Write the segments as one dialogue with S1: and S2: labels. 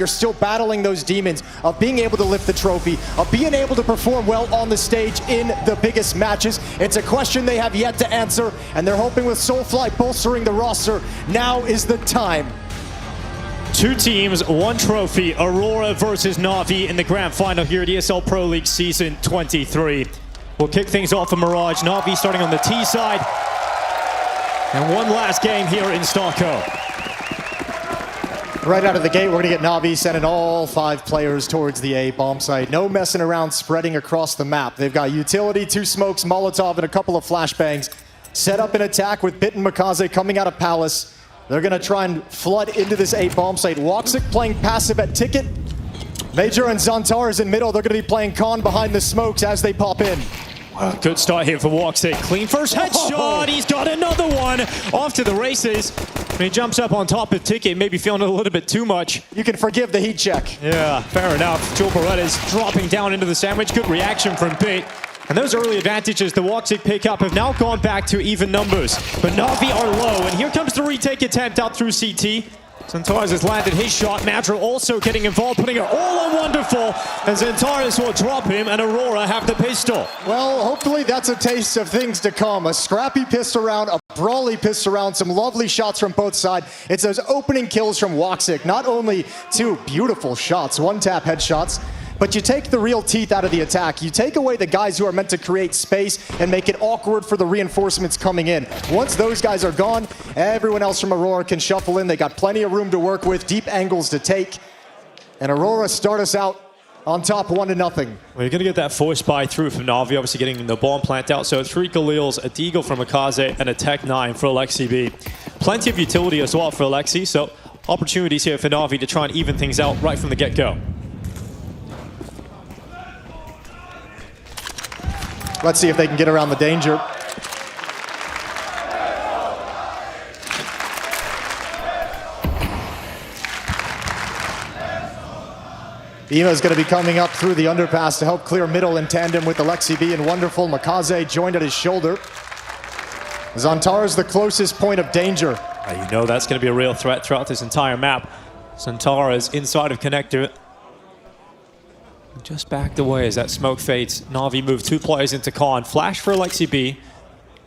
S1: You're still battling those demons of being able to lift the trophy, of being able to perform well on the stage in the biggest matches. It's a question they have yet to answer, and they're hoping with Soulfly bolstering the roster, now is the time.
S2: Two teams, one trophy, Aurora versus NAVI in the grand final here at ESL Pro League Season 23. We'll kick things off for Mirage. NAVI starting on the T side. And one last game here in Stockholm.
S1: Right out of the gate, we're going to get NAVI sending all 5 players towards the A bomb site. No messing around, spreading across the map. They've got utility, 2 smokes, Molotov, and a couple of flashbangs. Set up an attack with Bit and Makaze coming out of Palace. They're going to try and flood into this A bomb site. Woxic playing passive at Ticket. Major and Zantar is in middle. They're going to be playing Con behind the smokes as they pop in.
S2: Good start here for Woxic. Clean first headshot. He's got another one. Off to the races. He jumps up on top of Ticket, maybe feeling a little bit too much.
S1: You can forgive the heat check.
S2: Yeah, fair enough. Joe Beretta's dropping down into the sandwich. Good reaction from Bit. And those early advantages the Woxic pick up have now gone back to even numbers. But NAVI are low, and here comes the retake attempt out through CT. Zantares has landed his shot. Madra also getting involved, putting it all on Wonderful. And Zantares will drop him, and Aurora have the pistol.
S1: Well, hopefully that's a taste of things to come. A scrappy pistol round, a brawly pistol round, some lovely shots from both sides. It's those opening kills from Woxic. Not only 2 beautiful shots, one-tap headshots, but you take the real teeth out of the attack. You take away the guys who are meant to create space and make it awkward for the reinforcements coming in. Once those guys are gone, everyone else from Aurora can shuffle in. They got plenty of room to work with, deep angles to take. And Aurora start us out on top 1-0.
S2: Well, you're going to get that force buy through from NAVI, obviously getting the bomb plant out. So 3 Khalils, a Deagle from Makaze, and a Tech 9 for Alexi B. Plenty of utility as well for Alexi, so opportunities here for NAVI to try and even things out right from the get-go.
S1: Let's see if they can get around the danger. Eva is going to be coming up through the underpass to help clear middle in tandem with Alexi B and Wonderful. Makaze joined at his shoulder. Zantar is the closest point of danger.
S2: You know that's going to be a real threat throughout this entire map. Zantar is inside of connector. Just backed away as that smoke fades. NAVI moved 2 players into Con. Flash for Alexi B.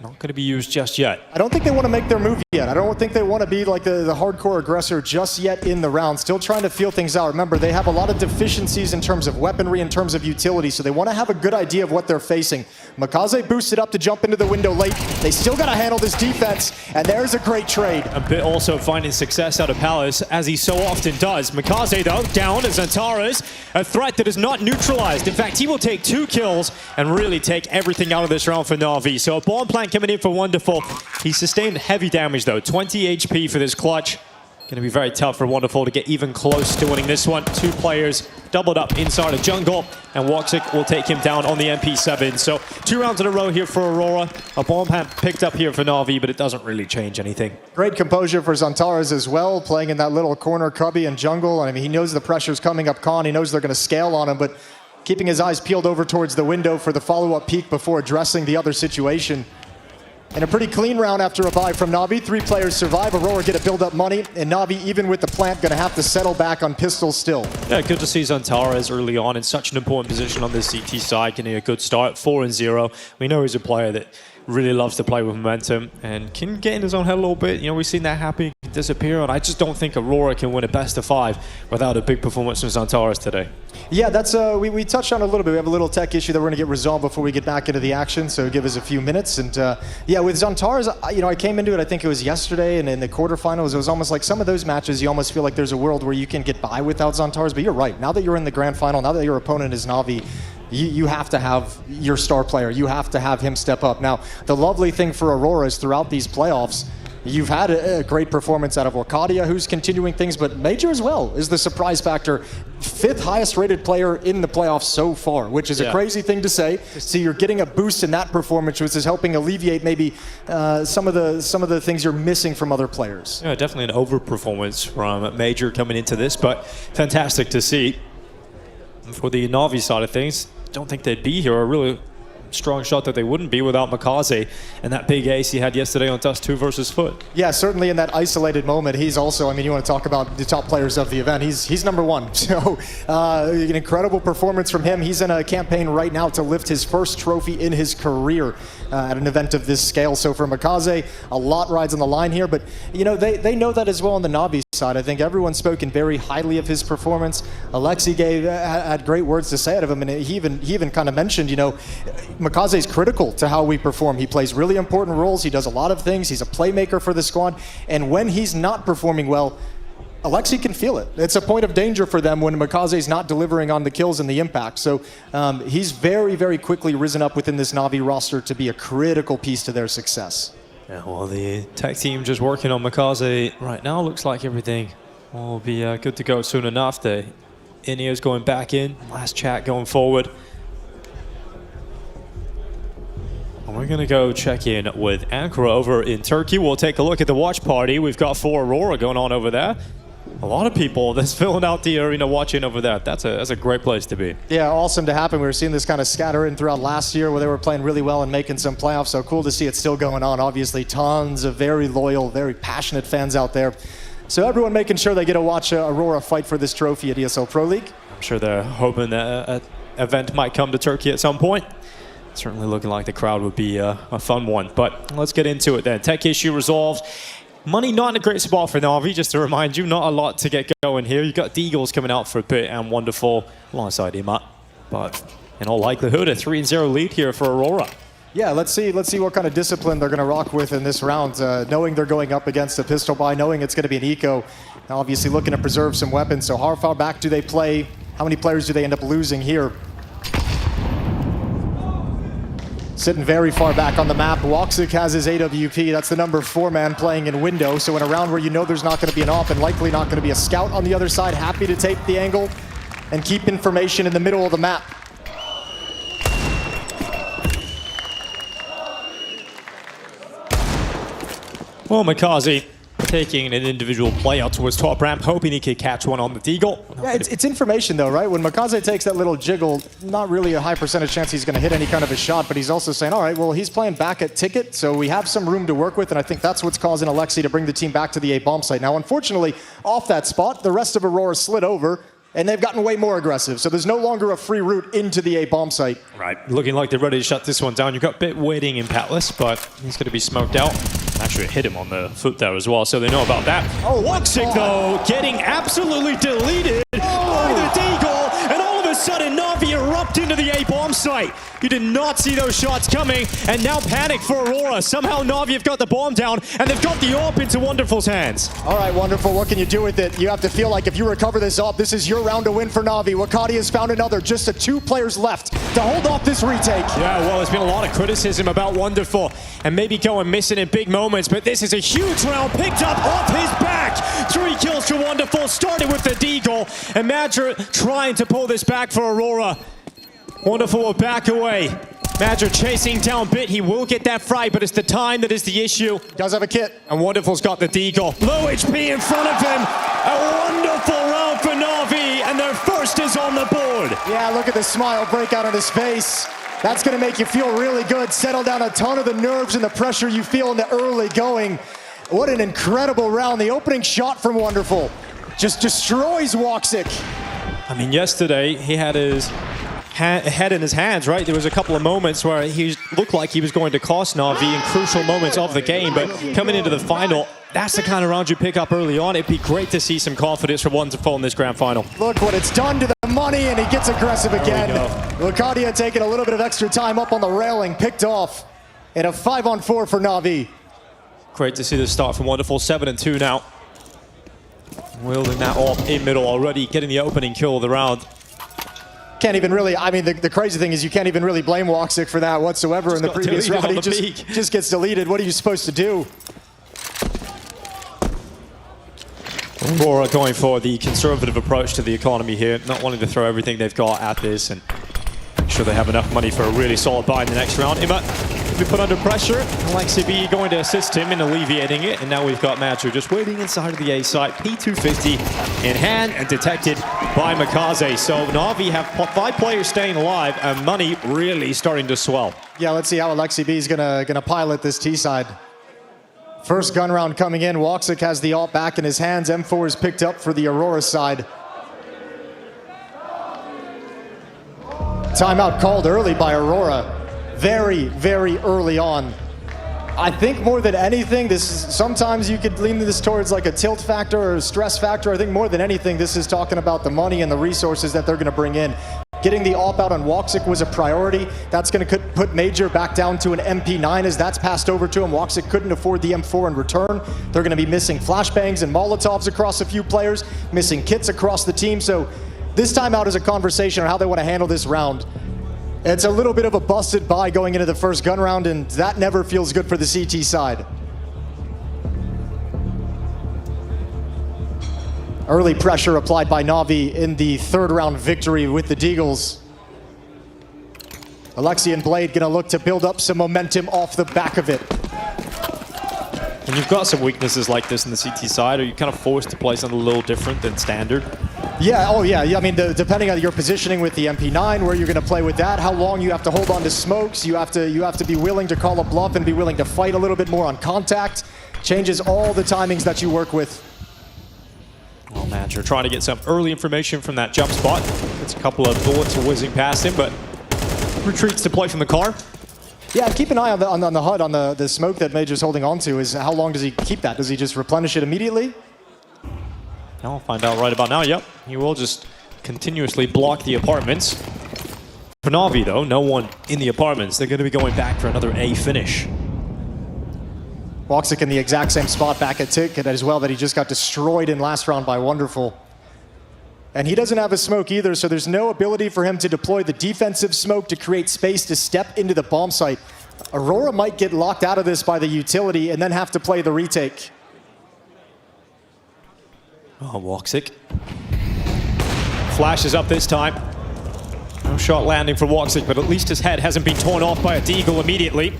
S2: Not going to be used just yet.
S1: I don't think they want to make their move yet. I don't think they want to be like the hardcore aggressor just yet in the round. Still trying to feel things out. Remember, they have a lot of deficiencies in terms of weaponry, in terms of utility, so they want to have a good idea of what they're facing. Makaze boosted up to jump into the window late. They still got to handle this defense, and there's a great trade.
S2: A Bit also finding success out of Palace, as he so often does. Makaze, though, down as Zantares, a threat that is not neutralized. In fact, he will take 2 kills and really take everything out of this round for NAVI. So a bomb plant coming in for Wonderful. He sustained heavy damage, though. 20 HP for this clutch. Going to be very tough for Wonderful to get even close to winning this one. 2 players doubled up inside of jungle, and Woxic will take him down on the MP7. So 2 rounds in a row here for Aurora. A bomb plant picked up here for NAVI, but it doesn't really change anything.
S1: Great composure for Zantares as well, playing in that little corner cubby and jungle. I mean, he knows the pressure's coming up Con. He knows they're going to scale on him, but keeping his eyes peeled over towards the window for the follow-up peek before addressing the other situation. And a pretty clean round after a bye from NAVI. 3 players survive. Aurora get to build up money. And NAVI, even with the plant, going to have to settle back on pistols still.
S2: Yeah, good to see Zantares early on in such an important position on the CT side. Getting a good start, 4-0. We know he's a player that really loves to play with momentum and can get in his own head a little bit. You know, we've seen that happen, disappear, and I just don't think Aurora can win a best-of-5 without a big performance from Zantares today.
S1: Yeah, that's we touched on a little bit. We have a little tech issue that we're going to get resolved before we get back into the action, so give us a few minutes. And yeah, with Zantares, you know, I came into it, I think it was yesterday, and in the quarterfinals, it was almost like some of those matches, you almost feel like there's a world where you can get by without Zantares, but you're right. Now that you're in the grand final, now that your opponent is NAVI, you have to have your star player. You have to have him step up. Now, the lovely thing for Aurora is throughout these playoffs, you've had a great performance out of Orcadia, who's continuing things, but Major as well is the surprise factor. 5th highest rated player in the playoffs so far, which is a crazy thing to say. So you're getting a boost in that performance, which is helping alleviate maybe some of the things you're missing from other players.
S2: Yeah, definitely an overperformance from Major coming into this, but fantastic to see. For the NAVI side of things, don't think they'd be here or really strong shot that they wouldn't be without Makaze and that big ace he had yesterday on Dust 2 versus Foot.
S1: Yeah, certainly in that isolated moment, he's also, I mean, you want to talk about the top players of the event, he's number one. So an incredible performance from him. He's in a campaign right now to lift his first trophy in his career at an event of this scale. So for Makaze, a lot rides on the line here, but they know that as well on the NAVI side. I think everyone's spoken very highly of his performance. Alexi had great words to say out of him, and he even kind of mentioned, Makaze is critical to how we perform. He plays really important roles. He does a lot of things. He's a playmaker for the squad, and when he's not performing well, Alexi can feel it. It's a point of danger for them when Makaze's not delivering on the kills and the impact. So he's very, very quickly risen up within this NAVI roster to be a critical piece to their success.
S2: Yeah, well, the tech team just working on Makaze right now. Looks like everything will be good to go soon enough. The in-ears going back in. Last chat going forward. And we're going to go check in with Ankara over in Turkey. We'll take a look at the watch party. We've got 4 Aurora going on over there. A lot of people that's filling out the arena watching over there. That's a great place to be.
S1: Yeah, awesome to happen. We were seeing this kind of scatter in throughout last year where they were playing really well and making some playoffs. So cool to see it still going on. Obviously, tons of very loyal, very passionate fans out there. So everyone making sure they get to watch Aurora fight for this trophy at ESL Pro League.
S2: I'm sure they're hoping that an event might come to Turkey at some point. Certainly looking like the crowd would be a fun one. But let's get into it then. Tech issue resolved. Money not in a great spot for NAVI, just to remind you, not a lot to get going here. You've got Deagles coming out for a bit and Wonderful alongside Imat. But in all likelihood, a 3-0 lead here for Aurora.
S1: Yeah, let's see what kind of discipline they're going to rock with in this round, knowing they're going up against a pistol buy, knowing it's going to be an eco. Obviously looking to preserve some weapons. So how far back do they play? How many players do they end up losing here? Sitting very far back on the map. Woxic has his AWP. That's the number 4 man playing in window. So in a round where you know there's not going to be an op and likely not going to be a scout on the other side, happy to take the angle and keep information in the middle of the map.
S2: Well, Makaze taking an individual play out towards top ramp, hoping he could catch one on the Deagle.
S1: Yeah, it's information though, right? When Makaze takes that little jiggle, not really a high percentage chance he's going to hit any kind of a shot, but he's also saying, all right, well, he's playing back at ticket, so we have some room to work with, and I think that's what's causing Alexi to bring the team back to the A bomb site. Now, unfortunately, off that spot, the rest of Aurora slid over, and they've gotten way more aggressive, so there's no longer a free route into the A bomb site.
S2: Right, looking like they're ready to shut this one down. You've got Bit waiting in Patless, but he's going to be smoked out. Actually, it hit him on the foot there as well, so they know about that.
S1: Oh,
S2: Woxic, though, getting absolutely deleted by the Deagle, and all of a sudden, NAVI erupt into the A bomb site. You did not see those shots coming, and now panic for Aurora. Somehow NAVI have got the bomb down, and they've got the AWP into Wonderful's hands.
S1: All right, Wonderful, what can you do with it? You have to feel like if you recover this AWP, this is your round to win for NAVI. Wakati has found another, just 2 players left to hold off this retake.
S2: Yeah, well, there's been a lot of criticism about Wonderful, and maybe going missing in big moments, but this is a huge round picked up off his back. 3 kills for Wonderful, started with the Deagle, and Madger trying to pull this back for Aurora. Wonderful will back away. Madger chasing down Bit. He will get that frag, but it's the time that is the issue.
S1: Does have a kit.
S2: And Wonderful's got the Deagle. Low HP in front of him. A wonderful round for NAVI, and their first is on the board.
S1: Yeah, look at the smile break out on his face. That's going to make you feel really good. Settle down a ton of the nerves and the pressure you feel in the early going. What an incredible round. The opening shot from Wonderful just destroys Woxic.
S2: I mean, yesterday he had his head in his hands, right? There was a couple of moments where he looked like he was going to cost NAVI in crucial moments of the game, but coming into the final, that's the kind of round you pick up early on. It'd be great to see some confidence from Wonderful in this grand final.
S1: Look what it's done to the money, and he gets aggressive again. Lucadia taking a little bit of extra time up on the railing, picked off, and a 5-on-4 for NAVI.
S2: Great to see the start from Wonderful, 7-2 now. Wielding that off in middle already, getting the opening kill of the round.
S1: Can't even really, I mean, the crazy thing is you can't even really blame Woxic for that whatsoever just in the previous round. He just gets deleted. What are you supposed to do?
S2: Aurora going for the conservative approach to the economy here, not wanting to throw everything they've got at this and make sure they have enough money for a really solid buy in the next round. Imat to be put under pressure. Alexi B going to assist him in alleviating it. And now we've got Matcher just waiting inside of the A site. P250 in hand and detected by Mikaze. So Navi have 5 players staying alive and money really starting to swell.
S1: Yeah, let's see how Alexi B is gonna pilot this T side. First gun round coming in. Woxic has the ult back in his hands. M4 is picked up for the Aurora side. Timeout called early by Aurora. Very, very early on. I think more than anything, this is, sometimes you could lean this towards like a tilt factor or a stress factor. I think more than anything, this is talking about the money and the resources that they're going to bring in. Getting the AWP out on Woxic was a priority. That's going to put Major back down to an MP9 as that's passed over to him. Woxic couldn't afford the M4 in return. They're going to be missing flashbangs and Molotovs across a few players, missing kits across the team. So this timeout is a conversation on how they want to handle this round. It's a little bit of a busted buy going into the first gun round, and that never feels good for the CT side. Early pressure applied by Navi in the third round victory with the Deagles. Alexi and Blade gonna look to build up some momentum off the back of it.
S2: When you've got some weaknesses like this in the CT side, are you kind of forced to play something a little different than standard?
S1: Yeah, oh yeah, I mean, depending on your positioning with the MP9, where you're gonna play with that, how long you have to hold on to smokes, you have to be willing to call a bluff and be willing to fight a little bit more on contact. Changes all the timings that you work with.
S2: Well, Matcher trying to get some early information from that jump spot. It's a couple of bullets whizzing past him, but retreats to play from the car.
S1: Yeah, keep an eye on the HUD, on the smoke that Major's holding on to. Is how long does he keep that? Does he just replenish it immediately?
S2: I'll find out right about now. Yep, he will just continuously block the apartments. For Navi, though, no one in the apartments. They're going to be going back for another A finish.
S1: Woxic in the exact same spot back at Ticket as well that he just got destroyed in last round by Wonderful. And he doesn't have a smoke either, so there's no ability for him to deploy the defensive smoke to create space to step into the bomb site. Aurora might get locked out of this by the utility and then have to play the retake.
S2: Oh, Woxic. Flash is up this time. No shot landing for Woxic, but at least his head hasn't been torn off by a Deagle immediately.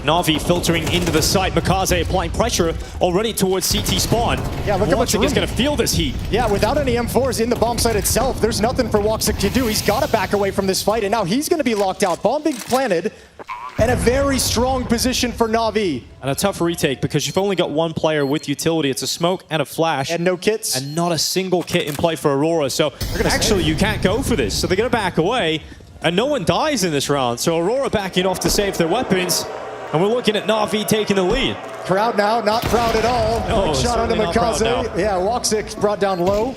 S2: Navi filtering into the site. Mikaze applying pressure already towards CT spawn.
S1: Yeah, look how much room.
S2: Woxic is going to feel this heat.
S1: Yeah, without any M4s in the bomb site itself, there's nothing for Woxic to do. He's got to back away from this fight, and now he's going to be locked out. Bomb being planted, and a very strong position for Navi.
S2: And a tough retake because you've only got one player with utility. It's a smoke and a flash.
S1: And no kits.
S2: And not a single kit in play for Aurora. So actually, you can't go for this. So they're going to back away, and no one dies in this round. So Aurora backing off to save their weapons. And we're looking at Navi taking the lead.
S1: Crowd now, not proud at all.
S2: No,
S1: shot onto Mikaze. Yeah, Woxic brought down low.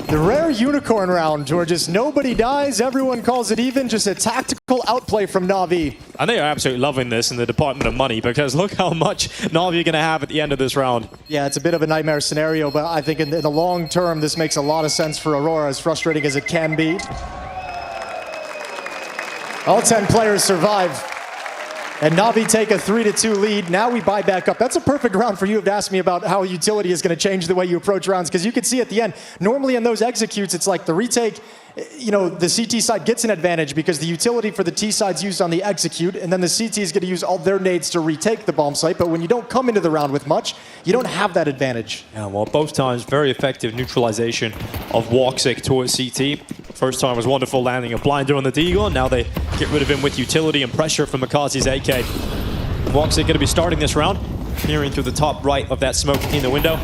S1: The rare unicorn round where just nobody dies, everyone calls it even, just a tactical outplay from Navi.
S2: And they are absolutely loving this in the Department of Money because look how much Navi are going to have at the end of this round.
S1: Yeah, it's a bit of a nightmare scenario, but I think in the long term, this makes a lot of sense for Aurora, as frustrating as it can be. All 10 players survive. And Navi take a 3-2 lead. Now we buy back up. That's a perfect round for you to ask me about how utility is going to change the way you approach rounds, because you can see at the end, normally in those executes, it's like the retake, you know, the CT side gets an advantage because the utility for the T side's used on the execute, and then the CT is going to use all their nades to retake the bomb site. But when you don't come into the round with much, you don't have that advantage.
S2: Yeah, well, both times, very effective neutralization of Woxic towards CT. First time was Wonderful landing a blinder on the Deagle. Now they get rid of him with utility and pressure from Mikaze's AK. Woxic going to be starting this round, peering through the top right of that smoke in the window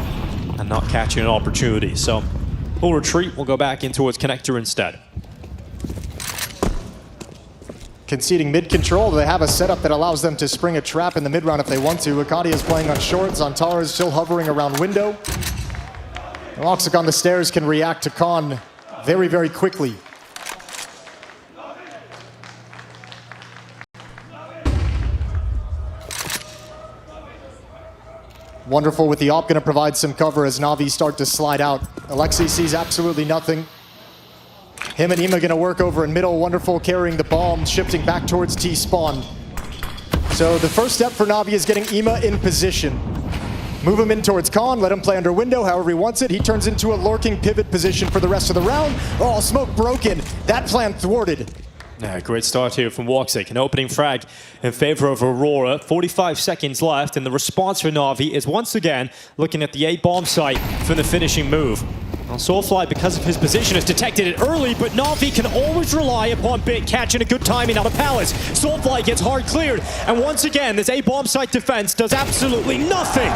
S2: and not catching an opportunity. So we'll retreat. We'll go back in towards connector instead.
S1: Conceding mid control. They have a setup that allows them to spring a trap in the mid round if they want to. Akadia is playing on short. Zantara is still hovering around window. Woxic on the stairs can react to Khan very, very quickly. Wonderful with the AWP, going to provide some cover as Navi start to slide out. Alexi sees absolutely nothing. Him and Ima going to work over in middle. Wonderful carrying the bomb, shifting back towards T-spawn. So the first step for Navi is getting Ima in position. Move him in towards Khan, let him play under window however he wants it. He turns into a lurking pivot position for the rest of the round. Oh, smoke broken. That plan thwarted.
S2: Yeah, great start here from Woxic. An opening frag in favor of Aurora. 45 seconds left, and the response for NAVI is once again looking at the A-bomb site for the finishing move. Now, Soulfly, because of his position, has detected it early, but NAVI can always rely upon Bit catching a good timing out of Palace. Soulfly gets hard cleared, and once again, this A-bomb site defense does absolutely nothing.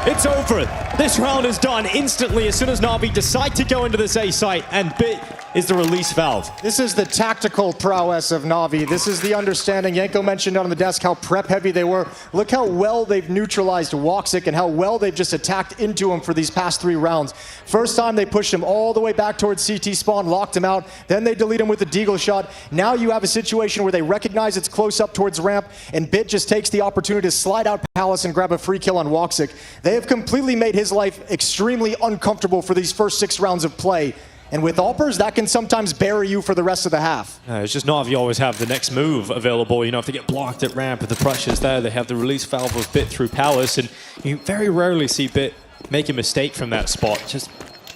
S2: It's over. This round is done instantly as soon as NAVI decide to go into this A site, and Bit is the release valve.
S1: This is the tactical prowess of NAVI. This is the understanding. Yanko mentioned on the desk how prep heavy they were. Look how well they've neutralized Woxic and how well they've just attacked into him for these past 3 rounds. First time they pushed him all the way back towards CT spawn, locked him out. Then they delete him with the deagle shot. Now you have a situation where they recognize it's close up towards ramp, and Bit just takes the opportunity to slide out Palace and grab a free kill on Woxic. They have completely made his life extremely uncomfortable for these first 6 rounds of play. And with Alpers, that can sometimes bury you for the rest of the half.
S2: It's just NAVI always have the next move available. You know, if they get blocked at ramp, if the pressure's there, they have the release valve of Bit through Palace, and you very rarely see Bit make a mistake from that spot. Just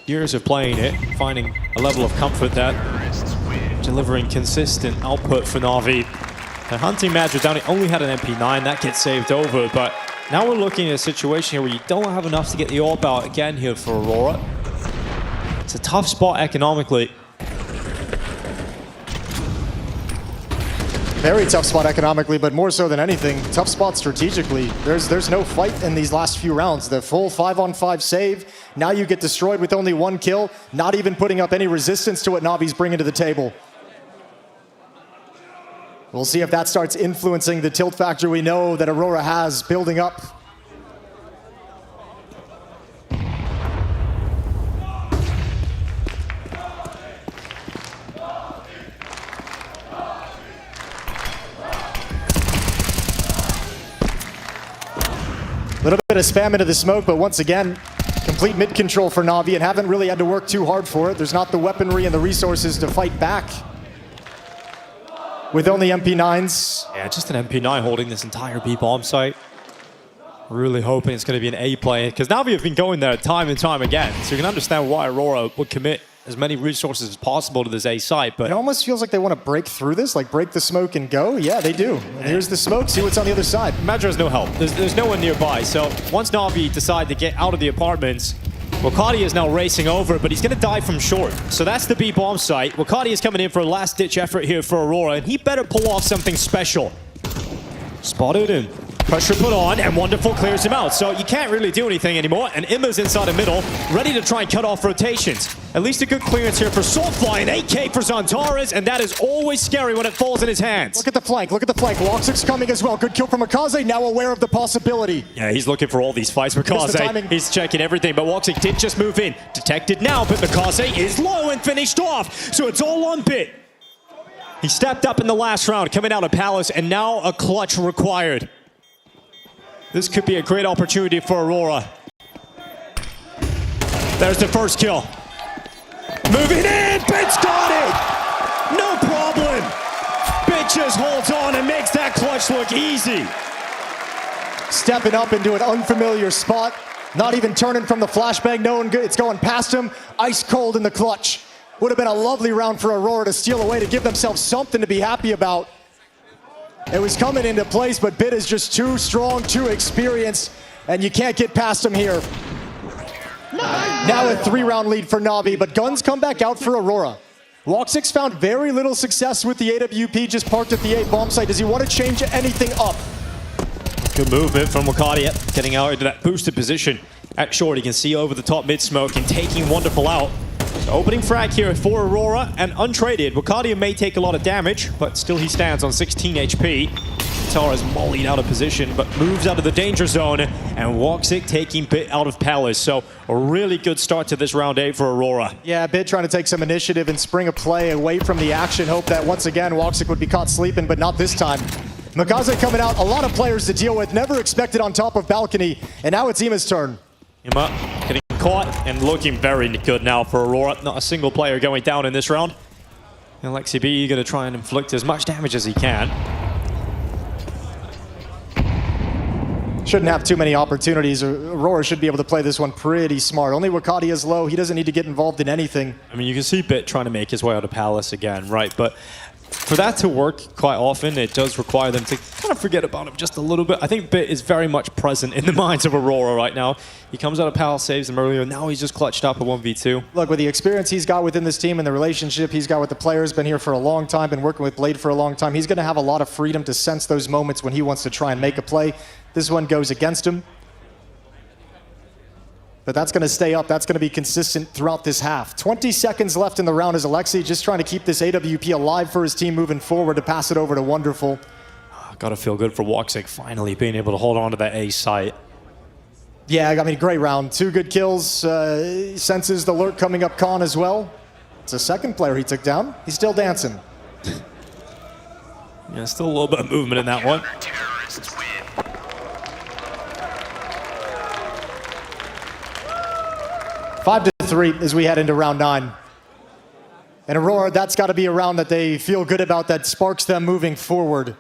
S2: years of playing it, finding a level of comfort there, delivering consistent output for NAVI. The hunting Madrid down, he only had an MP9, that gets saved over, but now we're looking at a situation here where you don't have enough to get the AWP out again here for Aurora. It's a tough spot economically.
S1: Very tough spot economically, but more so than anything, tough spot strategically. There's no fight in these last few rounds. The full 5-on-5 save, now you get destroyed with only 1 kill, not even putting up any resistance to what NAVI's bringing to the table. We'll see if that starts influencing the tilt factor we know that Aurora has building up. A little bit of spam into the smoke, but once again, complete mid control for NAVI, and haven't really had to work too hard for it. There's not the weaponry and the resources to fight back with only MP9s.
S2: Yeah, just an MP9 holding this entire B-bomb site. Really hoping it's going to be an A play, because NAVI have been going there time and time again, so you can understand why Aurora would commit as many resources as possible to this A site, but
S1: it almost feels like they want to break through this, like break the smoke and go. Yeah, they do. And here's the smoke, see what's on the other side.
S2: Madra has no help. There's no one nearby, so once NAVI decide to get out of the apartments, Wakati is now racing over, but he's going to die from short. So that's the B-bomb site. Wakati is coming in for a last-ditch effort here for Aurora, and he better pull off something special. Spotted and pressure put on, and Wonderful clears him out. So you can't really do anything anymore, and Imma's inside the middle, ready to try and cut off rotations. At least a good clearance here for Soulfly, and AK for Zantares, and that is always scary when it falls in his hands.
S1: Look at the flank, look at the flank. Woxic's coming as well. Good kill from Makaze, now aware of the possibility.
S2: Yeah, he's looking for all these fights. Makaze, he's checking everything, but Woxic did just move in. Detected now, but Makaze is low and finished off, so it's all on Bit. He stepped up in the last round, coming out of Palace, and now a clutch required. This could be a great opportunity for Aurora. There's the first kill. Moving in, Bit's got it! No problem! Bit just holds on and makes that clutch look easy.
S1: Stepping up into an unfamiliar spot, not even turning from the flashbang, knowing it's going past him, ice cold in the clutch. Would have been a lovely round for Aurora to steal away, to give themselves something to be happy about. It was coming into place, but Bit is just too strong, too experienced, and you can't get past him here. Now a 3-round lead for NAVI, but guns come back out for Aurora. Woxic's found very little success with the AWP just parked at the A-bomb site. Does he want to change anything up?
S2: Good movement from Wakadia, getting out into that boosted position. At short, he can see over the top mid-smoke and taking Wonderful out. So opening frag here for Aurora, and untraded. Wakadia may take a lot of damage, but still he stands on 16 HP. Tara's mollied out of position, but moves out of the danger zone, and Woxic taking Bit out of Palace. So a really good start to this round 8 for Aurora.
S1: Yeah, Bit trying to take some initiative and spring a play away from the action. Hope that once again Woxic would be caught sleeping, but not this time. Makaze coming out, a lot of players to deal with, never expected on top of balcony, and now it's Ima's turn.
S2: Ima getting caught and looking very good now for Aurora. Not a single player going down in this round. And Lexi B going to try and inflict as much damage as he can.
S1: Shouldn't have too many opportunities. Aurora should be able to play this one pretty smart. Only Wakati is low. He doesn't need to get involved in anything.
S2: I mean, you can see Bit trying to make his way out of Palace again, right? But for that to work quite often, it does require them to kind of forget about him just a little bit. I think Bit is very much present in the minds of Aurora right now. He comes out of Pal, saves him earlier, now he's just clutched up a 1v2.
S1: Look, with the experience he's got within this team and the relationship he's got with the players, been here for a long time, been working with Blade for a long time, he's going to have a lot of freedom to sense those moments when he wants to try and make a play. This one goes against him. But that's going to stay up. That's going to be consistent throughout this half. 20 seconds left in the round as Alexi just trying to keep this AWP alive for his team moving forward to pass it over to Wonderful.
S2: Got to feel good for Woxic finally being able to hold on to that A site.
S1: Yeah, I mean, great round. 2 good kills. Senses the lurk coming up Khan as well. It's a second player he took down. He's still dancing.
S2: Yeah, still a little bit of movement in that one.
S1: 5-3 as we head into round 9. And Aurora, that's got to be a round that they feel good about, that sparks them moving forward.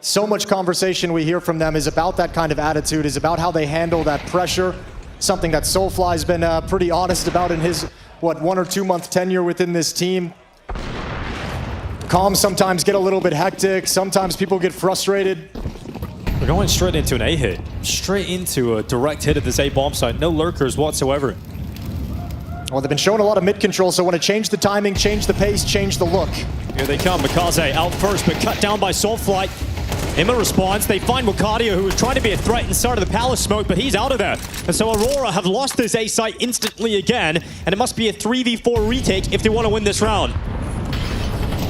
S1: So much conversation we hear from them is about that kind of attitude, is about how they handle that pressure. Something that Soulfly's been pretty honest about in his, 1 or 2 month tenure within this team. Comms sometimes get a little bit hectic. Sometimes people get frustrated.
S2: We're going straight into an A hit. Straight into a direct hit at this A bomb site. No lurkers whatsoever.
S1: Well, they've been showing a lot of mid-control, so want to change the timing, change the pace, change the look.
S2: Here they come. Mikaze out first, but cut down by Soulfly. Emma responds. They find Wakadia, who was trying to be a threat inside of the palace smoke, but he's out of there. And so Aurora have lost this A site instantly again, and it must be a 3v4 retake if they want to win this round.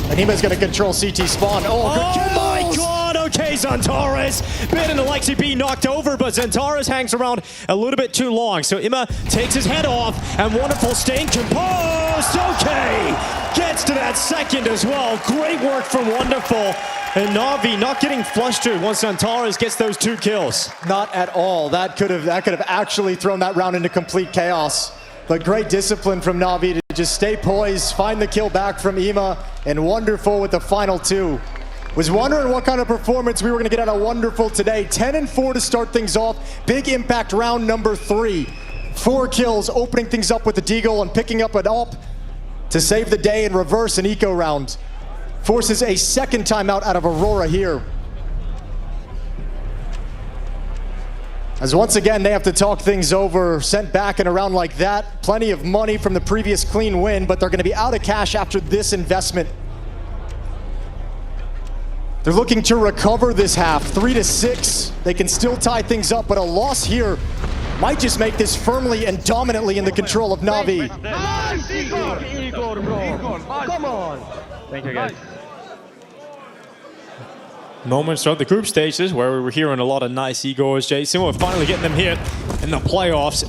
S1: And Ema's going to control CT spawn. Oh, good
S2: my God! Okay, Xantares. Bit and Alexi B knocked over, but Xantares hangs around a little bit too long. So Ima takes his head off, and Wonderful staying composed. Okay, gets to that second as well. Great work from Wonderful. And Navi not getting flustered once Xantares gets those 2 kills.
S1: Not at all. That could have actually thrown that round into complete chaos. But great discipline from Navi to just stay poised, find the kill back from Ima, and Wonderful with the final 2. Was wondering what kind of performance we were going to get out of Wonderful today. 10-4 to start things off. Big impact round number 3. 4 kills, opening things up with the Deagle and picking up an AWP to save the day and reverse an eco round. Forces a second timeout out of Aurora here. As once again, they have to talk things over, sent back in a round like that. Plenty of money from the previous clean win, but they're going to be out of cash after this investment. They're looking to recover this half, 3-6. They can still tie things up, but a loss here might just make this firmly and dominantly in the control of Navi.
S3: Nice, Igor, bro. Come on.
S4: Thank you, guys.
S2: Moments throughout the group stages where we were hearing a lot of nice Igors, Jason. We're finally getting them here in the playoffs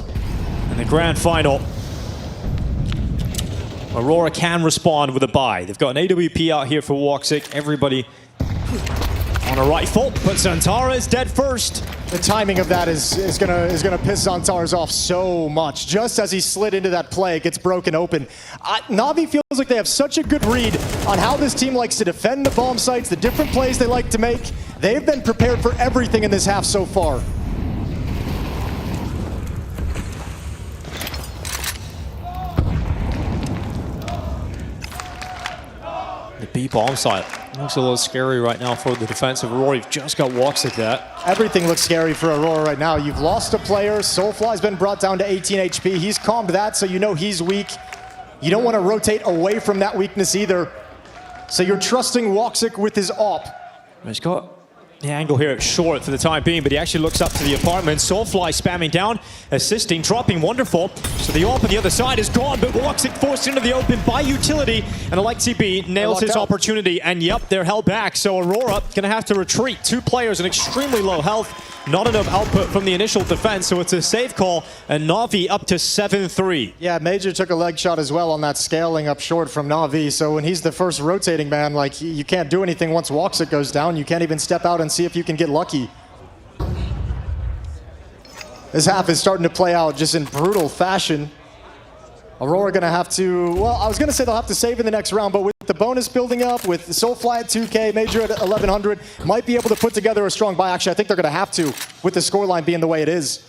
S2: and the grand final. Aurora can respond with a buy. They've got an AWP out here for Woxic. Everybody on a rifle, but Xantares dead first.
S1: The timing of that is gonna piss Xantares off so much. Just as he slid into that play, it gets broken open. Navi feels like they have such a good read on how this team likes to defend the bomb sites, the different plays they like to make. They've been prepared for everything in this half so far.
S2: The B bomb site looks a little scary right now for the defense of Aurora. You've just got Woxic there.
S1: Everything looks scary for Aurora right now. You've lost a player. Soulfly's been brought down to 18 HP. He's calmed that, so you know he's weak. You don't want to rotate away from that weakness either. So you're trusting Woxic with his AWP.
S2: He's got the angle here at short for the time being, but he actually looks up to the apartment. Soulfly spamming down, assisting, dropping Wonderful. So the AWP on the other side is gone, but Woxic forced into the open by utility, and Alexi B nails his opportunity, and yep, they're held back. So Aurora gonna have to retreat. 2 players in extremely low health. Not enough output from the initial defense, so it's a safe call, and Navi up to 7-3.
S1: Yeah, Major took a leg shot as well on that scaling up short from Navi, so when he's the first rotating man, like, you can't do anything once Woxic goes down. You can't even step out and see if you can get lucky. This half is starting to play out just in brutal fashion. Aurora gonna have to, well, I was gonna say they'll have to save in the next round, but with the bonus building up, with Soulfly at 2K, Major at 1100, might be able to put together a strong buy. Actually, I think they're gonna have to, with the scoreline being the way it is.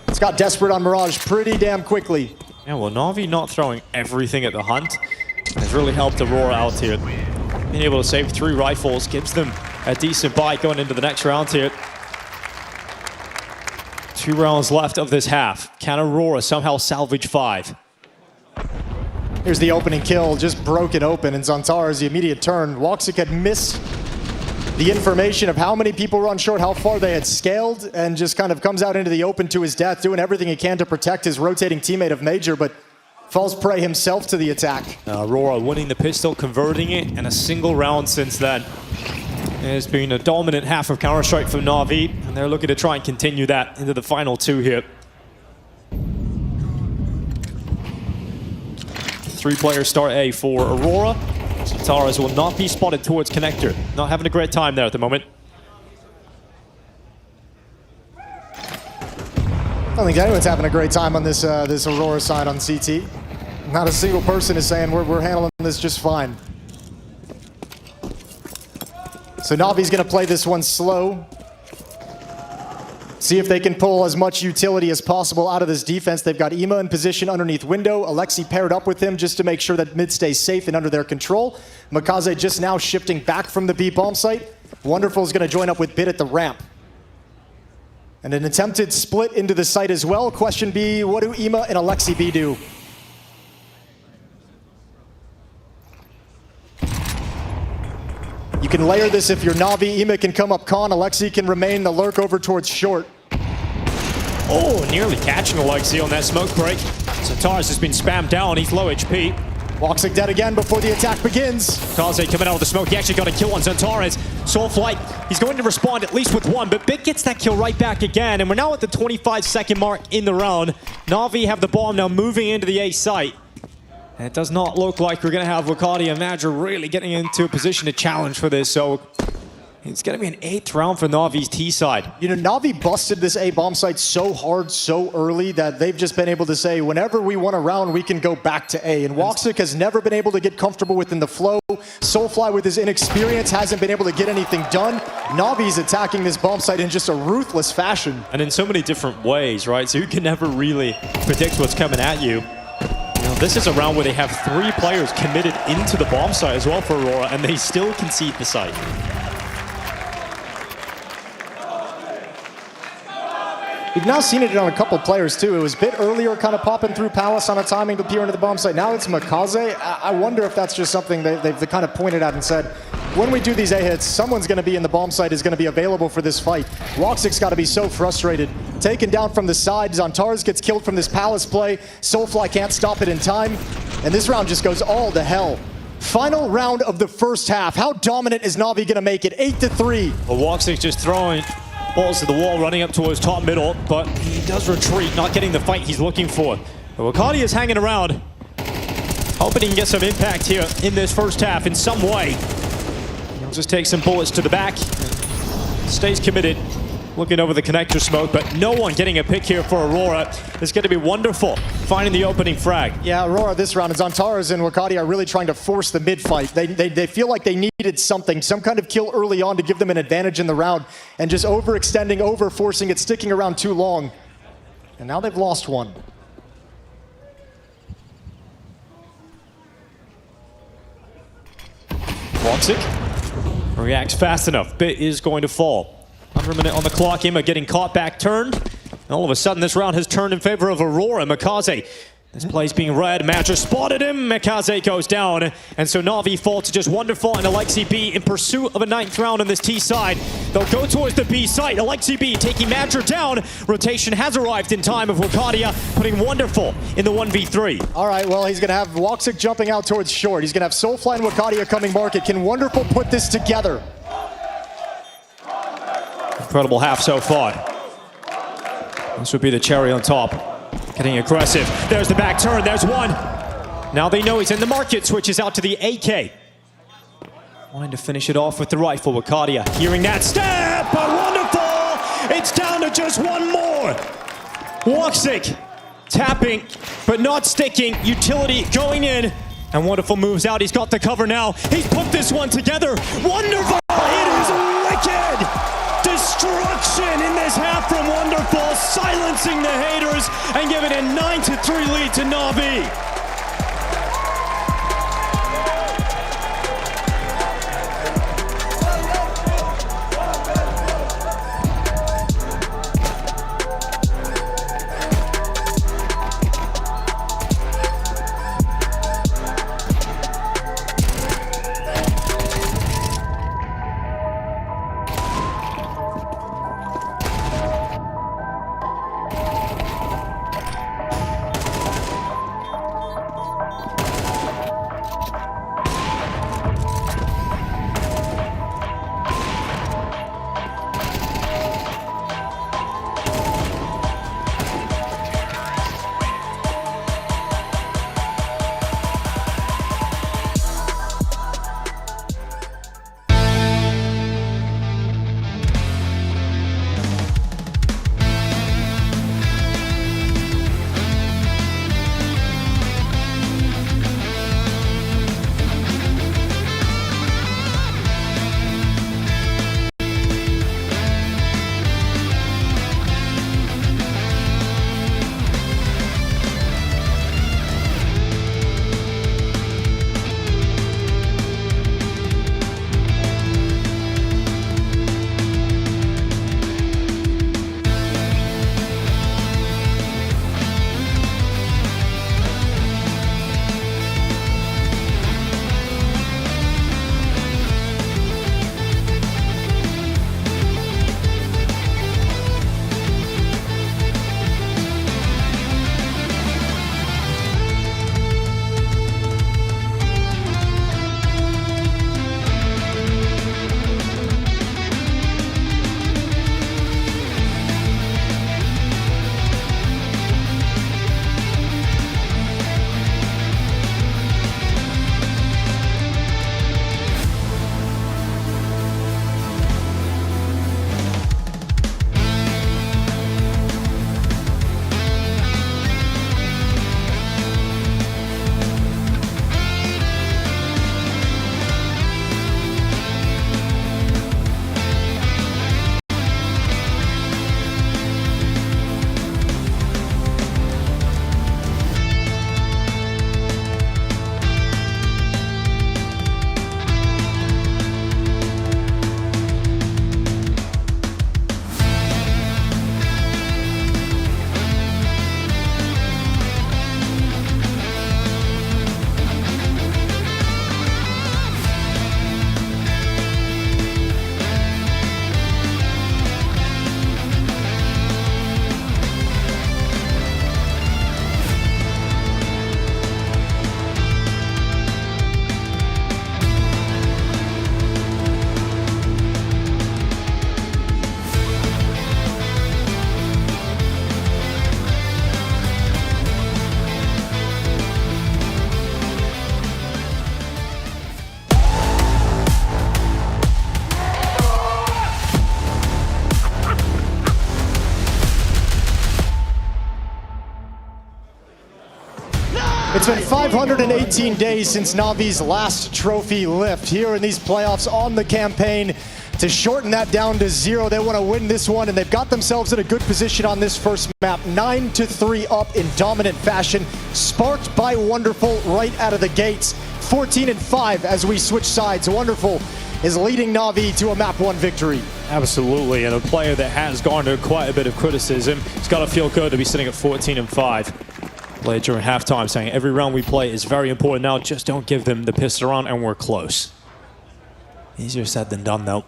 S1: It's got desperate on Mirage pretty damn quickly.
S2: Yeah, well, Navi not throwing everything at the hunt. has really helped Aurora out here. Being able to save 3 rifles gives them a decent bite going into the next round here. 2 rounds left of this half. Can Aurora somehow salvage 5?
S1: Here's the opening kill, just broke it open, and Xantar's the immediate turn. Woxic had missed the information of how many people were on short, how far they had scaled, and just kind of comes out into the open to his death, doing everything he can to protect his rotating teammate of Major, but falls prey himself to the attack.
S2: Aurora winning the pistol, converting it, and a single round since then. It has been a dominant half of Counter-Strike from NAVI, and they're looking to try and continue that into the final 2 here. 3-player start A for Aurora. Xantar's will not be spotted towards connector. Not having a great time there at the moment.
S1: I don't think anyone's having a great time on this this Aurora side on CT. Not a single person is saying we're handling this just fine. So Navi's going to play this one slow. See if they can pull as much utility as possible out of this defense. They've got Ema in position underneath window. Alexi paired up with him just to make sure that mid stays safe and under their control. Makaze just now shifting back from the B bomb site. Wonderful is going to join up with Bit at the ramp. And an attempted split into the site as well. Question B, what do Ema and Alexi B do? You can layer this if you're Navi. Ema can come up con. Alexi can remain the lurk over towards short.
S2: Oh, nearly catching Alexi on that smoke break. Xantar's has been spammed down. He's low HP.
S1: Woxic dead again before the attack begins.
S2: Kaze coming out of the smoke. He actually got a kill on Xantar's. Soulflight, he's going to respond at least with 1, but Bit gets that kill right back again, and we're now at the 25-second mark in the round. Navi have the bomb now moving into the A site. And it does not look like we're going to have Wakati and Madra really getting into a position to challenge for this, so it's going to be an 8th round for Navi's T side.
S1: You know, Navi busted this A bomb site so hard, so early, that they've just been able to say, whenever we want a round, we can go back to A. And Woxic has never been able to get comfortable within the flow. Soulfly, with his inexperience, hasn't been able to get anything done. Navi's attacking this bomb site in just a ruthless fashion.
S2: And in so many different ways, right? So you can never really predict what's coming at you. This is a round where they have 3 players committed into the bomb site as well for Aurora, and they still concede the site.
S1: We've now seen it on a couple players too. It was a bit earlier kind of popping through Palace on a timing to peer into the bomb site. Now it's Makaze. I wonder if that's just something they've kind of pointed at and said, when we do these A hits, someone's going to be in the bomb site, is going to be available for this fight. Woxic's got to be so frustrated. Taken down from the side. Xantar's gets killed from this Palace play. Soulfly can't stop it in time. And this round just goes all to hell. Final round of the first half. How dominant is Navi going to make it? 8-3.
S2: Well, Woxic just throwing balls to the wall, running up towards top middle, but he does retreat, not getting the fight he's looking for. But Wakati is hanging around, hoping he can get some impact here in this first half in some way. He'll just take some bullets to the back, stays committed, looking over the connector smoke, but no one getting a pick here for Aurora. It's going to be wonderful finding the opening frag.
S1: Yeah, Aurora this round, and Xantar's and Wakati are really trying to force the mid fight. They feel like they needed something, some kind of kill early on to give them an advantage in the round, and just overextending, over-forcing it, sticking around too long. And now they've lost one.
S2: Woxic reacts fast enough. Bit is going to fall. Under a minute on the clock. Ema getting caught back, turned. And all of a sudden, this round has turned in favor of Aurora. Makaze. This play's being read. Madra spotted him. Makaze goes down. And so Navi fall to just Wonderful and Alexi B in pursuit of a 9th round on this T side. They'll go towards the B site. Alexi B taking Madra down. Rotation has arrived in time of Wakadia, putting Wonderful in the 1v3.
S1: All right, well, he's going to have Woxic jumping out towards short. He's going to have Soulfly and Wakadia coming market. Can Wonderful put this together?
S2: Incredible half so far. This would be the cherry on top. Getting aggressive. There's the back turn. There's one. Now they know he's in the market. Switches out to the AK. Wanting to finish it off with the rifle. Wakadia hearing that step. But Wonderful. It's down to just one more. Woxic tapping, but not sticking. Utility going in. And Wonderful moves out. He's got the cover now. He's put this one together. Wonderful. It is wicked. Destruction in this half from Wonderful, silencing the haters and giving a 9-3 lead to NAVI.
S1: It's been 518 days since Navi's last trophy lift here in these playoffs on the campaign. To shorten that down to 0, they want to win this one, and they've got themselves in a good position on this first map. 9-3 up in dominant fashion, sparked by Wonderful right out of the gates. 14-5 as we switch sides. Wonderful is leading Navi to a map 1 victory.
S2: Absolutely, and a player that has garnered quite a bit of criticism. It's got to feel good to be sitting at 14-5. Played during halftime saying every round we play is very important now, just don't give them the pistol round and we're close. Easier said than done though.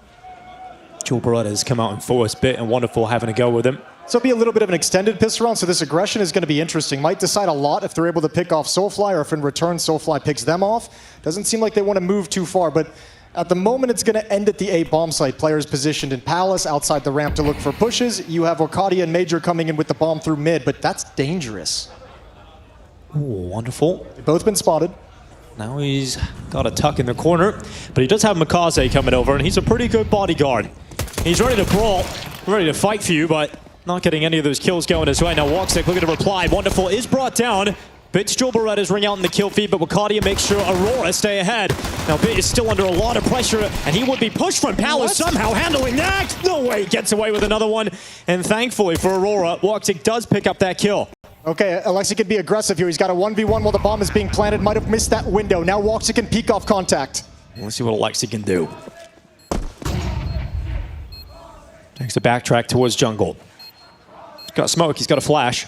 S2: Joel Beretta has come out in force bit and Wonderful having a go with him.
S1: So it'll be a little bit of an extended pistol round, so this aggression is going to be interesting. Might decide a lot if they're able to pick off Soulfly, or if in return Soulfly picks them off. Doesn't seem like they want to move too far, but at the moment it's going to end at the A bomb site. Players positioned in Palace outside the ramp to look for pushes. You have Orcadia and Major coming in with the bomb through mid, but that's dangerous.
S2: Ooh, Wonderful.
S1: They've both been spotted.
S2: Now he's got a tuck in the corner, but he does have Mikaze coming over, and he's a pretty good bodyguard. He's ready to brawl, ready to fight for you, but not getting any of those kills going his way. Now Woxic looking to reply. Wonderful is brought down. Bit's Joel Beretta's ring out in the kill feed, but Wakadia makes sure Aurora stay ahead. Now Bit is still under a lot of pressure, and he would be pushed from Palace, somehow handling that. No way, gets away with another one. And thankfully for Aurora, Woxic does pick up that kill.
S1: Okay, Alexi can be aggressive here. He's got a 1v1 while the bomb is being planted. Might have missed that window. Now Woxic can peek off contact.
S2: Let's see what Alexi can do. Takes a backtrack towards jungle. He's got smoke, he's got a flash.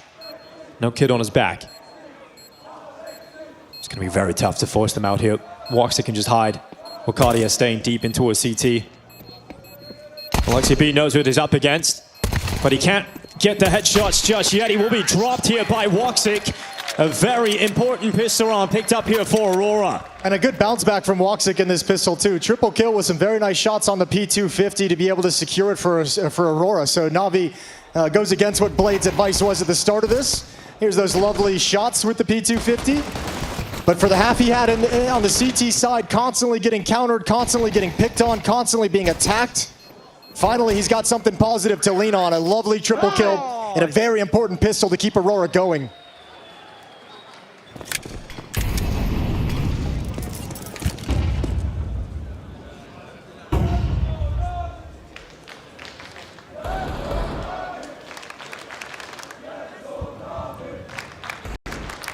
S2: No kid on his back. It's going to be very tough to force them out here. Woxic can just hide. Wakadia staying deep into a CT. Alexi B knows what he's up against, but he can't get the headshots just yet. He will be dropped here by Woxic. A very important pistol round picked up here for Aurora.
S1: And a good bounce back from Woxic in this pistol too. Triple kill with some very nice shots on the P250 to be able to secure it for Aurora. So Navi goes against what Blade's advice was at the start of this. Here's those lovely shots with the P250. But for the half he had on the CT side, constantly getting countered, constantly getting picked on, constantly being attacked. Finally, he's got something positive to lean on. A lovely triple kill and a very important pistol to keep Aurora going.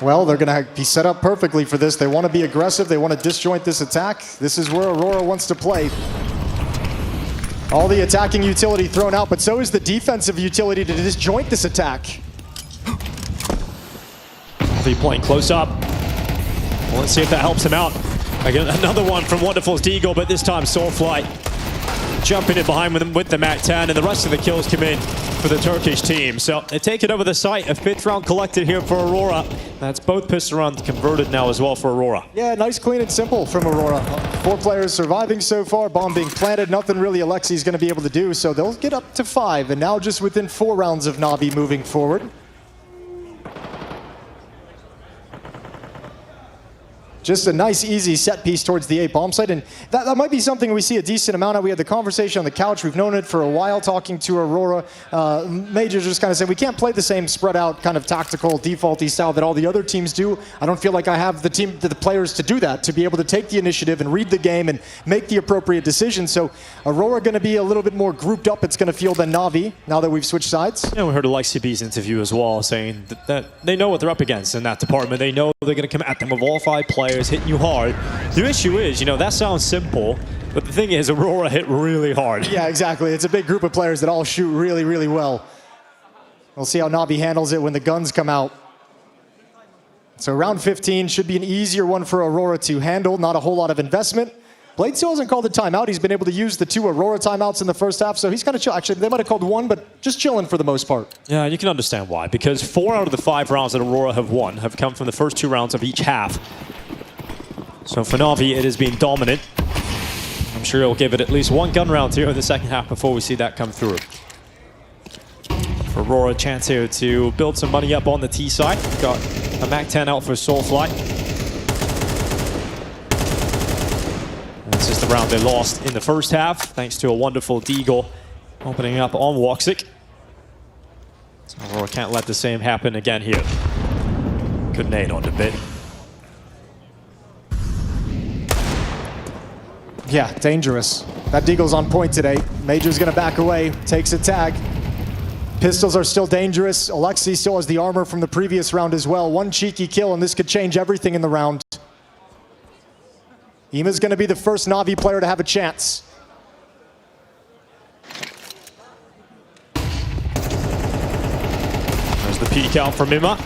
S1: Well, they're going to be set up perfectly for this. They want to be aggressive. They want to disjoint this attack. This is where Aurora wants to play. All the attacking utility thrown out, but so is the defensive utility to disjoint this attack.
S2: Be playing close up. Well, let's see if that helps him out. Again, another one from Wonderful's Deagle, but this time Soulfly jumping in behind with the MAC-10, and the rest of the kills come in for the Turkish team. So they take it over the site. A 5th round collected here for Aurora. That's both pistol rounds converted now as well for Aurora.
S1: Yeah, nice, clean, and simple from Aurora. 4 players surviving so far. Bomb being planted. Nothing really Alexi's going to be able to do. So they'll get up to 5, and now just within 4 rounds of Navi moving forward. Just a nice, easy set piece towards the A bomb site, and that might be something we see a decent amount of. We had the conversation on the couch. We've known it for a while, talking to Aurora. Major just kind of said, we can't play the same spread out kind of tactical, defaulty style that all the other teams do. I don't feel like I have the players to do that, to be able to take the initiative and read the game and make the appropriate decision. So Aurora going to be a little bit more grouped up, it's going to feel, than Navi, now that we've switched sides.
S2: Yeah, we heard Alexi B's interview as well, saying that they know what they're up against in that department. They know they're going to come at them with all 5 players hitting you hard. The issue is, that sounds simple, but the thing is, Aurora hit really hard.
S1: Yeah, exactly. It's a big group of players that all shoot really, really well. We'll see how Navi handles it when the guns come out. So round 15 should be an easier one for Aurora to handle. Not a whole lot of investment. Blade still hasn't called a timeout. He's been able to use the 2 Aurora timeouts in the first half, so he's kind of chill. Actually, they might have called 1, but just chilling for the most part.
S2: Yeah, you can understand why, because 4 out of the 5 rounds that Aurora have won have come from the first 2 rounds of each half. So for Navi, it has been dominant. I'm sure he'll give it at least 1 gun round here in the second half before we see that come through. For Aurora, a chance here to build some money up on the T side. Got a MAC-10 out for Soulfly. This is the round they lost in the first half, thanks to a wonderful Deagle opening up on Woxic. So Aurora can't let the same happen again here. Good nade on the Bit.
S1: Yeah, dangerous. That Deagle's on point today. Major's gonna back away, takes a tag. Pistols are still dangerous. Alexi still has the armor from the previous round as well. One cheeky kill and this could change everything in the round. Ima's gonna be the first Navi player to have a chance.
S2: There's the peek out from Ima.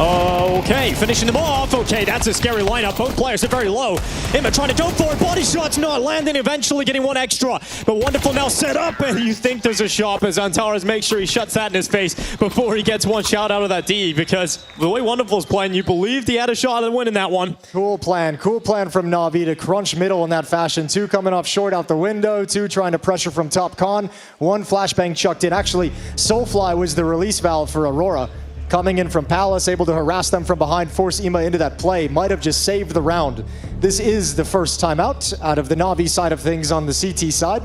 S2: Okay, finishing them off. Okay, that's a scary lineup. Both players are very low. Ima trying to go for it. Body shots not landing, eventually getting one extra. But Wonderful now set up, and you think there's a shot, but Zantares makes sure he shuts that in his face before he gets one shot out of that D, because the way Wonderful's playing, you believed he had a shot at winning that one.
S1: Cool plan from Navi to crunch middle in that fashion. 2 coming off short out the window, 2 trying to pressure from top con, 1 flashbang chucked in. Actually, Soulfly was the release valve for Aurora. Coming in from Palace, able to harass them from behind, force Ima into that play. Might have just saved the round. This is the first time out of the Navi side of things on the CT side.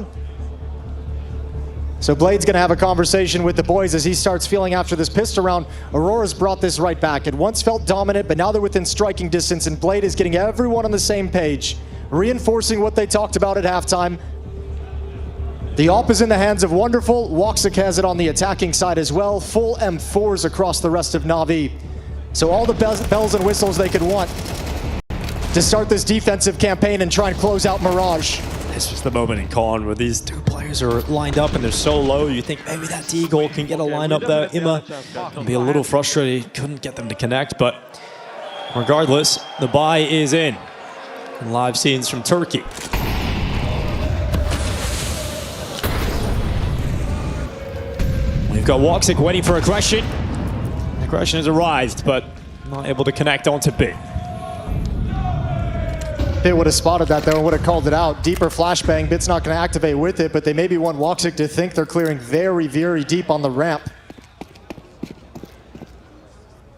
S1: So Blade's gonna have a conversation with the boys as he starts feeling after this pistol round. Aurora's brought this right back. It once felt dominant, but now they're within striking distance, and Blade is getting everyone on the same page, reinforcing what they talked about at halftime. The AWP is in the hands of Wonderful. Woxic has it on the attacking side as well. Full M4s across the rest of Navi. So all the bells and whistles they could want to start this defensive campaign and try and close out Mirage.
S2: It's just the moment in Con where these 2 players are lined up and they're so low. You think maybe that Deagle can get a lineup there. Ima can be a little frustrated. He couldn't get them to connect, but regardless, the buy is in. And live scenes from Turkey. We've got Woxic waiting for aggression. Aggression has arrived, but not able to connect onto B.
S1: Bit would have spotted that though and would have called it out. Deeper flashbang, Bit's not going to activate with it, but they maybe want Woxic to think they're clearing very, very deep on the ramp.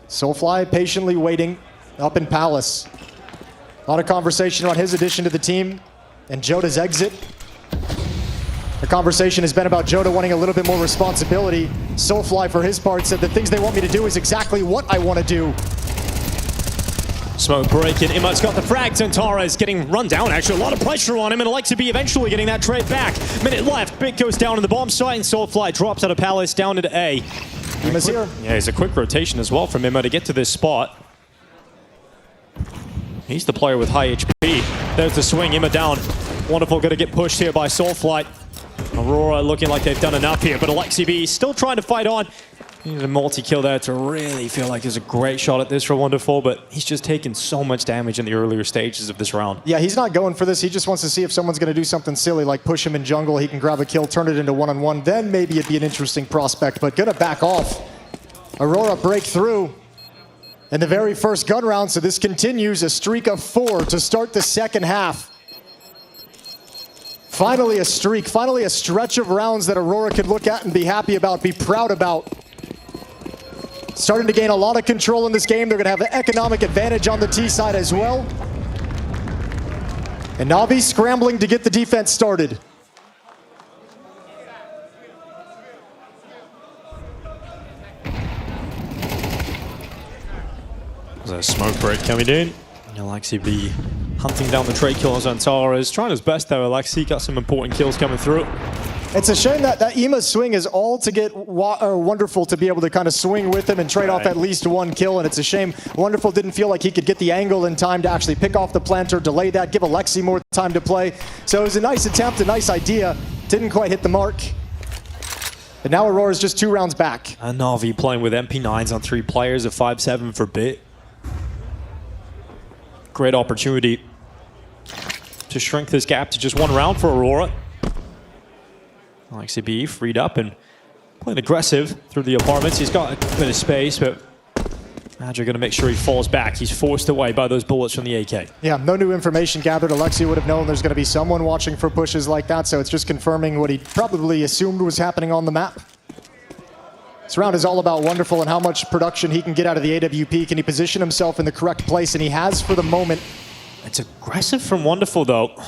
S1: Soulfly patiently waiting up in Palace. A lot of conversation about his addition to the team and Joda's exit. The conversation has been about Joda wanting a little bit more responsibility. Soulfly, for his part, said the things they want me to do is exactly what I want to do.
S2: Smoke breaking. Ima's got the frag. Zantares getting run down. Actually, a lot of pressure on him, and Alexi B eventually getting that trade back. Minute left. Big goes down on the bomb site, and Soulfly drops out of Palace down into A.
S1: Ima's here.
S2: Yeah, it's a quick rotation as well from Ima to get to this spot. He's the player with high HP. There's the swing. Ima down. Wonderful, going to get pushed here by Soulfly. Aurora looking like they've done enough here, but Alexi B still trying to fight on. He needs a multi-kill there to really feel like there's a great shot at this for Wonderful, but he's just taken so much damage in the earlier stages of this round.
S1: Yeah, he's not going for this. He just wants to see if someone's going to do something silly, like push him in jungle. He can grab a kill, turn it into one-on-one. Then maybe it'd be an interesting prospect, but going to back off. Aurora break through in the very first gun round, so this continues a streak of 4 to start the second half. Finally a streak, finally a stretch of rounds that Aurora could look at and be happy about, be proud about. Starting to gain a lot of control in this game. They're going to have an economic advantage on the T side as well. And Navi scrambling to get the defense started.
S2: There's a smoke break coming in. Alexi B hunting down the trade kill on Zantares. Trying his best though, Alexi. Got some important kills coming through.
S1: It's a shame that Ima's swing is all to get Wonderful to be able to kind of swing with him and trade off at least 1 kill, and it's a shame Wonderful didn't feel like he could get the angle in time to actually pick off the planter, delay that, give Alexi more time to play. So it was a nice attempt, a nice idea. Didn't quite hit the mark. But now Aurora's just 2 rounds back.
S2: And Navi playing with MP9s on 3 players, a 5-7 for Bit. Great opportunity to shrink this gap to just 1 round for Aurora. Alexi B freed up and playing aggressive through the apartments. He's got a bit of space, but Magic going to make sure he falls back. He's forced away by those bullets from the AK.
S1: Yeah, no new information gathered. Alexi would have known there's going to be someone watching for pushes like that, so it's just confirming what he probably assumed was happening on the map. This round is all about Wonderful and how much production he can get out of the AWP. Can he position himself in the correct place? And he has for the moment.
S2: It's aggressive from Wonderful, though.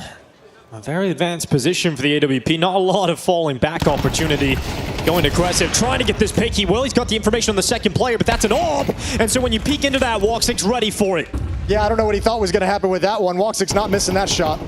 S2: A very advanced position for the AWP. Not a lot of falling back opportunity. Going aggressive, trying to get this pick. He will. He's got the information on the second player, but that's an AWP. And so when you peek into that, Woxic's ready for it.
S1: Yeah, I don't know what he thought was going to happen with that one. Woxic's not missing that shot.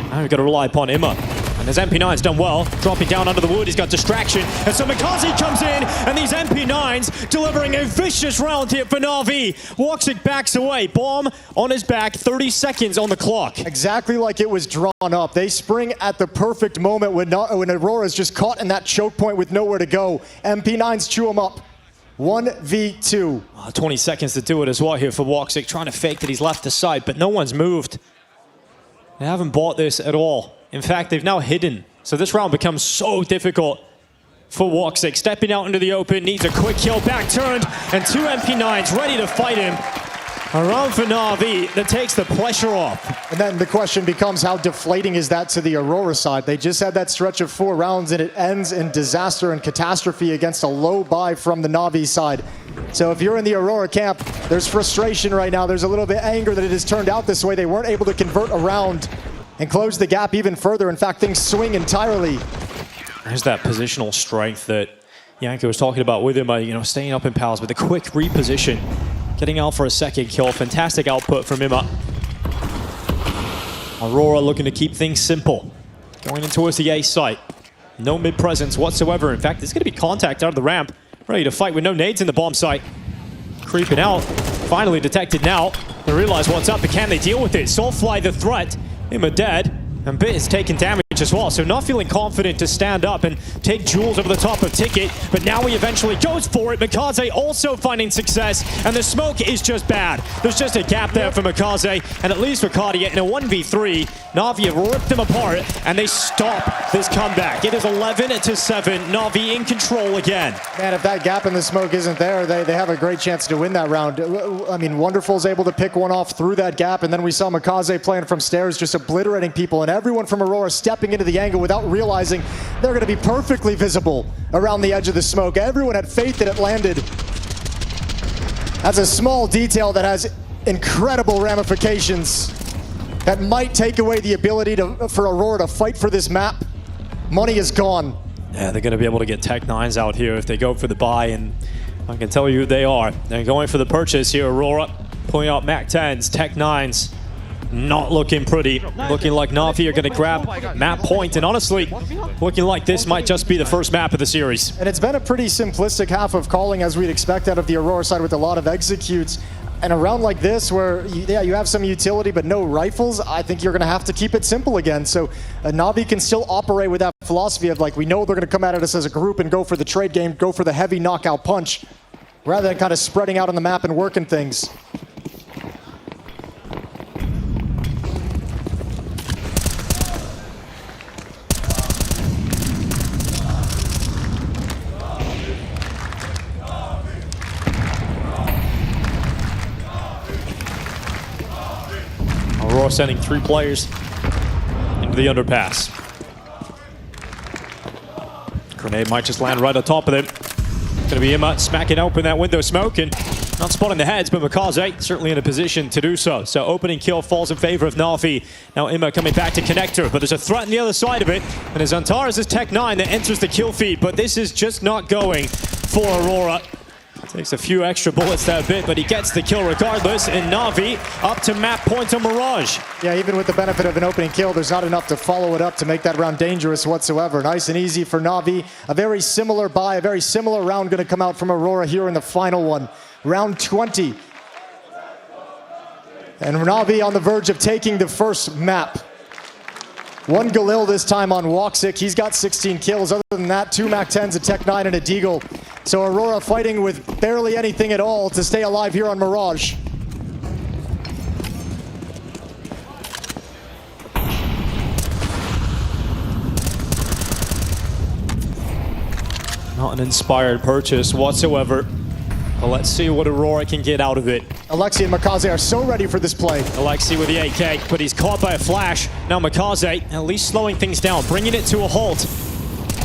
S2: Now we've got to rely upon Imma. And his MP9's done well, dropping down under the wood, he's got distraction. And so Mikaze comes in, and these MP9s delivering a vicious round here for NAVI. Woxic backs away, bomb on his back, 30 seconds on the clock.
S1: Exactly like it was drawn up. They spring at the perfect moment when Aurora's just caught in that choke point with nowhere to go. MP9s chew him up. 1v2.
S2: 20 seconds to do it as well here for Woxic, trying to fake that he's left the side, but no one's moved. They haven't bought this at all. In fact, they've now hidden. So this round becomes so difficult for Woxic. Stepping out into the open, needs a quick kill, back turned, and 2 MP9s ready to fight him. A round for NAVI that takes the pressure off.
S1: And then the question becomes, how deflating is that to the Aurora side? They just had that stretch of 4 rounds, and it ends in disaster and catastrophe against a low buy from the NAVI side. So if you're in the Aurora camp, there's frustration right now. There's a little bit of anger that it has turned out this way. They weren't able to convert around and close the gap even further. In fact, things swing entirely.
S2: There's that positional strength that Yanko was talking about with him, staying up in pals with a quick reposition. Getting out for a second kill. Fantastic output from Imma. Aurora looking to keep things simple. Going in towards the A site. No mid presence whatsoever. In fact, there's going to be contact out of the ramp. Ready to fight with no nades in the bomb site. Creeping out. Finally detected now. They realize what's up, but can they deal with it? Soulfly the threat. Imma dead. And Bit is taking damage as well, so not feeling confident to stand up and take Jules over the top of Ticket, but now he eventually goes for it. Mikaze also finding success, and the smoke is just bad. There's just a gap there for Mikaze, and at least Wokadia in a 1v3, NAVI have ripped them apart, and they stop this comeback. It is 11-7, NAVI in control again.
S1: Man, if that gap in the smoke isn't there, they have a great chance to win that round. I mean, Wonderful's able to pick one off through that gap, and then we saw Mikaze playing from stairs, just obliterating people, and everyone from Aurora stepping into the angle without realizing they're going to be perfectly visible around the edge of the smoke. Everyone had faith that it landed. That's a small detail that has incredible ramifications that might take away the ability for Aurora to fight for this map. Money is gone.
S2: Yeah, they're going to be able to get Tech 9s out here if they go for the buy, and I can tell you who they are. They're going for the purchase here, Aurora. Pulling out Mac 10s, Tech 9s. Not looking pretty. Looking like NAVI are going to grab map point, and honestly, looking like this might just be the first map of the series.
S1: And it's been a pretty simplistic half of calling, as we'd expect out of the Aurora side, with a lot of executes. And a round like this where, you have some utility but no rifles, I think you're going to have to keep it simple again. So NAVI can still operate with that philosophy of, like, we know they're going to come at us as a group and go for the trade game, go for the heavy knockout punch, rather than kind of spreading out on the map and working things.
S2: Aurora sending 3 players into the underpass. Grenade might just land right on top of them. Gonna be Imma smacking open that window smoke and not spotting the heads, but Mikaze certainly in a position to do so. So opening kill falls in favor of NAVI. Now Imma coming back to connector, but there's a threat on the other side of it. And as Antares is Tech 9 that enters the kill feed, but this is just not going for Aurora. Takes a few extra bullets that bit, but he gets the kill regardless, and NAVI up to map point on Mirage.
S1: Yeah, even with the benefit of an opening kill, there's not enough to follow it up to make that round dangerous whatsoever. Nice and easy for NAVI. A very similar buy, a very similar round going to come out from Aurora here in the final one. Round 20. And NAVI on the verge of taking the first map. 1 Galil this time on Woxic. He's got 16 kills. Other than that, 2 Mac 10s, a Tech 9, and a Deagle. So Aurora fighting with barely anything at all to stay alive here on Mirage.
S2: Not an inspired purchase whatsoever. But let's see what Aurora can get out of it.
S1: Alexi and Mikaze are so ready for this play.
S2: Alexi with the AK, but he's caught by a flash. Now Mikaze at least slowing things down, bringing it to a halt.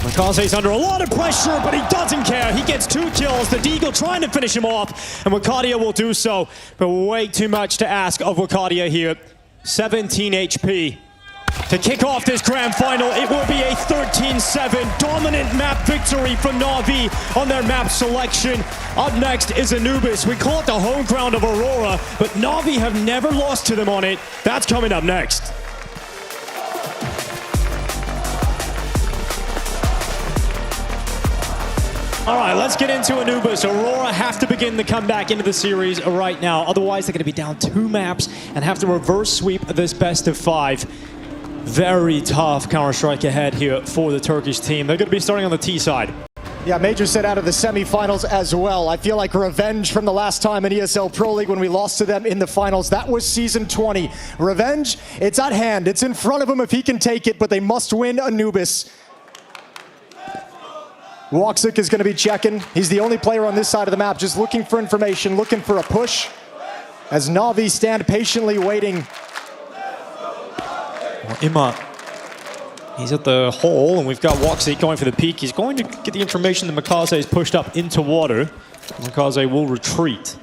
S2: Mikaze's under a lot of pressure, but he doesn't care. He gets 2 kills. The Deagle trying to finish him off, and Wokadia will do so. But way too much to ask of Wokadia here. 17 HP. To kick off this grand final, it will be a 13-7 dominant map victory from NAVI on their map selection. Up next is Anubis. We call it the home ground of Aurora, but NAVI have never lost to them on it. That's coming up next. All right, let's get into Anubis. Aurora have to begin the comeback into the series right now. Otherwise, they're going to be down 2 maps and have to reverse sweep this best of 5. Very tough Counter-Strike ahead here for the Turkish team. They're going to be starting on the T side.
S1: Yeah, Major said out of the semifinals as well. I feel like revenge from the last time in ESL Pro League when we lost to them in the finals. That was season 20. Revenge, it's at hand. It's in front of him if he can take it, but they must win Anubis. Woxic is going to be checking. He's the only player on this side of the map just looking for information, looking for a push. As NAVI stand patiently waiting.
S2: Well, Ima, he's at the hole, and we've got Woxic going for the peak. He's going to get the information that Makaze is pushed up into water. Makaze will retreat,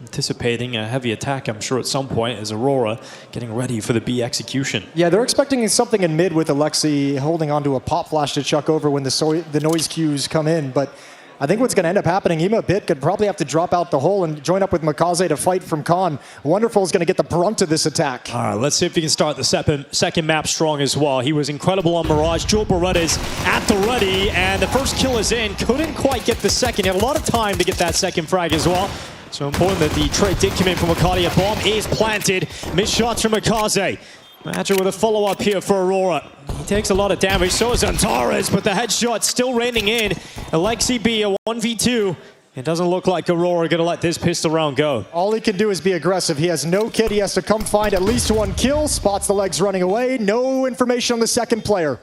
S2: anticipating a heavy attack, I'm sure, at some point, as Aurora getting ready for the B execution.
S1: Yeah, they're expecting something in mid with Alexi holding onto a pop flash to chuck over when the noise cues come in, but I think what's going to end up happening, Ima Bit could probably have to drop out the hole and join up with Makaze to fight from Khan. Wonderful is going to get the brunt of this attack.
S2: All right, let's see if he can start the second map strong as well. He was incredible on Mirage. Jewel Beretta's at the ready, and the first kill is in. Couldn't quite get the second. He had a lot of time to get that second frag as well. So important that the trade did come in from Makati. A bomb is planted. Missed shots from Makaze. Matcher with a follow-up here for Aurora. He takes a lot of damage, so is Antares, but the headshot still raining in. Alexi B, a 1v2. It doesn't look like Aurora going to let this pistol round go.
S1: All he can do is be aggressive. He has no kit. He has to come find at least 1 kill. Spots the legs running away. No information on the second player.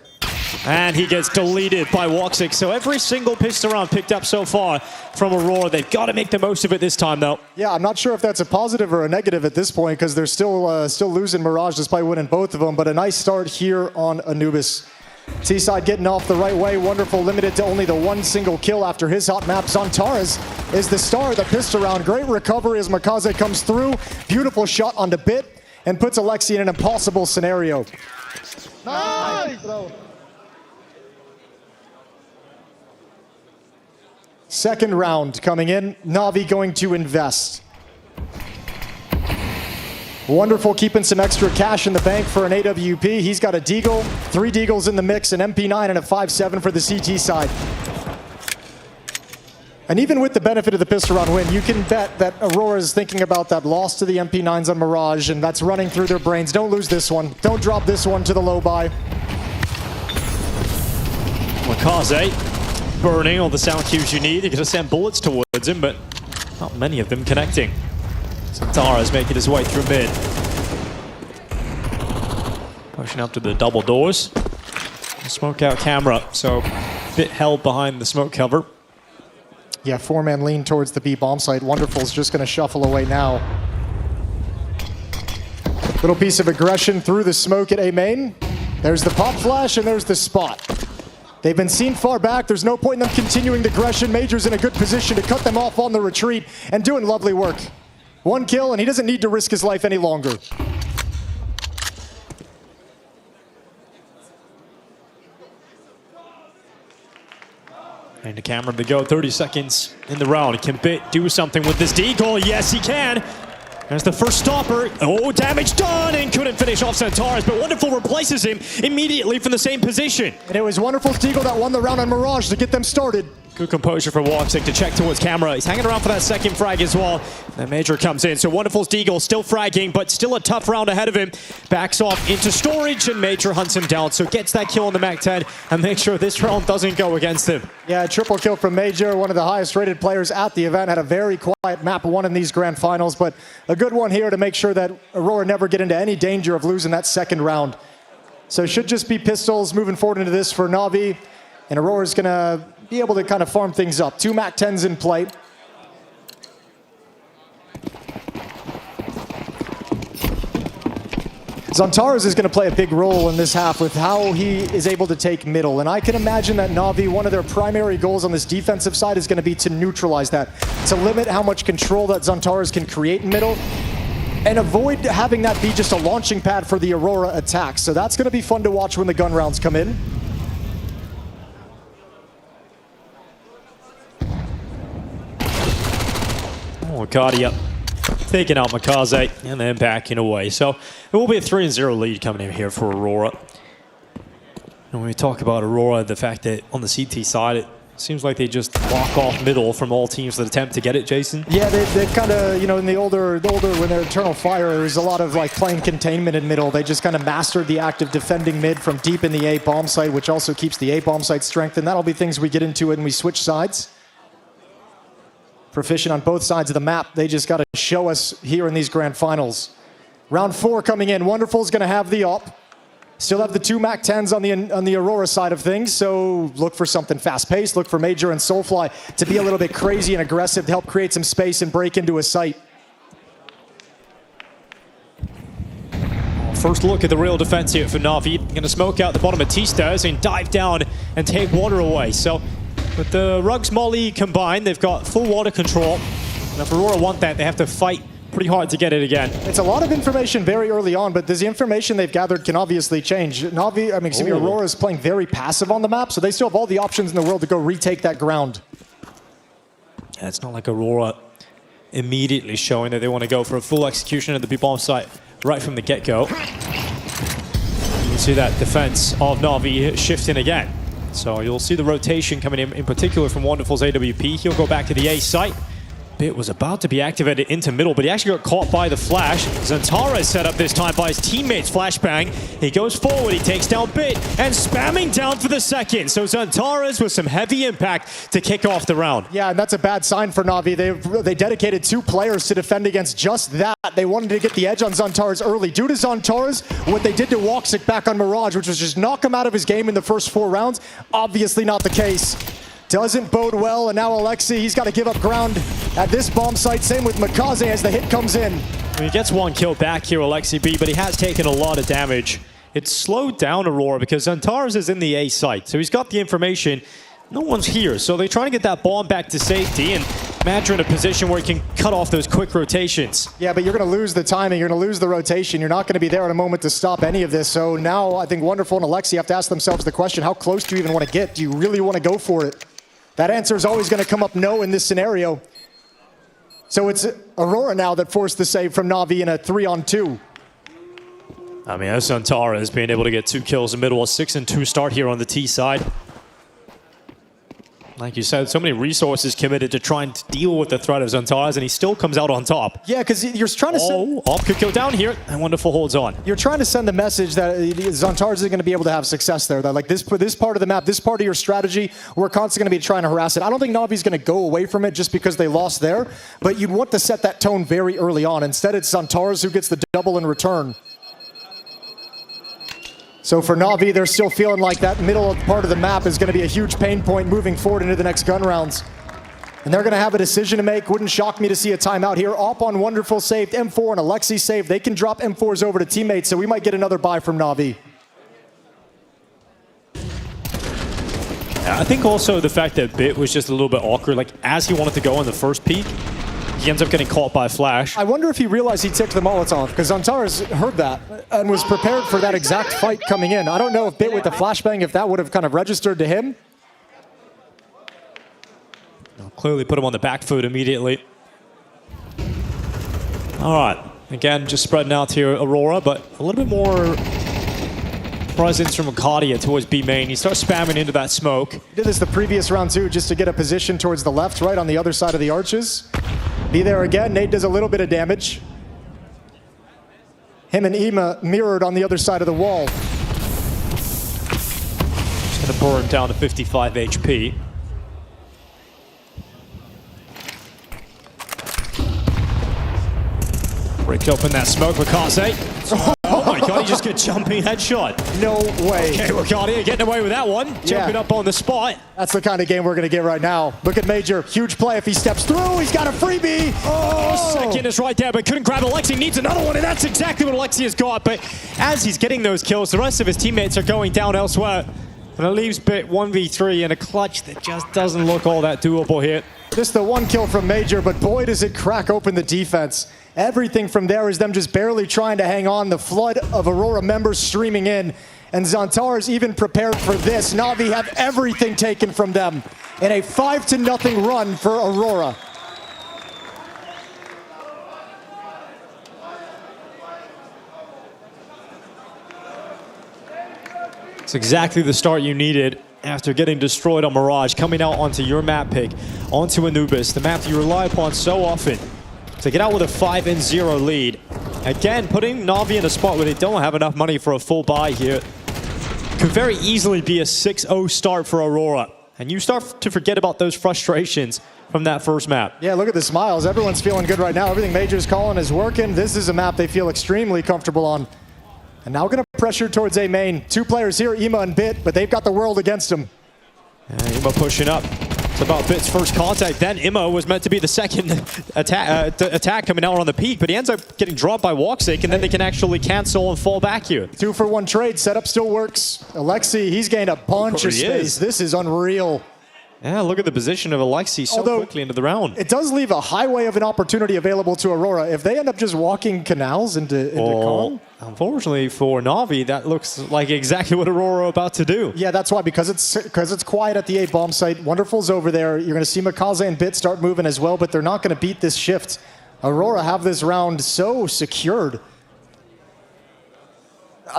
S2: And he gets deleted by Woxic. So every single pistol round picked up so far from Aurora. They've got to make the most of it this time, though.
S1: Yeah, I'm not sure if that's a positive or a negative at this point because they're still losing Mirage despite winning both of them. But a nice start here on Anubis. T-side getting off the right way. Wonderful, limited to only the 1 single kill after his hot map. Zantares is the star of the pistol round. Great recovery as Makaze comes through. Beautiful shot onto Bit and puts Alexi in an impossible scenario.
S3: Nice!
S1: Second round coming in. NAVI going to invest. Wonderful, keeping some extra cash in the bank for an AWP. He's got a Deagle, 3 Deagles in the mix, an MP9 and a 5.7 for the CT side. And even with the benefit of the pistol round win, you can bet that Aurora is thinking about that loss to the MP9s on Mirage, and that's running through their brains. Don't lose this one. Don't drop this one to the low buy.
S2: Makaze burning all the sound cues you need. You're going to send bullets towards him, but not many of them connecting. Santara's making his way through mid. Pushing up to the double doors. Smoke out camera, so a bit held behind the smoke cover.
S1: Yeah, 4-man lean towards the B bomb site. Wonderful's just going to shuffle away now. Little piece of aggression through the smoke at A main. There's the pop flash and there's the spot. They've been seen far back. There's no point in them continuing the aggression. Major's in a good position to cut them off on the retreat and doing lovely work. 1 kill, and he doesn't need to risk his life any longer.
S2: And the camera to go, 30 seconds in the round. Can Bit do something with this Deagle? Yes, he can. There's the first stopper. Oh, damage done, and couldn't finish off Zantares, but Wonderful replaces him immediately from the same position.
S1: And it was Wonderful's Deagle that won the round on Mirage to get them started.
S2: Good composure for Woxic to check towards camera. He's hanging around for that second frag as well. Then Major comes in, so Wonderful's Deagle still fragging, but still a tough round ahead of him. Backs off into storage, and Major hunts him down, so gets that kill on the MAC-10 and makes sure this round doesn't go against him.
S1: Yeah, triple kill from Major, one of the highest rated players at the event. Had a very quiet map 1 in these grand finals, but a good one here to make sure that Aurora never get into any danger of losing that second round. So it should just be pistols moving forward into this for NAVI, and Aurora's gonna be able to kind of farm things up. 2 MAC-10s in play. Zantares is going to play a big role in this half with how he is able to take middle. And I can imagine that NAVI, one of their primary goals on this defensive side is going to be to neutralize that, to limit how much control that Zantares can create in middle. and avoid having that be just a launching pad for the Aurora attack. So that's going to be fun to watch when the gun rounds come in.
S2: Oh, Cardia taking out Mikaze and then backing away. So it will be a 3-0 lead coming in here for Aurora. And when we talk about Aurora, the fact that on the CT side, it seems like they just lock off middle from all teams that attempt to get it, Jason.
S1: Yeah, they kind of, you know, in the older when they're Eternal Fire, there's a lot of like playing containment in middle. They just kind of mastered the act of defending mid from deep in the A bomb site, which also keeps the A bomb site strength. And that'll be things we get into when we switch sides. Proficient on both sides of the map. They just got to show us here in these grand finals. Round 4 coming in. Wonderful's going to have the op. Still have the 2 Mac 10s on the Aurora side of things, so look for something fast-paced. Look for Major and Soulfly to be a little bit crazy and aggressive to help create some space and break into a site.
S2: First look at the real defense here for Navi. Going to smoke out the bottom of T-Stairs and dive down and take water away. So with the Rugs Molly combined, they've got full water control. And if Aurora want that, they have to fight pretty hard to get it again.
S1: It's a lot of information very early on, but the information they've gathered can obviously change. Aurora is playing very passive on the map, so they still have all the options in the world to go retake that ground.
S2: Yeah, it's not like Aurora immediately showing that they want to go for a full execution of the B-bomb site right from the get-go. You can see that defense of Navi shifting again. So you'll see the rotation coming in particular from Wonderful's AWP. He'll go back to the A site. Bit was about to be activated into middle, but he actually got caught by the flash. Zantara is set up this time by his teammates' flashbang. He goes forward, he takes down Bit, and spamming down for the second. So Zantara's with some heavy impact to kick off the round.
S1: Yeah, and that's a bad sign for Navi. They dedicated 2 players to defend against just that. They wanted to get the edge on Zantara's early. Due to Zantara's, what they did to Woxic back on Mirage, which was just knock him out of his game in the first 4 rounds, obviously not the case. Doesn't bode well, and now Alexi, he's got to give up ground at this bomb site. Same with Mikaze as the hit comes in.
S2: He gets 1 kill back here, Alexi B, but he has taken a lot of damage. It's slowed down Aurora because Zantares is in the A site, so he's got the information. No one's here, so they're trying to get that bomb back to safety, and Madra in a position where he can cut off those quick rotations.
S1: Yeah, but you're going to lose the timing, you're going to lose the rotation, you're not going to be there at a moment to stop any of this. So now I think Wonderful and Alexi have to ask themselves the question, how close do you even want to get? Do you really want to go for it? That answer is always going to come up no in this scenario. So it's Aurora now that forced the save from Navi in a 3-on-2.
S2: I mean, that's Zantares being able to get 2 kills in the middle, a 6-2 start here on the T side. Like you said, so many resources committed to try and deal with the threat of Zantares, and he still comes out on top.
S1: Yeah, because you're trying to send...
S2: Oh, could go down here, and Wonderful holds on.
S1: You're trying to send the message that Zantares isn't going to be able to have success there. That like this part of the map, this part of your strategy, we're constantly going to be trying to harass it. I don't think Navi's going to go away from it just because they lost there, but you'd want to set that tone very early on. Instead, it's Zantares who gets the double in return. So for Navi, they're still feeling like that middle part of the map is going to be a huge pain point moving forward into the next gun rounds. And they're going to have a decision to make. Wouldn't shock me to see a timeout here. Op on Wonderful saved, M4 and Alexi saved. They can drop M4s over to teammates, so we might get another buy from Navi.
S2: I think also the fact that Bit was just a little bit awkward, like as he wanted to go on the first peak, he ends up getting caught by Flash.
S1: I wonder if he realized he ticked the Molotov, because Zantares heard that and was prepared for that exact fight coming in. I don't know if Bit with the flashbang, if that would have kind of registered to him.
S2: Clearly put him on the back foot immediately. All right, again, just spreading out here, Aurora, but a little bit more presence from Cardia towards B main. He starts spamming into that smoke.
S1: He did this the previous round too, just to get a position towards the left, right on the other side of the arches. Be there again. Nate does a little bit of damage. Him and Ema mirrored on the other side of the wall.
S2: Just gonna burn down to 55 HP. Break open that smoke, Mikaze. Oh my god, he just got a jumping headshot.
S1: No way.
S2: Okay, Mikaze getting away with that one. Jumping up on the spot.
S1: That's the kind of game we're going to get right now. Look at Major. Huge play. If he steps through, he's got a freebie.
S2: Oh, second is right there, but couldn't grab it. Alexi needs another one, and that's exactly what Alexi has got. But as he's getting those kills, the rest of his teammates are going down elsewhere. And it leaves Bit 1v3 in a clutch that just doesn't look all that doable here.
S1: Just the one kill from Major, but boy does it crack open the defense. Everything from there is them just barely trying to hang on. The flood of Aurora members streaming in. And Xantar's even prepared for this. NAVI have everything taken from them in a 5-0 run for Aurora.
S2: It's exactly the start you needed after getting destroyed on Mirage, coming out onto your map pick, onto Anubis, the map that you rely upon so often, to get out with a 5-0 lead. Again, putting NAVI in a spot where they don't have enough money for a full buy here. Could very easily be a 6-0 start for Aurora. And you start to forget about those frustrations from that first map.
S1: Yeah, look at the smiles. Everyone's feeling good right now. Everything Major's calling is working. This is a map they feel extremely comfortable on. And now going to pressure towards A main. Two players here, Ema and Bit, but they've got the world against them.
S2: Ema pushing up. It's about Bit's first contact. Then Ema was meant to be the second attack coming out on the peak, but he ends up getting dropped by Woxic, and then they can actually cancel and fall back here.
S1: 2-for-1 trade. Setup still works. Alexi, he's gained a bunch of space. This is unreal.
S2: Yeah, look at the position of Alexi so quickly into the round.
S1: It does leave a highway of an opportunity available to Aurora. If they end up just walking canals into Kong.
S2: Unfortunately for NAVI, that looks like exactly what Aurora are about to do.
S1: Yeah, that's why, because it's quiet at the A bomb site. Wonderful's over there. You're going to see Makaze and Bit start moving as well, but they're not going to beat this shift. Aurora have this round so secured.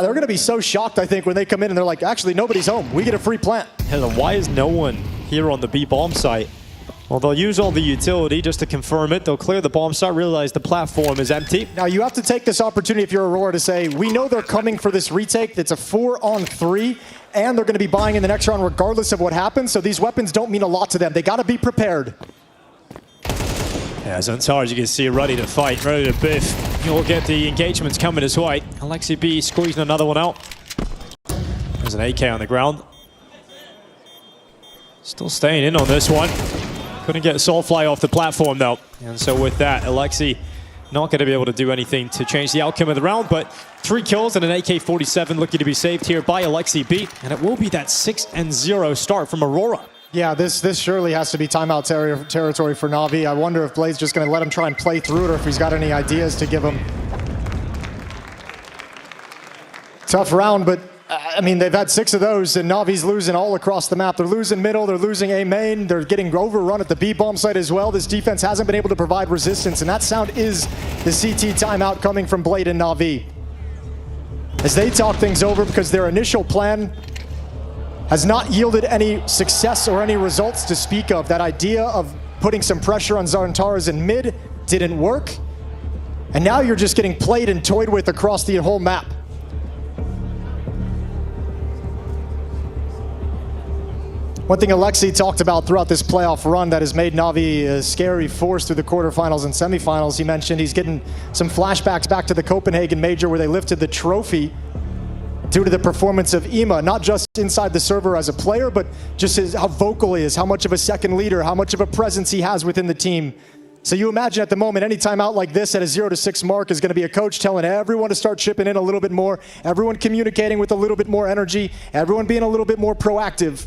S1: They're going to be so shocked, I think, when they come in and they're like, actually, nobody's home. We get a free plant.
S2: And why is no one here on the B bomb site? Well, they'll use all the utility just to confirm it. They'll clear the bomb site, realize the platform is empty.
S1: Now, you have to take this opportunity if you're Aurora to say, we know they're coming for this retake. It's a 4-on-3, and they're going to be buying in the next round regardless of what happens. So these weapons don't mean a lot to them. They got to be prepared.
S2: Yeah, Xantar, as you can see, ready to fight, ready to biff. You'll get the engagements coming his way. Alexi B squeezing another one out. There's an AK on the ground. Still staying in on this one. Couldn't get Soulfly off the platform, though. And so with that, Alexi not going to be able to do anything to change the outcome of the round, but 3 kills and an AK-47 looking to be saved here by Alexi B. And it will be that 6-0 start from Aurora.
S1: Yeah, this surely has to be timeout territory for NAVI. I wonder if Blade's just going to let him try and play through it, or if he's got any ideas to give him. Tough round, but I mean, they've had 6 of those, and Navi's losing all across the map. They're losing middle, they're losing A main, they're getting overrun at the B bomb site as well. This defense hasn't been able to provide resistance, and that sound is the CT timeout coming from Blade and NAVI. As they talk things over, because their initial plan has not yielded any success or any results to speak of. That idea of putting some pressure on Xantaras in mid didn't work. And now you're just getting played and toyed with across the whole map. One thing Alexi talked about throughout this playoff run that has made NAVI a scary force through the quarterfinals and semifinals, he mentioned he's getting some flashbacks back to the Copenhagen Major where they lifted the trophy due to the performance of Ema, not just inside the server as a player, but just how vocal he is, how much of a second leader, how much of a presence he has within the team. So you imagine at the moment, any time out like this at a 0-6 mark is going to be a coach telling everyone to start chipping in a little bit more, everyone communicating with a little bit more energy, everyone being a little bit more proactive.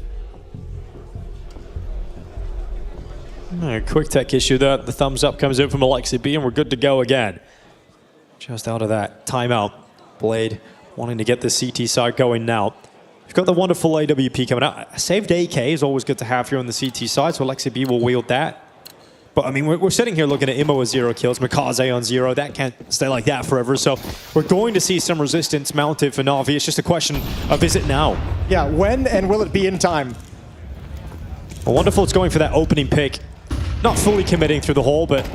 S2: Quick tech issue there. The thumbs up comes in from Alexi B, and we're good to go again. Just out of that timeout. Blade wanting to get the CT side going now. We've got the wonderful AWP coming out. A saved AK is always good to have here on the CT side, so Alexi B will wield that. But I mean, we're sitting here looking at Imo with 0 kills, Makaze on 0. That can't stay like that forever. So we're going to see some resistance mounted for NAVI. It's just a question of, is it now?
S1: Yeah, when and will it be in time?
S2: Well, wonderful, it's going for that opening pick. Not fully committing through the hole, but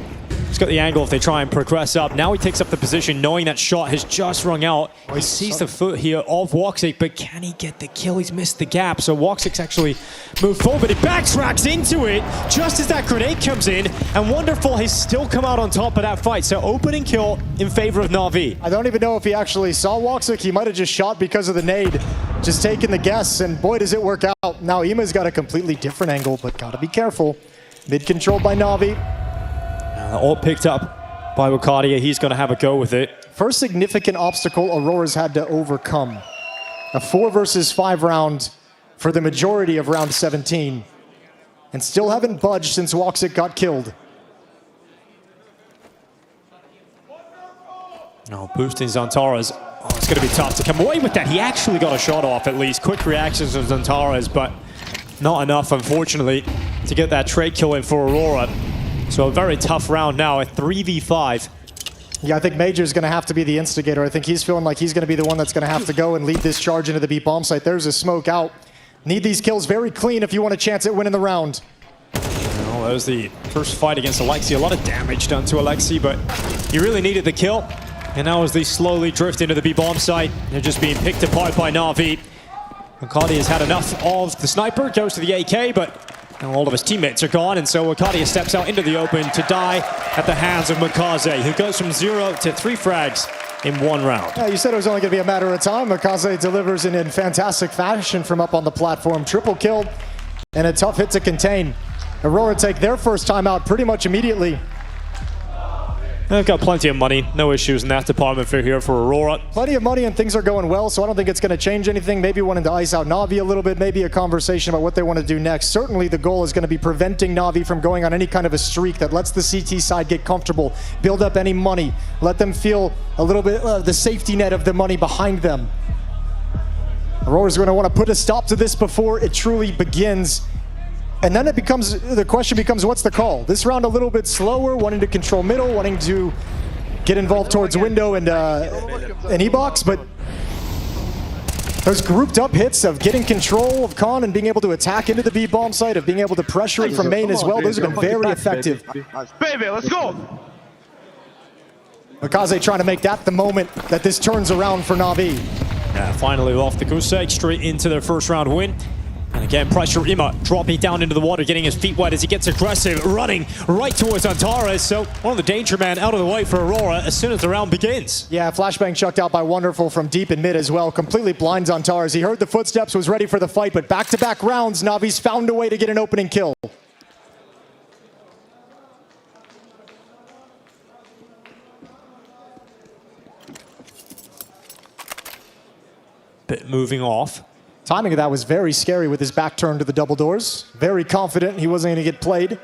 S2: he's got the angle if they try and progress up. Now he takes up the position knowing that shot has just rung out. He sees the foot here of Woxic, but can he get the kill? He's missed the gap, so Woxic's actually moved forward, but he backtracks into it just as that grenade comes in, and Wonderful has still come out on top of that fight. So opening kill in favor of NAVI.
S1: I don't even know if he actually saw Woxic. He might have just shot because of the nade, just taking the guess, and boy, does it work out. Now Ema's got a completely different angle, but gotta be careful. Mid controlled by NAVI.
S2: All picked up by Wukadia. He's going to have a go with it.
S1: First significant obstacle Aurora's had to overcome. A 4 versus 5 round for the majority of round 17 and still haven't budged since Woxic got killed.
S2: No, boosting Xantares. Oh, it's going to be tough to come away with that. He actually got a shot off at least. Quick reactions of Xantares, but not enough, unfortunately, to get that trade kill in for Aurora. So a very tough round now, a 3v5.
S1: Yeah, I think Major's going to have to be the instigator. I think he's feeling like he's going to be the one that's going to have to go and lead this charge into the B bomb site. There's a smoke out. Need these kills very clean if you want a chance at winning the round.
S2: Well, that was the first fight against Alexi. A lot of damage done to Alexi, but he really needed the kill. And now as they slowly drift into the B bomb site, they're just being picked apart by NAVI. Wakadi has had enough of the sniper, goes to the AK, but now all of his teammates are gone, and so Wakadi steps out into the open to die at the hands of Makaze, who goes from 0 to 3 frags in 1 round.
S1: Yeah, you said it was only going to be a matter of time. Makaze delivers in fantastic fashion from up on the platform. Triple kill and a tough hit to contain. Aurora take their first time out pretty much immediately.
S2: They've got plenty of money, no issues in that department for here for Aurora.
S1: Plenty of money and things are going well, so I don't think it's going to change anything. Maybe wanting to ice out NAVI a little bit, maybe a conversation about what they want to do next. Certainly the goal is going to be preventing NAVI from going on any kind of a streak that lets the CT side get comfortable, build up any money, let them feel a little bit the safety net of the money behind them. Aurora's going to want to put a stop to this before it truly begins. And then the question becomes, what's the call? This round a little bit slower, wanting to control middle, wanting to get involved towards window and E-box, but those grouped up hits of getting control of Khan and being able to attack into the B bomb site, of being able to pressure it from main as well, those have been very effective.
S3: Baby, let's go!
S1: Makaze trying to make that the moment that this turns around for NAVI.
S2: Yeah, finally off the goose egg, straight into their first round win. And again, pressure Ima dropping down into the water, getting his feet wet as he gets aggressive, running right towards Antares. So one of the danger men out of the way for Aurora as soon as the round begins.
S1: Yeah, flashbang chucked out by Wonderful from deep in mid as well. Completely blinds Antares. He heard the footsteps, was ready for the fight, but back-to-back rounds, Navi's found a way to get an opening kill.
S2: Bit moving off.
S1: Timing of that was very scary with his back turned to the double doors. Very confident he wasn't going to get played.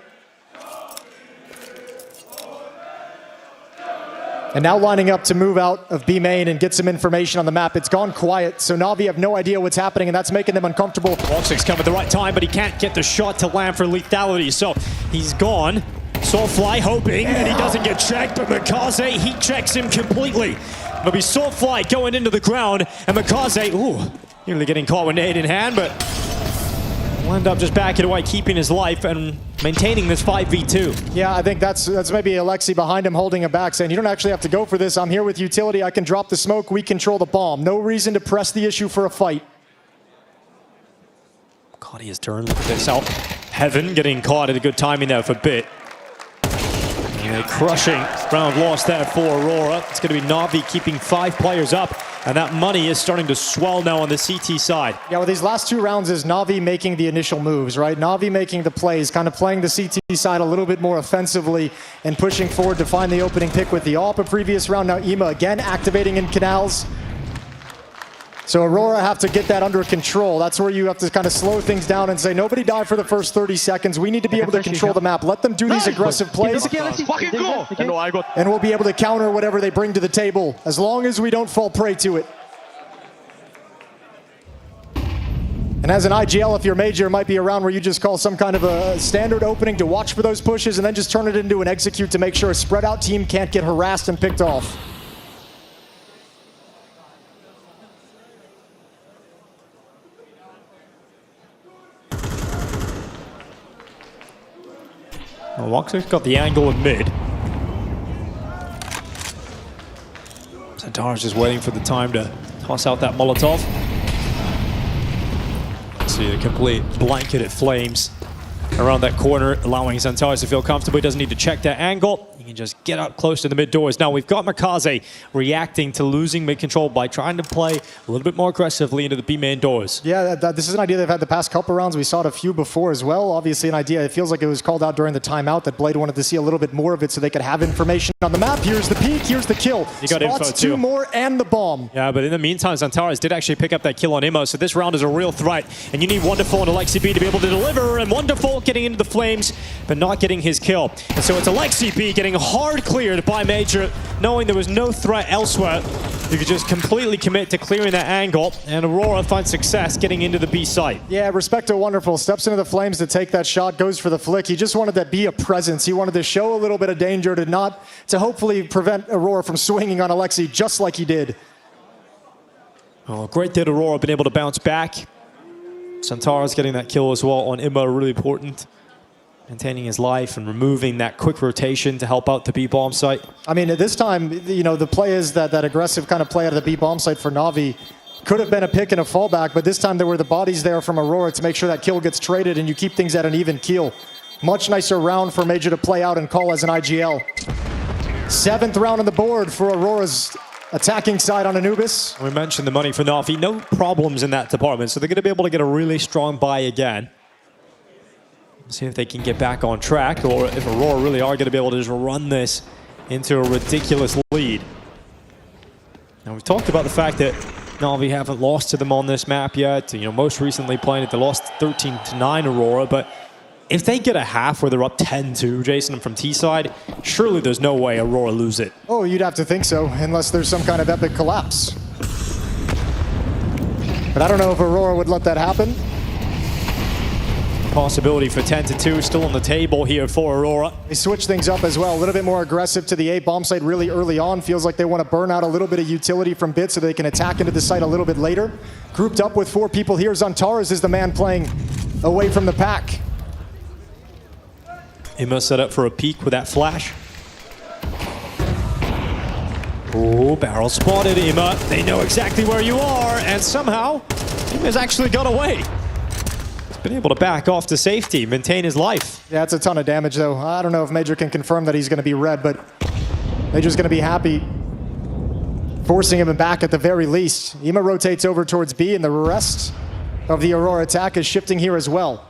S1: And now lining up to move out of B main and get some information on the map. It's gone quiet, so Navi have no idea what's happening, and that's making them uncomfortable.
S2: Woxic's come at the right time, but he can't get the shot to land for lethality, so he's gone. Soulfly hoping that he doesn't get checked, but Makaze, he checks him completely. It'll be Soulfly going into the ground, and Makaze, ooh, nearly getting caught with nade in hand, but will end up just backing away, keeping his life and maintaining this 5v2.
S1: Yeah, I think that's maybe Alexi behind him holding him back, saying, you don't actually have to go for this. I'm here with utility. I can drop the smoke. We control the bomb. No reason to press the issue for a fight.
S2: God, he has turned. Look at this out. Heaven getting caught at a good timing there for Bit. And a crushing round loss there for Aurora. It's going to be NAVI keeping 5 players up. And that money is starting to swell now on the CT side.
S1: Yeah, well, these last 2 rounds is NAVI making the initial moves, right? NAVI making the plays, kind of playing the CT side a little bit more offensively and pushing forward to find the opening pick with the AWP a previous round. Now Ima again activating in canals. So Aurora have to get that under control. That's where you have to kind of slow things down and say, nobody die for the first 30 seconds. We need to be able to control the map. Let them do these aggressive plays.
S3: Fucking go!
S1: And we'll be able to counter whatever they bring to the table, as long as we don't fall prey to it. And as an IGL, if you're major, it might be around where you just call some kind of a standard opening to watch for those pushes and then just turn it into an execute to make sure a spread out team can't get harassed and picked off.
S2: Well, Woxic's got the angle in mid. Xantares just waiting for the time to toss out that Molotov. See the complete blanketed flames around that corner, allowing Xantares to feel comfortable. He doesn't need to check that angle. He can just get up close to the mid doors. Now we've got Mikaze reacting to losing mid control by trying to play a little bit more aggressively into the B main doors.
S1: Yeah, this is an idea they've had the past couple rounds. We saw it a few before as well. Obviously an idea, it feels like it was called out during the timeout that Blade wanted to see a little bit more of it so they could have information on the map. Here's the peek, here's the kill.
S2: You got
S1: Spots
S2: info too.
S1: 2 more and the bomb.
S2: Yeah, but in the meantime, Xantares did actually pick up that kill on Immo, so this round is a real threat. And you need Wonderful and Alexi B to be able to deliver, and Wonderful getting into the flames, but not getting his kill. And so it's Alexi B getting hard cleared by Major, knowing there was no threat elsewhere. You could just completely commit to clearing that angle, and Aurora finds success getting into the B site.
S1: Yeah, respect to Wonderful. Steps into the flames to take that shot, goes for the flick. He just wanted to be a presence. He wanted to show a little bit of danger to hopefully prevent Aurora from swinging on Alexi just like he did.
S2: Oh, great that Aurora been able to bounce back. Xantares getting that kill as well on Immo, really important. Maintaining his life and removing that quick rotation to help out the B-bomb site.
S1: I mean, at this time, you know, the play is that aggressive kind of play out of the B-bomb site for NAVI could have been a pick and a fallback, but this time there were the bodies there from Aurora to make sure that kill gets traded and you keep things at an even keel. Much nicer round for Major to play out and call as an IGL. 7th round on the board for Aurora's attacking side on Anubis.
S2: We mentioned the money for NAVI. No problems in that department, so they're going to be able to get a really strong buy again. See if they can get back on track, or if Aurora really are going to be able to just run this into a ridiculous lead. Now, we've talked about the fact that NAVI haven't lost to them on this map yet. You know, most recently playing it, they lost 13-9 Aurora, but if they get a half where they're up 10-2, Jason, from T-side, surely there's no way Aurora lose it.
S1: Oh, you'd have to think so, unless there's some kind of epic collapse. But I don't know if Aurora would let that happen.
S2: Possibility for 10-2 still on the table here for Aurora.
S1: They switch things up as well, a little bit more aggressive to the A bomb site really early on. Feels like they want to burn out a little bit of utility from Bit so they can attack into the site a little bit later. Grouped up with 4 people here, Xantares is the man playing away from the pack.
S2: Immo set up for a peek with that flash. Oh, barrel spotted, Immo. They know exactly where you are, and somehow Immo's actually got away. Been able to back off to safety, maintain his life.
S1: Yeah, it's a ton of damage though. I don't know if Major can confirm that he's going to be red, but Major's going to be happy forcing him back at the very least. Immo rotates over towards B, and the rest of the Aurora attack is shifting here as well.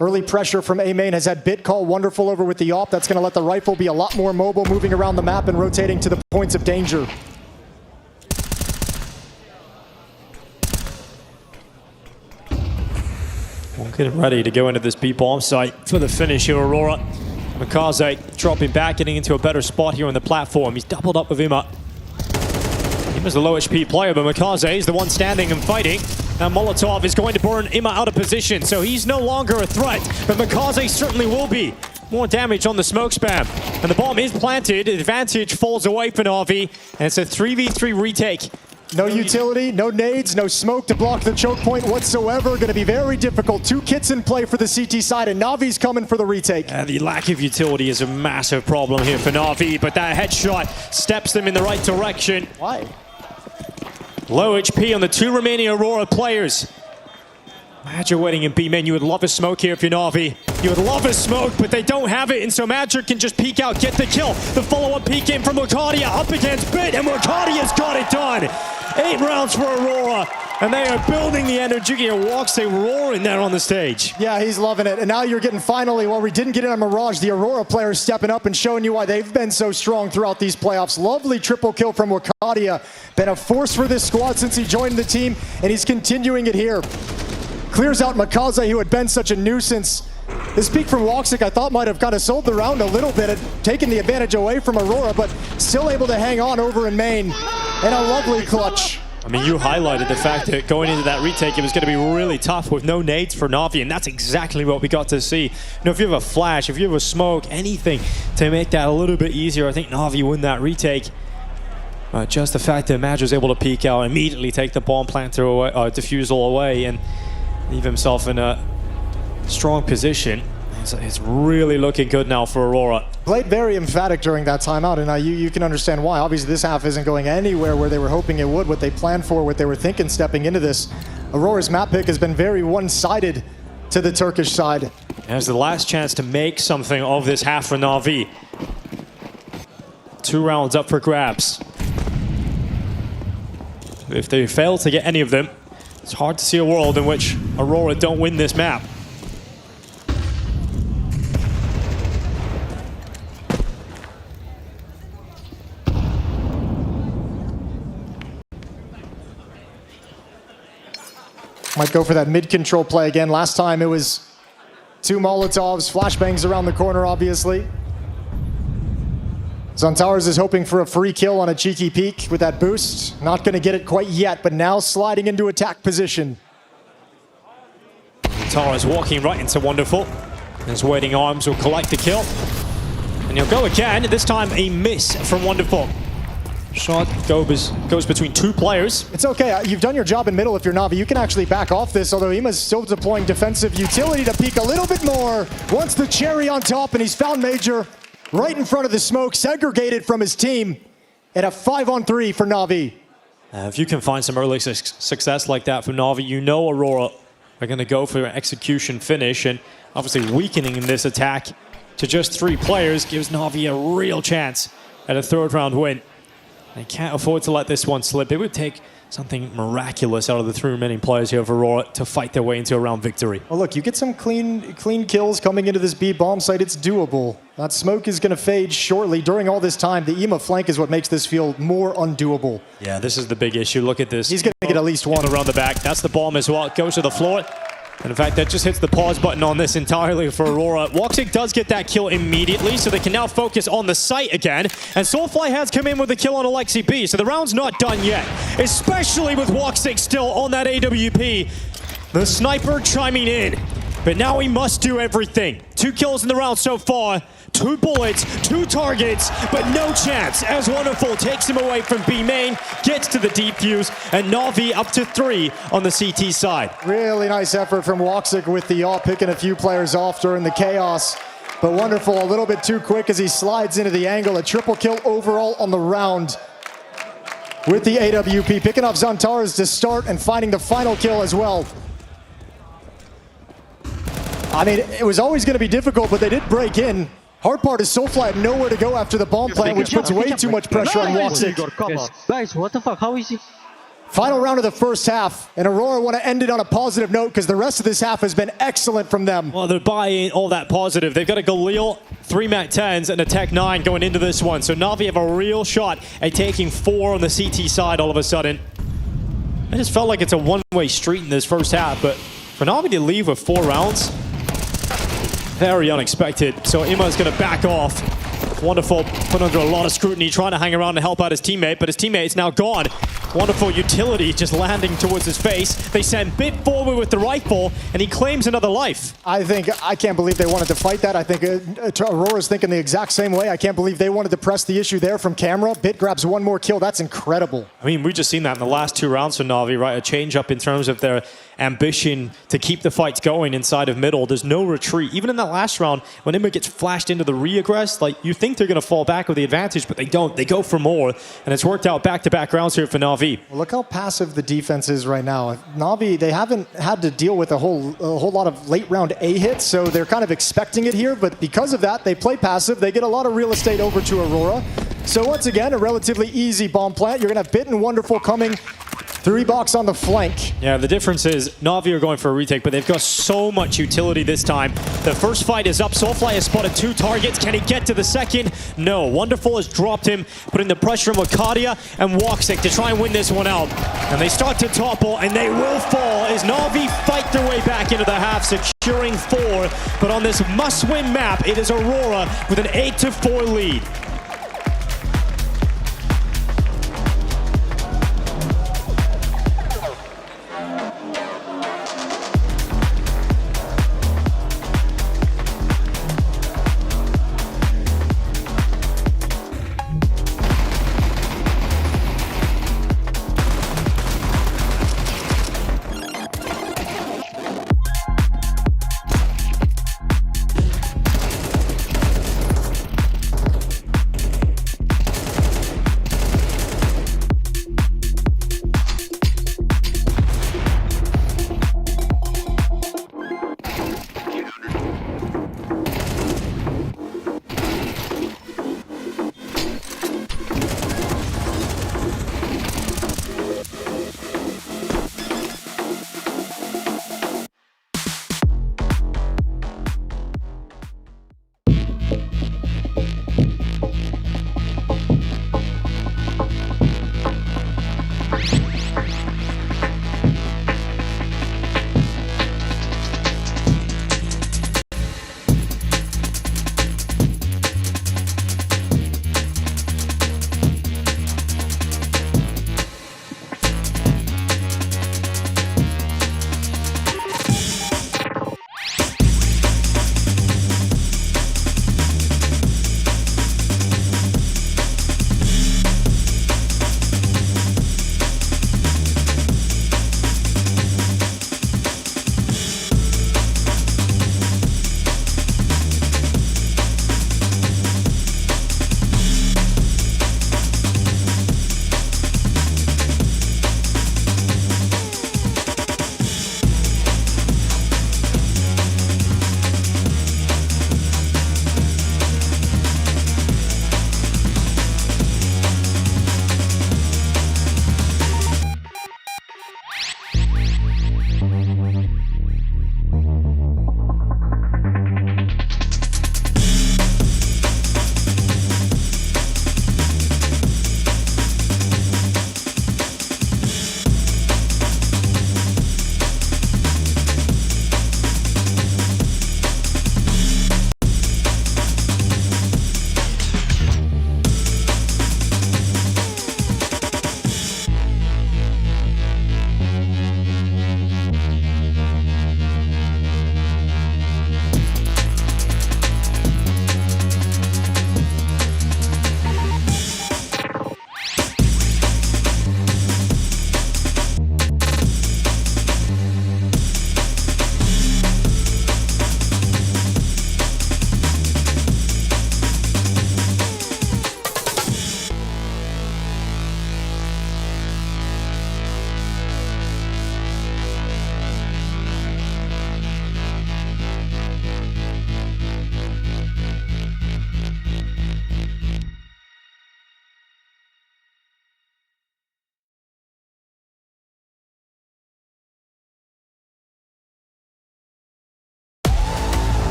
S1: Early pressure from A main has had Bit call Wonderful over with the AWP. That's going to let the rifle be a lot more mobile, moving around the map and rotating to the points of danger.
S2: Getting ready to go into this B-bomb site for the finish here, Aurora. Mikaze dropping back, getting into a better spot here on the platform. He's doubled up with Immo. Immo's the low HP player, but Mikaze is the one standing and fighting. And Molotov is going to burn Immo out of position, so he's no longer a threat. But Mikaze certainly will be. More damage on the smoke spam. And the bomb is planted. Advantage falls away for NAVI. And it's a 3v3 retake.
S1: No utility, no nades, no smoke to block the choke point whatsoever. Going to be very difficult. 2 kits in play for the CT side, and Navi's coming for the retake.
S2: The lack of utility is a massive problem here for NAVI, but that headshot steps them in the right direction.
S1: Why?
S2: Low HP on the 2 remaining Aurora players. Magic waiting in B main. You would love a smoke here if you're NAVI. You would love a smoke, but they don't have it, and so Magic can just peek out, get the kill. The follow-up peek in from Mercadia up against Bit, and Mercadia's got it done. 8 rounds for Aurora, and they are building the energy. Here walks a roaring there on the stage.
S1: Yeah, he's loving it. And now you're getting finally, while we didn't get in on Mirage, the Aurora players stepping up and showing you why they've been so strong throughout these playoffs. Lovely triple kill from Mercadia. Been a force for this squad since he joined the team, and he's continuing it here. Clears out Mikaze, who had been such a nuisance. This peek from Woxic I thought might have kind of sold the round a little bit, taken the advantage away from Aurora, but still able to hang on over in main. And a lovely clutch.
S2: I mean, you highlighted the fact that going into that retake, it was going to be really tough with no nades for NAVI, and that's exactly what we got to see. You know, if you have a flash, if you have a smoke, anything to make that a little bit easier, I think NAVI win that retake. Just the fact that Madge was able to peek out, immediately take the bomb planter away, defusal away, and leave himself in a strong position. It's really looking good now for Aurora.
S1: Played very emphatic during that timeout, and you can understand why. Obviously, this half isn't going anywhere where they were hoping it would, what they planned for, what they were thinking stepping into this. Aurora's map pick has been very one-sided to the Turkish side.
S2: There's the last chance to make something of this half for NAVI. 2 rounds up for grabs. If they fail to get any of them, it's hard to see a world in which Aurora don't win this map.
S1: Might go for that mid-control play again. Last time it was 2 Molotovs, flashbangs around the corner, obviously. Zontaras is hoping for a free kill on a cheeky peek with that boost. Not going to get it quite yet, but now sliding into attack position.
S2: Zontaras walking right into Wonderful. His waiting arms will collect the kill. And he'll go again, this time a miss from Wonderful. Shot goes between 2 players.
S1: It's okay. You've done your job in middle if you're Navi. You can actually back off this, although Ima's still deploying defensive utility to peek a little bit more. Wants the cherry on top, and he's found Major right in front of the smoke, segregated from his team. And a 5-on-3 for Navi.
S2: If you can find some early success like that for Navi, you know Aurora are going to go for an execution finish. And obviously weakening this attack to just 3 players gives Navi a real chance at a 3rd round win. They can't afford to let this one slip. It would take something miraculous out of the 3 remaining players here of Aurora to fight their way into a round victory.
S1: Well, look, you get some clean kills coming into this B bomb site. It's doable. That smoke is going to fade shortly. During all this time, the EMA flank is what makes this feel more undoable.
S2: Yeah, this is the big issue. Look at this.
S1: He's going to get at least 1
S2: around the back. That's the bomb as well. It goes to the floor. And in fact, that just hits the pause button on this entirely for Aurora. Woxic does get that kill immediately, so they can now focus on the site again. And Soulfly has come in with a kill on Alexi B, so the round's not done yet. Especially with Woxic still on that AWP. The sniper chiming in. But now he must do everything. 2 kills in the round so far. 2 bullets, 2 targets, but no chance as Wonderful takes him away from B main, gets to the defuse, and Navi up to 3 on the CT side.
S1: Really nice effort from Woxic with the AWP, picking a few players off during the chaos. But Wonderful a little bit too quick as he slides into the angle. A triple kill overall on the round with the AWP, picking off Zontaras to start and finding the final kill as well. I mean, it was always going to be difficult, but they did break in. Hard part is Soulfly had nowhere to go after the bomb plant, which puts way too much pressure on Woxic.
S3: Guys, what the fuck? How is he?
S1: Final round of the first half, and Aurora want to end it on a positive note because the rest of this half has been excellent from them.
S2: Well, they're buying all that positive. They've got a Galil, 3 Mat 10s, and a Tech 9 going into this one. So Navi have a real shot at taking 4 on the CT side all of a sudden. I just felt like it's a one-way street in this first half, but for Navi to leave with 4 rounds, very unexpected. So Ima's going to back off. Wonderful, put under a lot of scrutiny, trying to hang around to help out his teammate, but his teammate is now gone. Wonderful utility just landing towards his face. They send Bit forward with the rifle, and he claims another life.
S1: I can't believe they wanted to fight that. I think Aurora's thinking the exact same way. I can't believe they wanted to press the issue there from camera. Bit grabs 1 more kill. That's incredible.
S2: I mean, we've just seen that in the last 2 rounds for Navi, right? A change up in terms of their ambition to keep the fights going inside of middle. There's no retreat. Even in that last round, when Ima gets flashed into the re-aggress, like, you think they're going to fall back with the advantage, but they don't. They go for more, and it's worked out back-to-back rounds here for Navi.
S1: Well, look how passive the defense is right now. Navi, they haven't had to deal with a whole lot of late round A hits, so they're kind of expecting it here, but because of that, they play passive. They get a lot of real estate over to Aurora. So once again, a relatively easy bomb plant. You're going to have Bit and Wonderful coming. 3 box on the flank.
S2: Yeah, the difference is Navi are going for a retake, but they've got so much utility this time. The first fight is up. Soulfly has spotted 2 targets. Can he get to the second? No. Wonderful has dropped him, putting the pressure on Wakadia and Woxic to try and win this one out. And they start to topple, and they will fall as Navi fight their way back into the half, securing 4. But on this must-win map, it is Aurora with an 8-4 lead.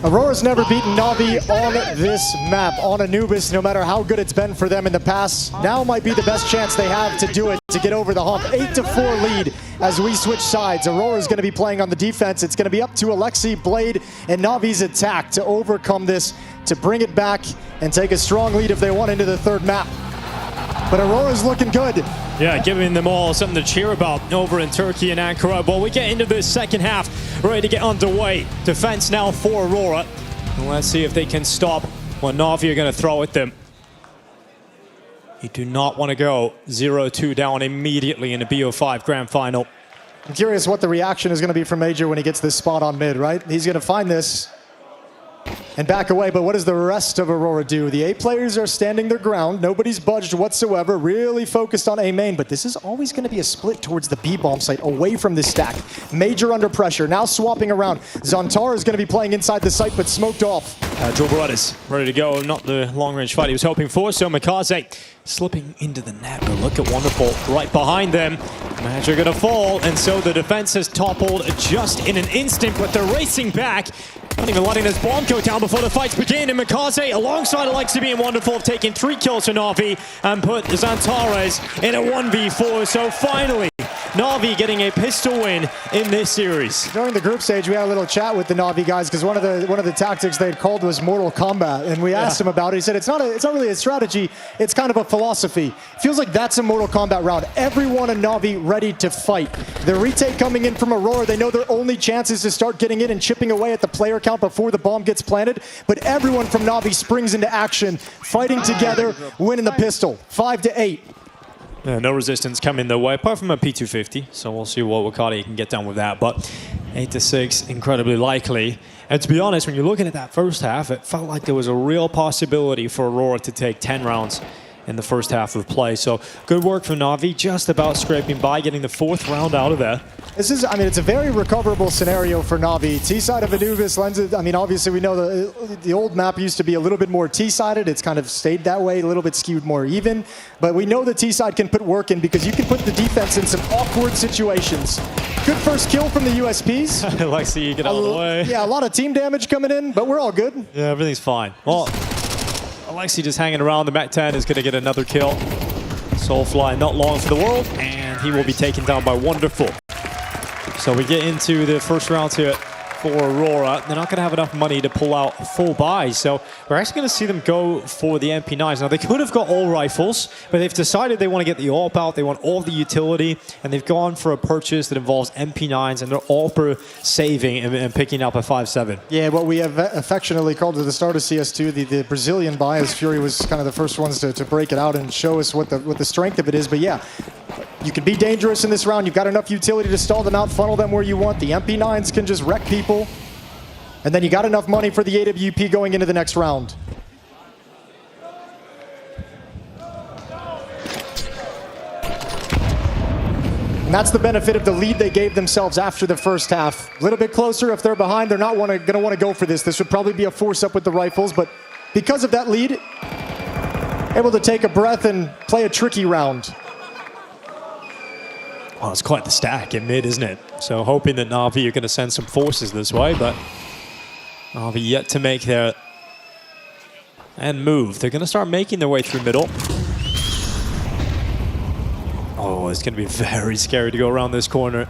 S1: Aurora's never beaten NAVI on this map, on Anubis, no matter how good it's been for them in the past. Now might be the best chance they have to do it, to get over the hump. 8-4 lead as we switch sides. Aurora's going to be playing on the defense. It's going to be up to Alexi, Blade, and NAVI's attack to overcome this, to bring it back and take a strong lead if they want into the third map. But Aurora's looking good.
S2: Yeah, giving them all something to cheer about over in Turkey and Ankara. Well, we get into this second half, ready to get underway. Defense now for Aurora. And let's see if they can stop what NAVI are going to throw at them. You do not want to go 0-2 down immediately in the BO5 Grand Final.
S1: I'm curious what the reaction is going to be from Major when he gets this spot on mid, right? He's going to find this and back away, but what does the rest of Aurora do? The A players are standing their ground. Nobody's budged whatsoever, really focused on A main, but this is always going to be a split towards the B bomb site, away from this stack. Major under pressure, now swapping around. Zantar is going to be playing inside the site, but smoked off.
S2: Jobaradis ready to go, not the long-range fight he was hoping for, so Mikaze slipping into the net, but look at Wonderful right behind them. Magic gonna fall, and so the defense has toppled just in an instant, but they're racing back. Not even letting this bomb go down before the fights begin, and Mikaze, alongside Alexi being Wonderful, have taken 3 kills to NAVI and put Zantares in a 1v4, so finally, NAVI getting a pistol win in this series.
S1: During the group stage, we had a little chat with the NAVI guys because one of the tactics they had called was Mortal Kombat, and we asked him about it. He said it's not really a strategy, it's kind of a philosophy. Feels like that's a Mortal Kombat round. Everyone in NAVI ready to fight. The retake coming in from Aurora, they know their only chance is to start getting in and chipping away at the player count before the bomb gets planted, but everyone from NAVI springs into action, fighting together, winning the pistol. 5-8.
S2: Yeah, no resistance coming their way, apart from a P250, so we'll see what Wakati can get done with that, but 8-6, incredibly likely. And to be honest, when you're looking at that first half, it felt like there was a real possibility for Aurora to take 10 rounds in the first half of play. So good work from NAVI, just about scraping by, getting the 4th round out of there.
S1: This is, I mean, it's a very recoverable scenario for NAVI. T-side of Anubis lends it, I mean, obviously we know the old map used to be a little bit more T-sided. It's kind of stayed that way, a little bit skewed more even. But we know the T-side can put work in because you can put the defense in some awkward situations. Good first kill from the USPs.
S2: Alexi, get out of the way.
S1: Yeah, a lot of team damage coming in, but we're all good.
S2: Yeah, everything's fine. Well, Alexi just hanging around. The Mac 10 is going to get another kill. Soulfly not long for the world, and he will be taken down by Wonderful. So we get into the first round here for Aurora. They're not going to have enough money to pull out full buys, so we're actually going to see them go for the MP9s. Now, they could have got all rifles, but they've decided they want to get the AWP out, they want all the utility, and they've gone for a purchase that involves MP9s, and they're all for saving and picking up a 5.7.
S1: Yeah, what we have affectionately called at the start of CS2 the Brazilian buy, as Fury was kind of the first ones to break it out and show us what the strength of it is. But yeah, you can be dangerous in this round. You've got enough utility to stall them out, funnel them where you want. The MP9s can just wreck people. And then you got enough money for the AWP going into the next round. And that's the benefit of the lead they gave themselves after the first half. A little bit closer. If they're behind, they're not going to want to go for this. This would probably be a force up with the rifles, but because of that lead, able to take a breath and play a tricky round.
S2: Well, it's quite the stack in mid, isn't it? So hoping that NAVI are going to send some forces this way, but NAVI yet to make their and move. They're going to start making their way through middle. Oh, it's going to be very scary to go around this corner.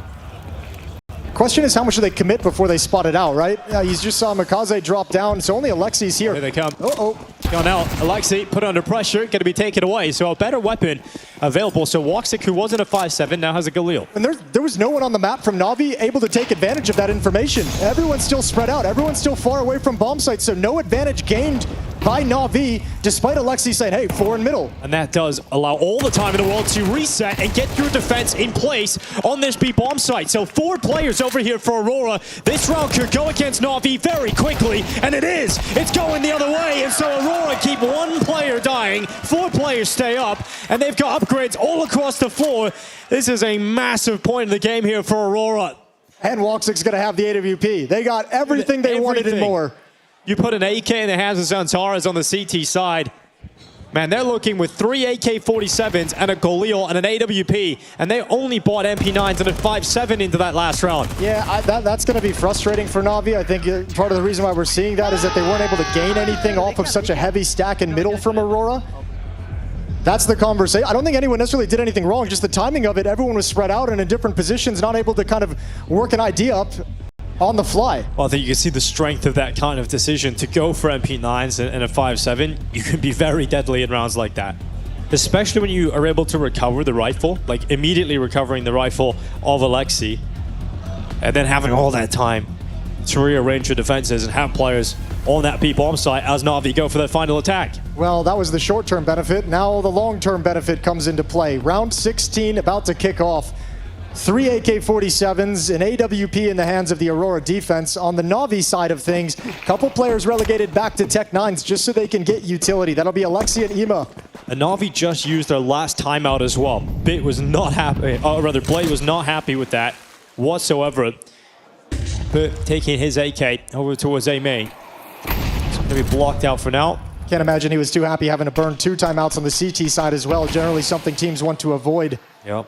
S1: Question is, how much do they commit before they spot it out, right? Yeah, you just saw Mikaze drop down, so only Alexi's here.
S2: Here they come.
S1: Uh-oh.
S2: Gone out. Alexi put under pressure, going to be taken away. So a better weapon available. So Woxic, who wasn't a 5.7, now has a Galil.
S1: And there was no one on the map from NAVI able to take advantage of that information. Everyone's still spread out. Everyone's still far away from bomb sites, so no advantage gained by NAVI, despite Alexi saying, hey, 4 in middle.
S2: And that does allow all the time in the world to reset and get your defense in place on this B bomb site. So 4 players over here for Aurora. This round could go against NAVI very quickly, and it is. It's going the other way, and so Aurora keep 1 player dying, 4 players stay up, and they've got upgrades all across the floor. This is a massive point in the game here for Aurora.
S1: And Woxic's going to have the AWP. They got everything they wanted and more.
S2: You put an AK in the hands of Zantares on the CT side. Man, they're looking with 3 AK-47s and a Galil and an AWP, and they only bought MP9s and a 5.7 into that last round.
S1: Yeah, that's going to be frustrating for Navi. I think part of the reason why we're seeing that is that they weren't able to gain anything off of such a heavy stack in middle from Aurora. That's the conversation. I don't think anyone necessarily did anything wrong, just the timing of it. Everyone was spread out and in different positions, not able to kind of work an idea up on the fly.
S2: Well, I think you can see the strength of that kind of decision to go for MP9s and a 5.7. You can be very deadly in rounds like that, especially when you are able to recover the rifle, like immediately recovering the rifle of Alexi, and then having all that time to rearrange your defenses and have players on that B-bomb site as Navi go for their final attack.
S1: Well, that was the short-term benefit. Now the long-term benefit comes into play. Round 16 about to kick off. 3 AK-47s, an AWP in the hands of the Aurora defense. On the Navi side of things, a couple players relegated back to Tech 9s just so they can get utility. That'll be Alexi and Ema.
S2: And Navi just used their last timeout as well. Bit was not happy, or rather Blade was not happy with that whatsoever. But taking his AK over towards A main. It's going to be blocked out for now.
S1: Can't imagine he was too happy having to burn 2 timeouts on the CT side as well. Generally something teams want to avoid.
S2: Yep.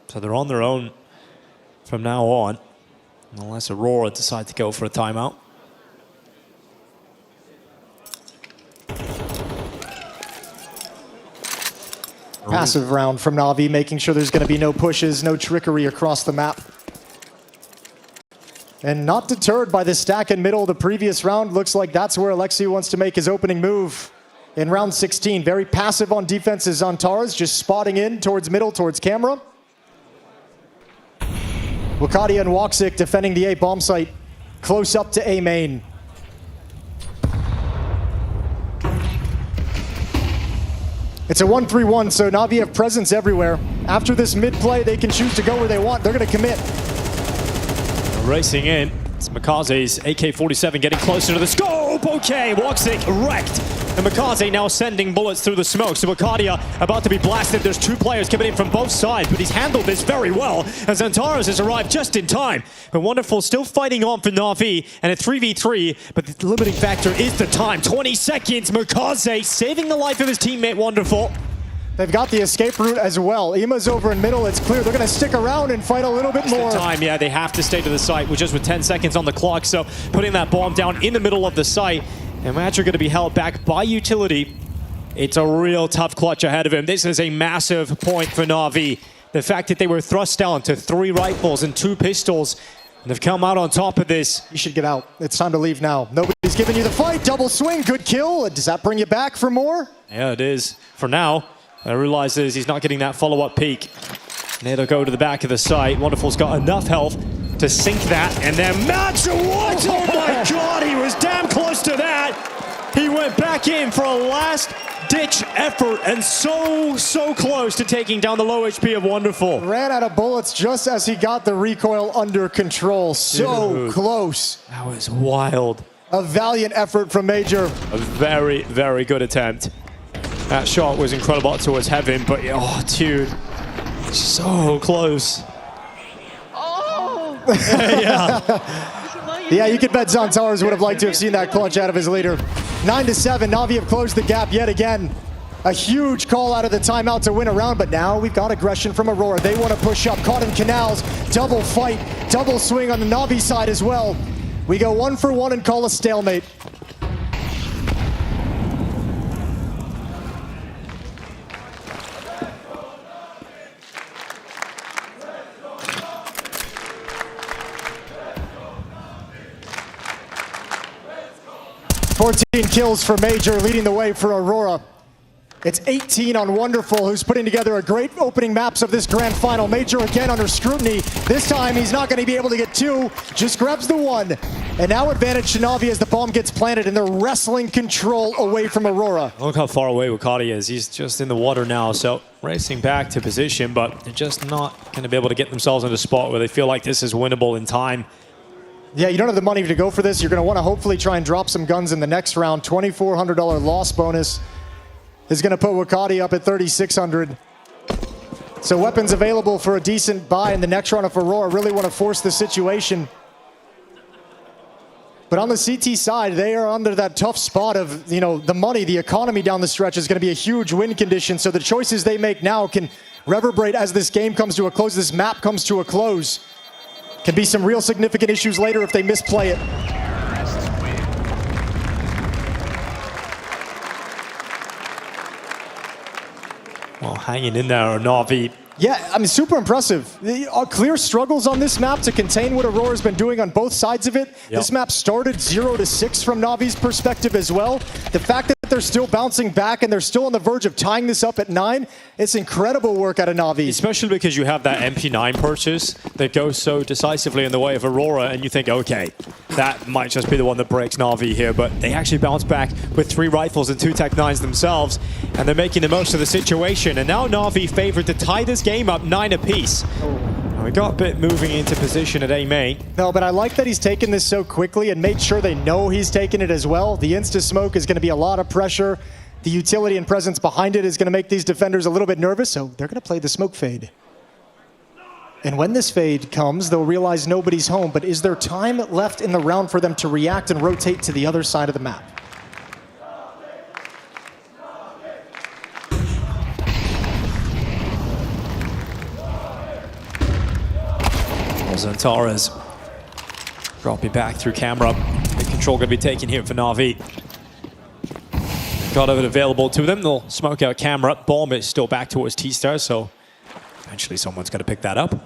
S2: So they're on their own from now on, unless Aurora decide to go for a timeout.
S1: Passive round from Navi, making sure there's going to be no pushes, no trickery across the map. And not deterred by the stack in middle of the previous round. Looks like that's where Alexi wants to make his opening move in round 16. Very passive on defense is Zantaras, just spotting in towards middle, towards camera. Wakadia and Woxic defending the A bomb site, close up to A main. It's a 1-3-1, so Navi have presence everywhere. After this mid play, they can choose to go where they want. They're going to commit.
S2: Racing in. It's Mikaze's AK-47 getting closer to the scope. Okay, Woxic wrecked. And Mikaze now sending bullets through the smoke. So Wakadia about to be blasted. There's 2 players coming in from both sides, but he's handled this very well as Zantaras has arrived just in time. But Wonderful still fighting on for Navi and a 3v3, but the limiting factor is the time. 20 seconds, Mikaze saving the life of his teammate Wonderful.
S1: They've got the escape route as well. Ema's over in middle. It's clear they're going to stick around and fight a little bit more.
S2: Time, yeah, they have to stay to the site with just 10 seconds on the clock. So putting that bomb down in the middle of the site. And Match are going to be held back by utility. It's a real tough clutch ahead of him. This is a massive point for Navi. The fact that they were thrust down to 3 rifles and 2 pistols and have come out on top of this.
S1: You should get out. It's time to leave now. Nobody's giving you the fight. Double swing, good kill. Does that bring you back for more?
S2: Yeah, it is. For now, I realize he's not getting that follow-up peek. And it'll go to the back of the site. Wonderful's got enough health to sink that, and then Match, what? Oh my God, he was damn close to that. He went back in for a last-ditch effort, and so close to taking down the low HP of Wonderful.
S1: Ran out of bullets just as he got the recoil under control. So close.
S2: That was wild.
S1: A valiant effort from Major.
S2: A very, very good attempt. That shot was incredible towards heaven, but oh, dude, so close.
S1: Yeah, you could bet Zantaras would have liked to have seen that clutch out of his leader. 9-7, Navi have closed the gap yet again. A huge call out of the timeout to win a round, but now we've got aggression from Aurora. They want to push up, caught in canals, double fight, double swing on the Navi side as well. We go 1 for 1 and call a stalemate. Kills for Major, leading the way for Aurora. It's 18 on Wonderful, who's putting together a great opening maps of this grand final. Major again under scrutiny. This time he's not going to be able to get 2, just grabs the 1. And now advantage to Navi as the bomb gets planted and they're wrestling control away from Aurora.
S2: Look how far away Wakadia is. He's just in the water now, so racing back to position, but they're just not going to be able to get themselves in a spot where they feel like this is winnable in time.
S1: Yeah, you don't have the money to go for this. You're going to want to hopefully try and drop some guns in the next round. $2,400 loss bonus is going to put Wakadia up at $3,600. So weapons available for a decent buy in the next round if Aurora really want to force the situation. But on the CT side, they are under that tough spot of, you know, the money, the economy down the stretch is going to be a huge win condition. So the choices they make now can reverberate as this game comes to a close, this map comes to a close. Can be some real significant issues later if they misplay it.
S2: Well, hanging in there, NAVI.
S1: Yeah, I mean, super impressive. Clear struggles on this map to contain what Aurora's been doing on both sides of it.
S2: Yep.
S1: This map started 0-6 from Navi's perspective as well. The fact that they're still bouncing back and they're still on the verge of tying this up at 9, it's incredible work out of Navi.
S2: Especially because you have that MP9 purchase that goes so decisively in the way of Aurora, and you think, okay, that might just be the one that breaks Navi here, but they actually bounce back with 3 rifles and 2 Tech 9s themselves, and they're making the most of the situation. And now Navi favored to tie this game up 9 apiece. And we got a bit moving into position at A main.
S1: No, but I like that he's taken this so quickly and made sure they know he's taken it as well. The insta-smoke is going to be a lot of pressure. The utility and presence behind it is going to make these defenders a little bit nervous, so they're going to play the smoke fade. And when this fade comes, they'll realize nobody's home, but is there time left in the round for them to react and rotate to the other side of the map?
S2: Zantaras dropping back through camera. The control going to be taken here for Navi. Got it available to them. They'll smoke out camera. Bomb is still back towards T-Star, so eventually someone's got to pick that up.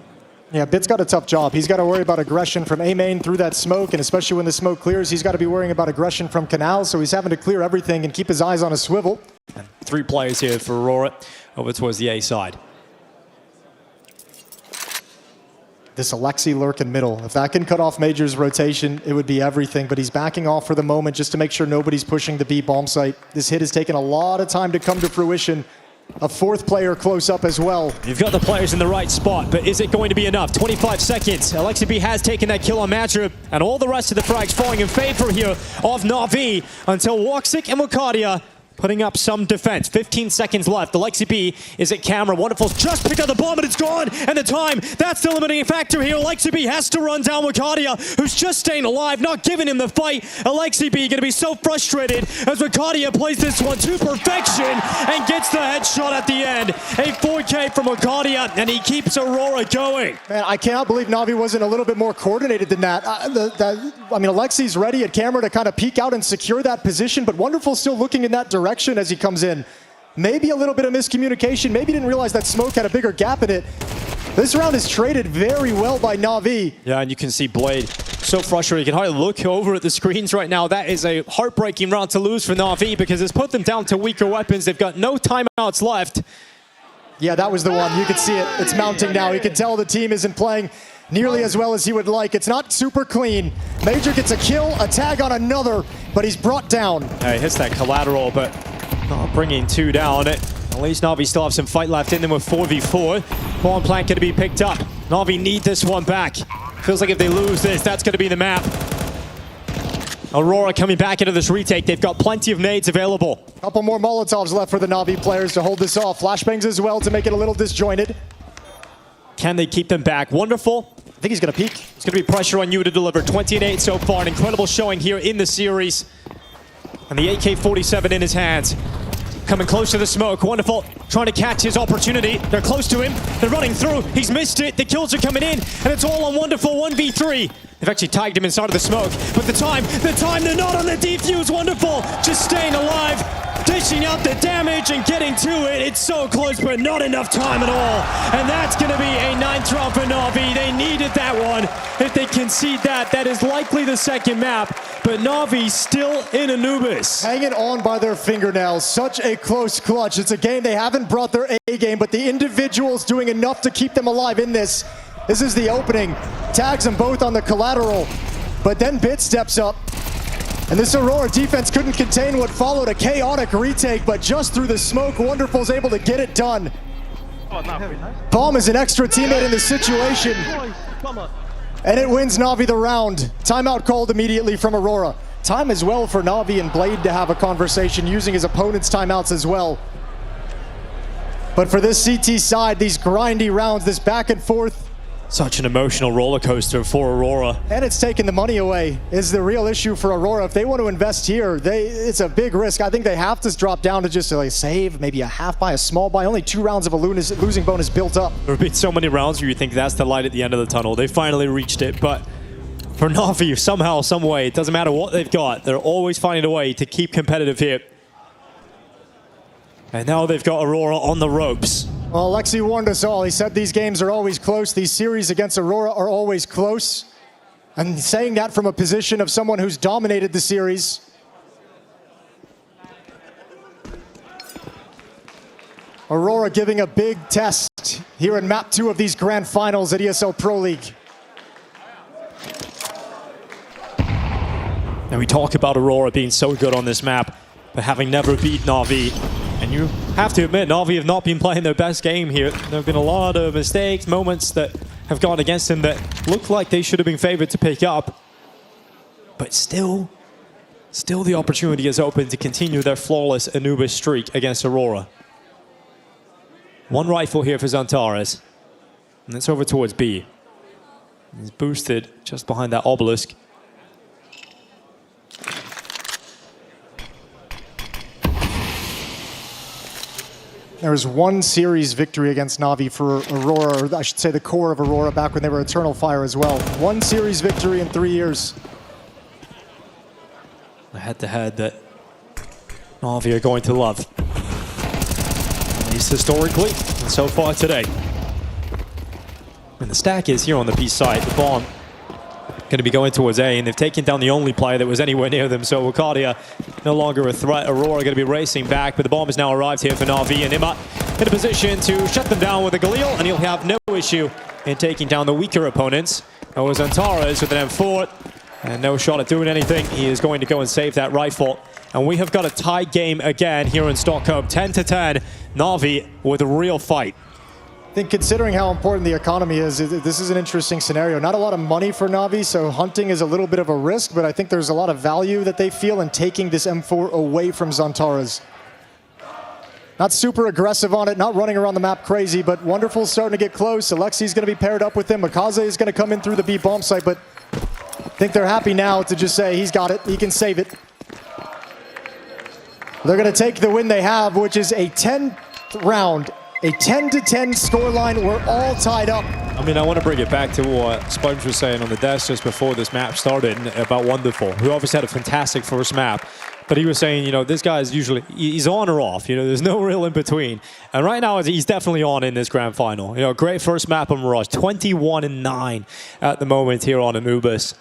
S1: Yeah, Bit's got a tough job. He's got to worry about aggression from A main through that smoke, and especially when the smoke clears, he's got to be worrying about aggression from Canal, so he's having to clear everything and keep his eyes on a swivel.
S2: And 3 players here for Aurora over towards the A side.
S1: This Alexi lurk in middle. If that can cut off Major's rotation, it would be everything, but he's backing off for the moment just to make sure nobody's pushing the B bomb site. This hit has taken a lot of time to come to fruition. A 4th player close up as well.
S2: You've got the players in the right spot, but is it going to be enough? 25 seconds. Alexi B has taken that kill on Matcher, and all the rest of the frags falling in favor here of Navi until Woxic and Wakadia putting up some defense. 15 seconds left. Alexi B is at camera. Wonderful's just picked up the bomb and it's gone. And the time, that's the limiting factor here. Alexi B has to run down Wakadia, who's just staying alive, not giving him the fight. Alexi B going to be so frustrated as Wakadia plays this one to perfection and gets the headshot at the end. A 4K from Wakadia, and he keeps Aurora going.
S1: Man, I cannot believe Navi wasn't a little bit more coordinated than that. I mean, Alexi's ready at camera to kind of peek out and secure that position, but Wonderful's still looking in that direction as he comes in. Maybe a little bit of miscommunication. Maybe didn't realize that smoke had a bigger gap in it. This round is traded very well by Navi.
S2: Yeah, and you can see Blade so frustrated. You can hardly look over at the screens right now. That is a heartbreaking round to lose for Navi because it's put them down to weaker weapons. They've got no timeouts left.
S1: Yeah, that was the one. You can see it. It's mounting now. You can tell the team isn't playing nearly as well as he would like. It's not super clean. Major gets a kill, a tag on another, but he's brought down.
S2: He hits that collateral, but not bringing 2 down. At least Navi still have some fight left in them with 4v4. Bomb plant going to be picked up. Navi need this one back. Feels like if they lose this, that's going to be the map. Aurora coming back into this retake. They've got plenty of nades available.
S1: Couple more Molotovs left for the Navi players to hold this off. Flashbangs as well to make it a little disjointed.
S2: Can they keep them back? Wonderful.
S1: I think he's going to peek.
S2: It's going to be pressure on you to deliver. 20-8 so far. An incredible showing here in the series. And the AK-47 in his hands. Coming close to the smoke. Wonderful. Trying to catch his opportunity. They're close to him. They're running through. He's missed it. The kills are coming in. And it's all on Wonderful 1v3. They've actually tagged him inside of the smoke. But the time, they're not on the defuse. Wonderful. Just staying alive. Dishing out the damage and getting to it. It's so close, but not enough time at all. And that's going to be a 9th round for Navi. They needed that one. If they concede that, that is likely the second map. But Navi still in Anubis.
S1: Hanging on by their fingernails. Such a close clutch. It's a game they haven't brought their A game, but the individuals doing enough to keep them alive in this. This is the opening. Tags them both on the collateral. But then Bit steps up. And this Aurora defense couldn't contain what followed a chaotic retake, but just through the smoke, Wonderful's able to get it done. Bomb is an extra teammate in this situation. And it wins Navi the round. Timeout called immediately from Aurora. Time as well for Navi and Blade to have a conversation using his opponent's timeouts as well. But for this CT side, these grindy rounds, this back and forth,
S2: Such an emotional roller coaster for Aurora.
S1: And it's taking the money away is the real issue for Aurora. If they want to invest here, it's a big risk. I think they have to drop down to just like save, maybe a half buy, a small buy. Only 2 rounds of a losing bonus built up.
S2: There have been so many rounds where you think that's the light at the end of the tunnel. They finally reached it, but for NAVI, somehow, some way, it doesn't matter what they've got, they're always finding a way to keep competitive here. And now they've got Aurora on the ropes.
S1: Well, Alexi warned us all. He said these games are always close. These series against Aurora are always close. And saying that from a position of someone who's dominated the series. Aurora giving a big test here in map 2 of these grand finals at ESL Pro League.
S2: And we talk about Aurora being so good on this map, but having never beat NAVI. And you have to admit, NAVI have not been playing their best game here. There have been a lot of mistakes, moments that have gone against them that look like they should have been favored to pick up. But still the opportunity is open to continue their flawless Anubis streak against Aurora. 1 rifle here for Xantares. And it's over towards B. He's boosted just behind that obelisk.
S1: There was 1 series victory against NAVI for Aurora, or I should say the core of Aurora, back when they were Eternal Fire as well. 1 series victory in 3 years.
S2: A head-to-head that NAVI are going to love. At least historically, and so far today. And the stack is here on the B side. The bomb going to be going towards A, and they've taken down the only player that was anywhere near them, so Wakadia no longer a threat. Aurora going to be racing back, but the bomb has now arrived here for NAVI, and Ima in a position to shut them down with a Galil, and he'll have no issue in taking down the weaker opponents. That was Xantares with an M4, and no shot at doing anything. He is going to go and save that rifle. And we have got a tied game again here in Stockholm, 10-10. NAVI with a real fight.
S1: I think considering how important the economy is, this is an interesting scenario. Not a lot of money for NAVI, so hunting is a little bit of a risk, but I think there's a lot of value that they feel in taking this M4 away from Xantares. Not super aggressive on it, not running around the map crazy, but Wonderful's starting to get close. Alexi's going to be paired up with him. Makaze is going to come in through the B bomb site, but I think they're happy now to just say he's got it, he can save it. They're going to take the win they have, which is a 10th round. A 10-10 scoreline. We're all tied up.
S2: I mean, I want to bring it back to what Sponge was saying on the desk just before this map started about Wonderful, who obviously had a fantastic first map. But he was saying, you know, this guy is usually, he's on or off. You know, there's no real in between. And right now, he's definitely on in this grand final. You know, great first map on Mirage. 21-9 at the moment here on Anubis.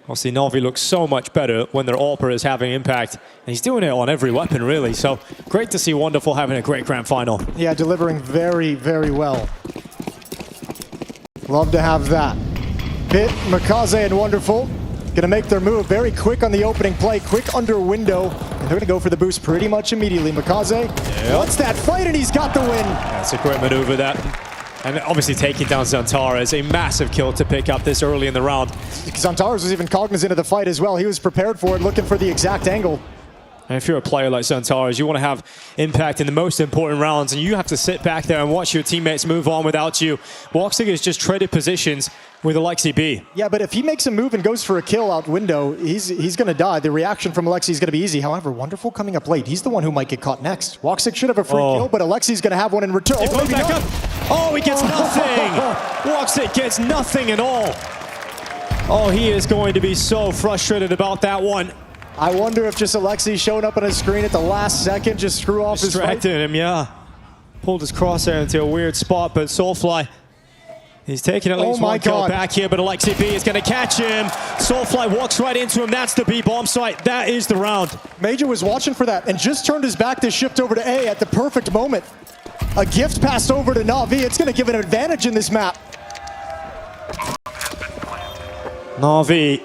S2: Obviously, NAVI looks so much better when their AWPer is having impact. And he's doing it on every weapon, really. So, great to see Wonderful having a great grand final.
S1: Yeah, delivering very, very well. Love to have that. Bit, Makaze, and Wonderful gonna make their move very quick on the opening play, quick under window, and they're gonna go for the boost pretty much immediately. Makaze wants that fight, and he's got the win.
S2: That's a great maneuver, that. And obviously taking down Xantares, a massive kill to pick up this early in the round.
S1: Xantares was even cognizant of the fight as well. He was prepared for it, looking for the exact angle.
S2: And if you're a player like Xantares, you want to have impact in the most important rounds, and you have to sit back there and watch your teammates move on without you. Woxic has just traded positions with Alexi B.
S1: Yeah, but if he makes a move and goes for a kill out window, he's going to die. The reaction from Alexi is going to be easy. However, Wonderful coming up late. He's the one who might get caught next. Woxic should have a free kill, but Alexi's going to have one in return.
S2: Oh, maybe back up. Oh, he gets nothing. Woxic gets nothing at all. Oh, he is going to be so frustrated about that one.
S1: I wonder if just Alexi showing up on his screen at the last second just screw off his fight.
S2: Distracted him, yeah. Pulled his crosshair into a weird spot, but Soulfly, he's taking at least one kill back here, but Alexi B is going to catch him. Soulfly walks right into him. That's the B bomb site. That is the round.
S1: Major was watching for that and just turned his back to shift over to A at the perfect moment. A gift passed over to NAVI. It's going to give it an advantage in this map.
S2: NAVI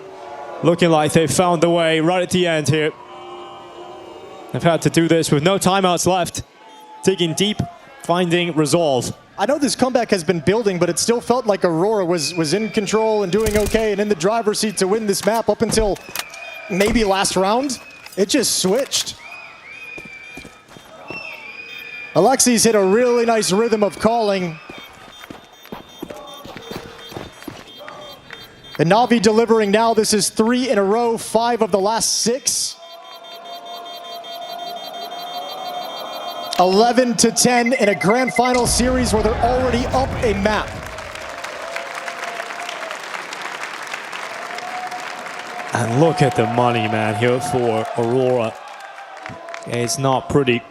S2: looking like they've found the way right at the end here. They've had to do this with no timeouts left. Digging deep, finding resolve.
S1: I know this comeback has been building, but it still felt like Aurora was in control and doing okay and in the driver's seat to win this map up until maybe last round. It just switched. Alexi's hit a really nice rhythm of calling. And NAVI delivering now. This is 3 in a row, 5 of the last 6. 11-10 in a grand final series where they're already up a map.
S2: And look at the money, man, here for Aurora. It's not pretty.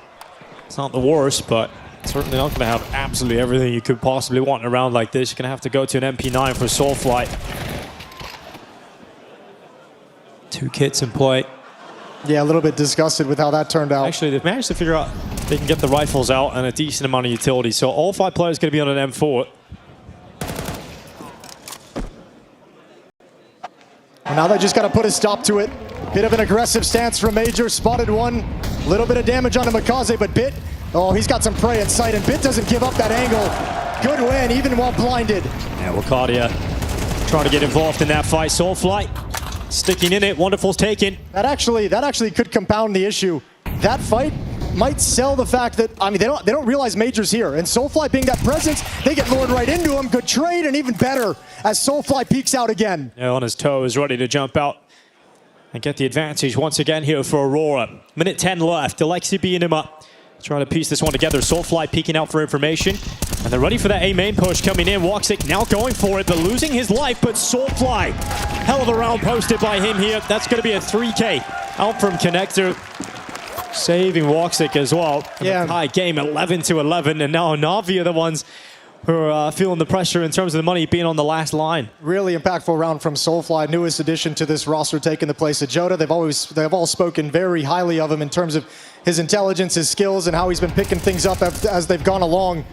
S2: It's not the worst, but certainly not going to have absolutely everything you could possibly want in a round like this. You're going to have to go to an MP9 for Soulflight. 2 kits in play.
S1: Yeah, a little bit disgusted with how that turned out.
S2: Actually, they've managed to figure out they can get the rifles out and a decent amount of utility. So all 5 players going to be on an M4.
S1: Now they just got to put a stop to it. Bit of an aggressive stance from Major. Spotted one. Little bit of damage onto Mikaze, but Bit, oh, he's got some prey in sight, and Bit doesn't give up that angle. Good win, even while blinded.
S2: Yeah, Wakadia trying to get involved in that fight. Soulflight sticking in it. Wonderful's taken.
S1: That actually could compound the issue. That fight might sell the fact that, I mean, they don't realize Major's here, and Soulfly being that presence, they get lured right into him. Good trade, and even better as Soulfly peeks out again.
S2: Yeah, on his toes, ready to jump out and get the advantage once again here for Aurora. Minute 10 left. Alexi being him up, trying to piece this one together. Soulfly peeking out for information, and they're ready for that A main push coming in. Woxic now going for it, but losing his life. But Soulfly, hell of a round posted by him here. That's going to be a 3K out from Connector. Saving Woxic as well.
S1: Yeah.
S2: High game, 11-11, and now NAVI are the ones who are feeling the pressure in terms of the money being on the last line.
S1: Really impactful round from Soulfly, newest addition to this roster, taking the place of Jota. They've all spoken very highly of him in terms of his intelligence, his skills, and how he's been picking things up as they've gone along.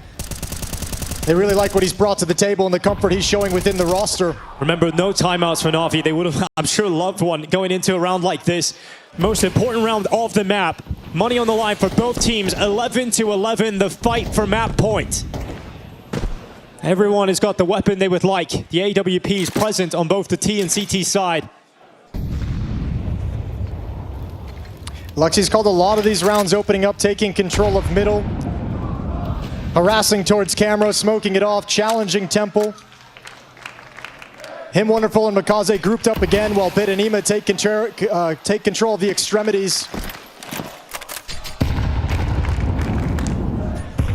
S1: They really like what he's brought to the table and the comfort he's showing within the roster.
S2: Remember, no timeouts for NAVI. They would have, I'm sure, loved one going into a round like this. Most important round of the map. Money on the line for both teams. 11-11, the fight for map point. Everyone has got the weapon they would like. The AWP is present on both the T and CT side.
S1: Lexi's called a lot of these rounds opening up, taking control of middle. Harassing towards camera, smoking it off, challenging Temple. Him, Wonderful, and Mikaze grouped up again while Bit and Ema take control of the extremities.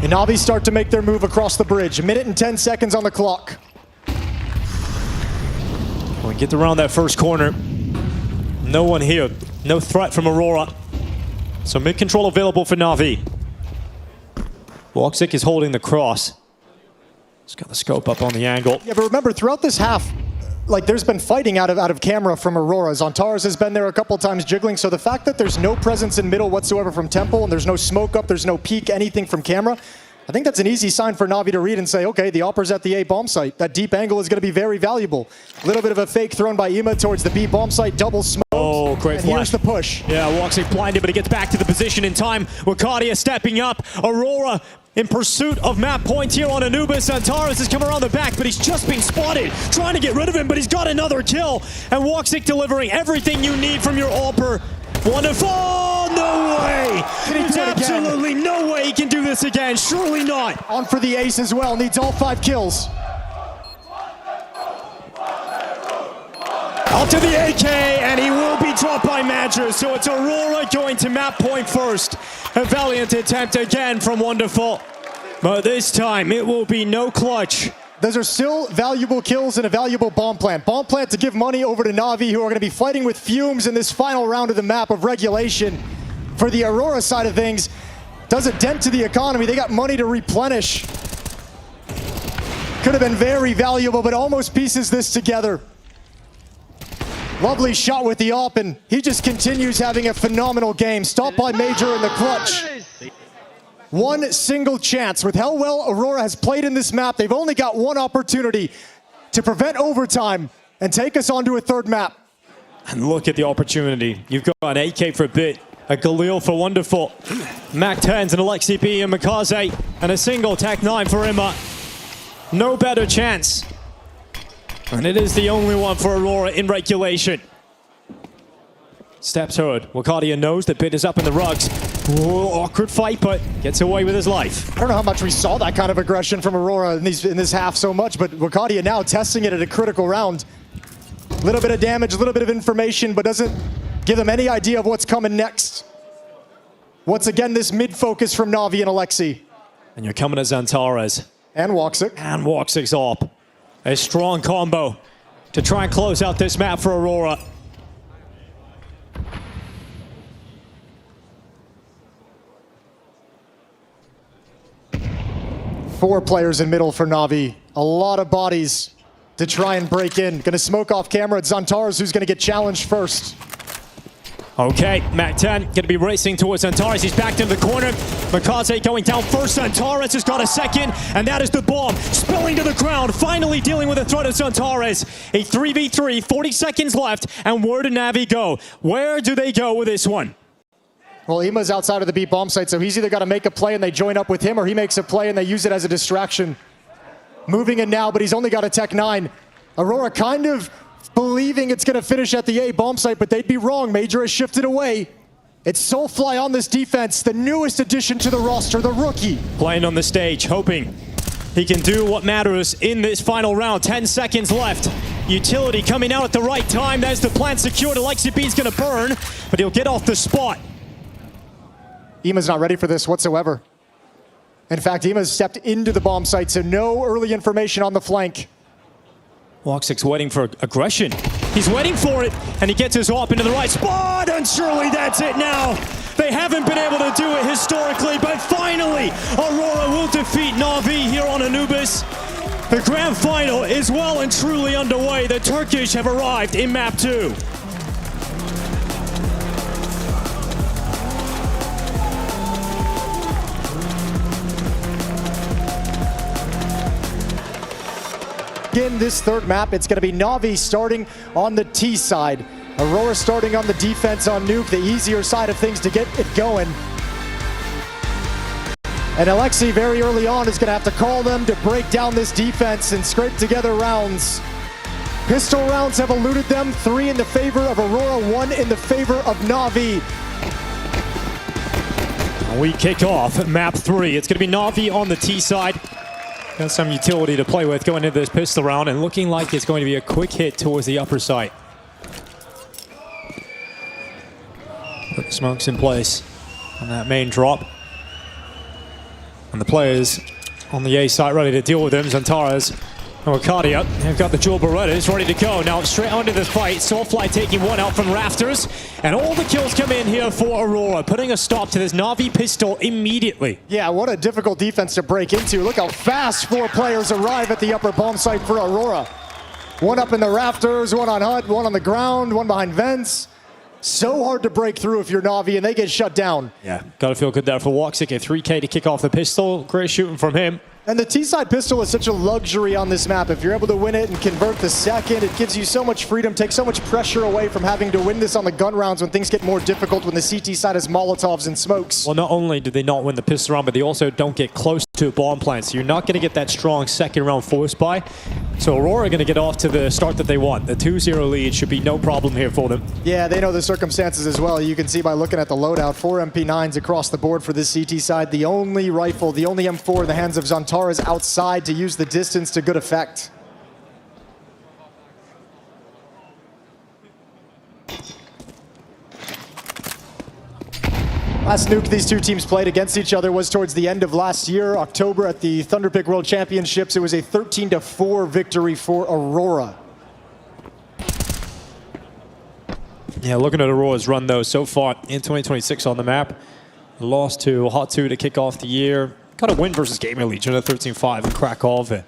S1: And NAVI start to make their move across the bridge. 1 minute and 10 seconds on the clock.
S2: We get around that first corner. No one here. No threat from Aurora. So mid-control available for NAVI. Woxic is holding the cross. He's got the scope up on the angle.
S1: Yeah, but remember, throughout this half, like, there's been fighting out of camera from Aurora. Zontaras has been there a couple times jiggling, so the fact that there's no presence in middle whatsoever from Temple, and there's no smoke up, there's no peek, anything from camera, I think that's an easy sign for NAVI to read and say, okay, the Opper's at the A bomb site. That deep angle is going to be very valuable. A little bit of a fake thrown by Ema towards the B bomb site, double smoke.
S2: Oh, great
S1: and
S2: flash.
S1: Here's the push.
S2: Yeah, Woxic blinded, but he gets back to the position in time. Wakadia stepping up. Aurora in pursuit of map points here on Anubis. Antares has come around the back, but he's just been spotted. Trying to get rid of him, but he's got another kill. And Woxic delivering everything you need from your Alper. Wonderful! No way! There's absolutely no way he can do this again. Surely not.
S1: On for the ace as well. Needs all 5 kills.
S2: Out to the AK, and he will be dropped by Major. So it's Aurora going to map point first. A valiant attempt again from Wonderful. But this time, it will be no clutch.
S1: Those are still valuable kills and a valuable bomb plant. Bomb plant to give money over to NAVI, who are going to be fighting with fumes in this final round of the map of regulation. For the Aurora side of things, does a dent to the economy. They got money to replenish. Could have been very valuable, but almost pieces this together. Lovely shot with the op, and he just continues having a phenomenal game. Stopped by Major in the clutch. One single chance. With how well Aurora has played in this map, they've only got one opportunity to prevent overtime and take us onto a third map.
S2: And look at the opportunity. You've got an AK for Bit, a Galil for Wonderful, Mac 10s and Alexi B and Mikaze, and a single Tac 9 for Emma. No better chance. And it is the only one for Aurora in regulation. Steps heard. Wakadia knows that Bit is up in the rugs. Whoa, awkward fight, but gets away with his life.
S1: I don't know how much we saw that kind of aggression from Aurora in this half so much, but Wakadia now testing it at a critical round. A little bit of damage, a little bit of information, but doesn't give them any idea of what's coming next. Once again, this mid-focus from NAVI and Alexi.
S2: And you're coming to Xantares.
S1: And Woxic.
S2: And Woxic's up. A strong combo to try and close out this map for Aurora.
S1: Four players in middle for NAVI. A lot of bodies to try and break in. Gonna smoke off camera. It's Xantares who's gonna get challenged first.
S2: Okay, Mac 10 going to be racing towards Xantares. He's backed into the corner. Mikaze going down first. Xantares has got a second, and that is the bomb spilling to the ground. Finally dealing with the threat of Xantares. A 3v3, 40 seconds left, and where do NAVI go? Where do they go with this one?
S1: Well, Ima's outside of the B bomb site, so he's either got to make a play and they join up with him, or he makes a play and they use it as a distraction. Moving in now, but he's only got a Tech 9. Aurora kind of believing it's going to finish at the A bomb site, but they'd be wrong. Major has shifted away. It's Soulfly on this defense, the newest addition to the roster, the rookie.
S2: Playing on the stage, hoping he can do what matters in this final round. 10 seconds left. Utility coming out at the right time. There's the plan secured. Alexi B's going to burn, but he'll get off the spot.
S1: Ima's not ready for this whatsoever. In fact, Ima's stepped into the bomb site, so no early information on the flank.
S2: Woxic's waiting for aggression. He's waiting for it, and he gets his AWP into the right spot, and surely that's it now. They haven't been able to do it historically, but finally, Aurora will defeat NAVI here on Anubis. The grand final is well and truly underway. The Turkish have arrived in map 2.
S1: In this third map, it's going to be NAVI starting on the T side. Aurora starting on the defense on Nuke, the easier side of things to get it going. And Alexi very early on is going to have to call them to break down this defense and scrape together rounds. Pistol rounds have eluded them, 3 in the favor of Aurora, 1 in the favor of NAVI.
S2: We kick off map 3. It's going to be NAVI on the T side. Got some utility to play with going into this pistol round, and looking like it's going to be a quick hit towards the upper site. Put the smokes in place on that main drop. And the players on the A site ready to deal with them. Xantares and Arcadia have got the dual Berettas ready to go. Now straight onto the fight. Soulfly taking one out from rafters. And all the kills come in here for Aurora, putting a stop to this NAVI pistol immediately.
S1: Yeah, what a difficult defense to break into. Look how fast 4 players arrive at the upper bomb site for Aurora. One up in the rafters, one on HUD, one on the ground, one behind vents. So hard to break through if you're NAVI, and they get shut down.
S2: Yeah, gotta feel good there for Woxic. A 3K to kick off the pistol. Great shooting from him.
S1: And the T-side pistol is such a luxury on this map. If you're able to win it and convert the second, it gives you so much freedom, takes so much pressure away from having to win this on the gun rounds when things get more difficult when the CT side has Molotovs and smokes.
S2: Well, not only do they not win the pistol round, but they also don't get close to a bomb plant, so you're not going to get that strong second round force buy. So Aurora are going to get off to the start that they want. The 2-0 lead should be no problem here for them.
S1: Yeah, they know the circumstances as well. You can see by looking at the loadout, 4 MP9s across the board for this CT side. The only rifle, the only M4 in the hands of Xantares outside to use the distance to good effect. Last nuke these two teams played against each other was towards the end of last year, October at the Thunderpick World Championships. It was a 13-4 victory for Aurora.
S2: Yeah, looking at Aurora's run though, so far in 2026 on the map, lost to Hot 2 to kick off the year. Got a win versus Gamer Legion at 13-5 in Krakow.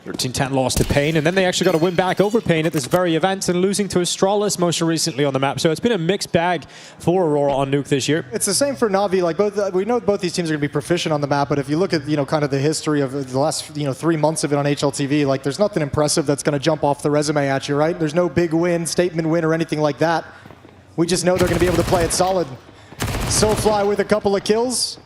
S2: 13-10 loss to Pain, and then they actually got a win back over Pain at this very event and losing to Astralis most recently on the map. So it's been a mixed bag for Aurora on Nuke this year.
S1: It's the same for NAVI. Like we know both these teams are going to be proficient on the map, but if you look at kind of the history of the last 3 months of it on HLTV, like there's nothing impressive that's going to jump off the resume at you, right? There's no big win, statement win, or anything like that. We just know they're going to be able to play it solid. Soulfly with a couple of kills.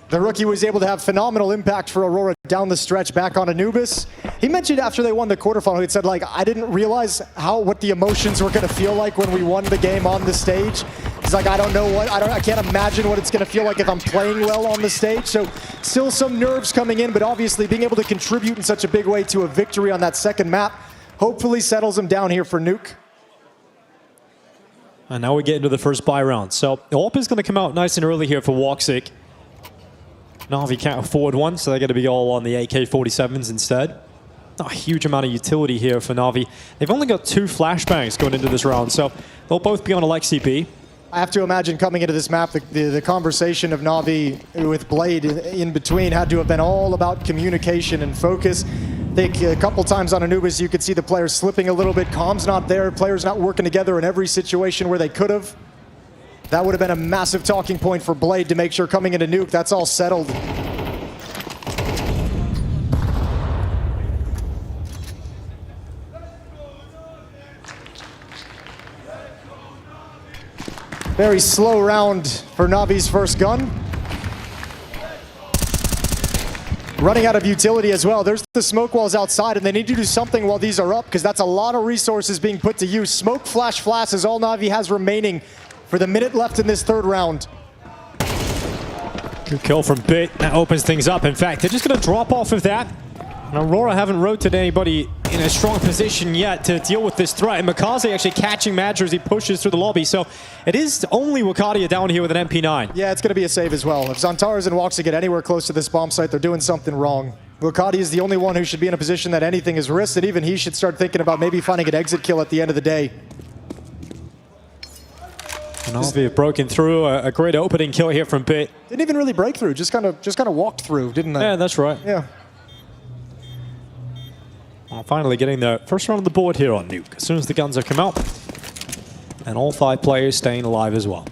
S1: The rookie was able to have phenomenal impact for Aurora down the stretch back on Anubis. He mentioned after they won the quarterfinal, he said, like, I didn't realize what the emotions were going to feel like when we won the game on the stage. He's like, I can't imagine what it's going to feel like if I'm playing well on the stage. So still some nerves coming in, but obviously being able to contribute in such a big way to a victory on that second map hopefully settles him down here for Nuke.
S2: And now we get into the first buy round. So AWP is going to come out nice and early here for Woxic. NAVI can't afford one, so they're going to be all on the AK-47s instead. Not a huge amount of utility here for NAVI. They've only got 2 flashbangs going into this round, so they'll both be on Alexi B.
S1: I have to imagine coming into this map, the conversation of NAVI with Blade in between had to have been all about communication and focus. I think a couple times on Anubis, you could see the players slipping a little bit. Comm's not there, players not working together in every situation where they could have. That would have been a massive talking point for Blade to make sure coming into Nuke, that's all settled. Very slow round for Navi's first gun. Running out of utility as well. There's the smoke walls outside, and they need to do something while these are up, because that's a lot of resources being put to use. Smoke, flash, flash is all Navi has remaining for the minute left in this third round.
S2: Good kill from Bit. That opens things up. In fact, they're just going to drop off of that. And Aurora haven't rotated anybody in a strong position yet to deal with this threat. And Makaze actually catching Madger as he pushes through the lobby. So it is only Wakadia down here with an MP9.
S1: Yeah, it's going to be a save as well. If Zantares and Woxic get anywhere close to this bomb site, they're doing something wrong. Wakadia is the only one who should be in a position that anything is risked, and even he should start thinking about maybe finding an exit kill at the end of the day.
S2: NAVI have broken through. A great opening kill here from Bit.
S1: Didn't even really break through, just kind of walked through, didn't they?
S2: Yeah, that's right.
S1: Yeah.
S2: Well, finally getting the first round on the board here on Nuke. As soon as the guns have come out. And all 5 players staying alive as well.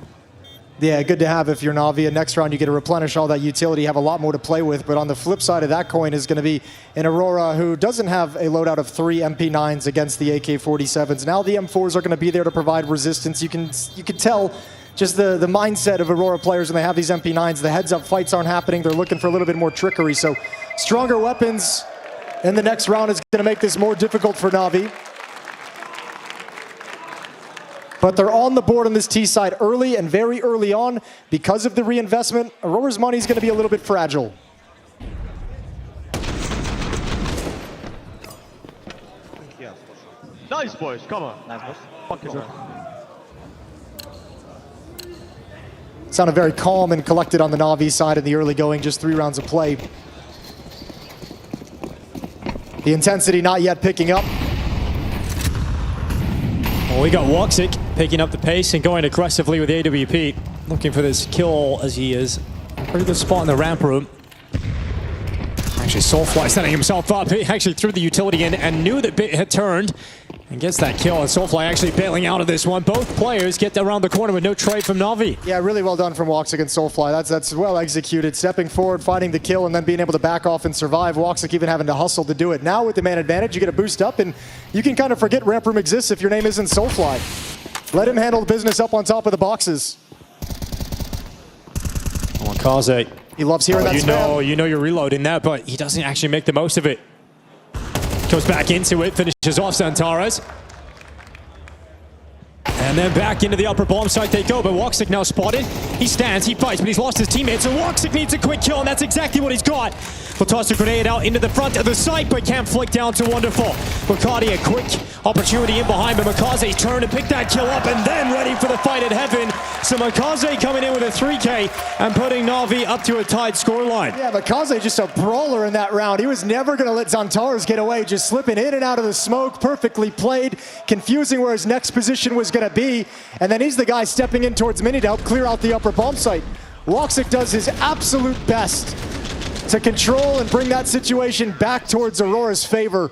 S1: Yeah, good to have if you're Navi. And next round you get to replenish all that utility, have a lot more to play with. But on the flip side of that coin is going to be an Aurora who doesn't have a loadout of 3 MP9s against the AK-47s. Now the M4s are going to be there to provide resistance. You can tell just the mindset of Aurora players when they have these MP9s. The heads-up fights aren't happening. They're looking for a little bit more trickery. So stronger weapons in the next round is going to make this more difficult for Navi. But they're on the board on this T side early and very early on. Because of the reinvestment, Aurora's money is going to be a little bit fragile.
S3: Nice, boys. Come on. Nice, boys. Fuck it.
S1: Sounded very calm and collected on the Navi side in the early going, just 3 rounds of play. The intensity not yet picking up.
S2: Well, we got Woxic picking up the pace and going aggressively with AWP. Looking for this kill as he is a pretty good spot in the ramp room. Actually, Soulfly setting himself up. He actually threw the utility in and knew that Bit had turned and gets that kill. And Soulfly actually bailing out of this one. Both players get around the corner with no trade from NAVI.
S1: Yeah, really well done from Woxic and Soulfly. That's well executed. Stepping forward, finding the kill, and then being able to back off and survive. Woxic even having to hustle to do it. Now with the man advantage, you get a boost up, and you can kind of forget ramp room exists if your name isn't Soulfly. Let him handle the business up on top of the boxes.
S2: Kaze.
S1: He loves hearing that spam.
S2: You know you're reloading that, but he doesn't actually make the most of it. Goes back into it, finishes off Zantares. And then back into the upper bomb site they go, but Woxic now spotted. He stands, he fights, but he's lost his teammate, so Woxic needs a quick kill, and that's exactly what he's got. He'll toss a grenade out into the front of the site, but can't flick down to Wonderful. Makati, a quick opportunity in behind, but Makaze's turn to pick that kill up, and then ready for the fight at heaven. So Makaze coming in with a 3K and putting NAVI up to a tied scoreline.
S1: Yeah, Makaze just a brawler in that round. He was never going to let Zantares get away, just slipping in and out of the smoke, perfectly played, confusing where his next position was going to be, and then he's the guy stepping in towards Mini to help clear out the upper bomb site. Woxic does his absolute best to control and bring that situation back towards Aurora's favor.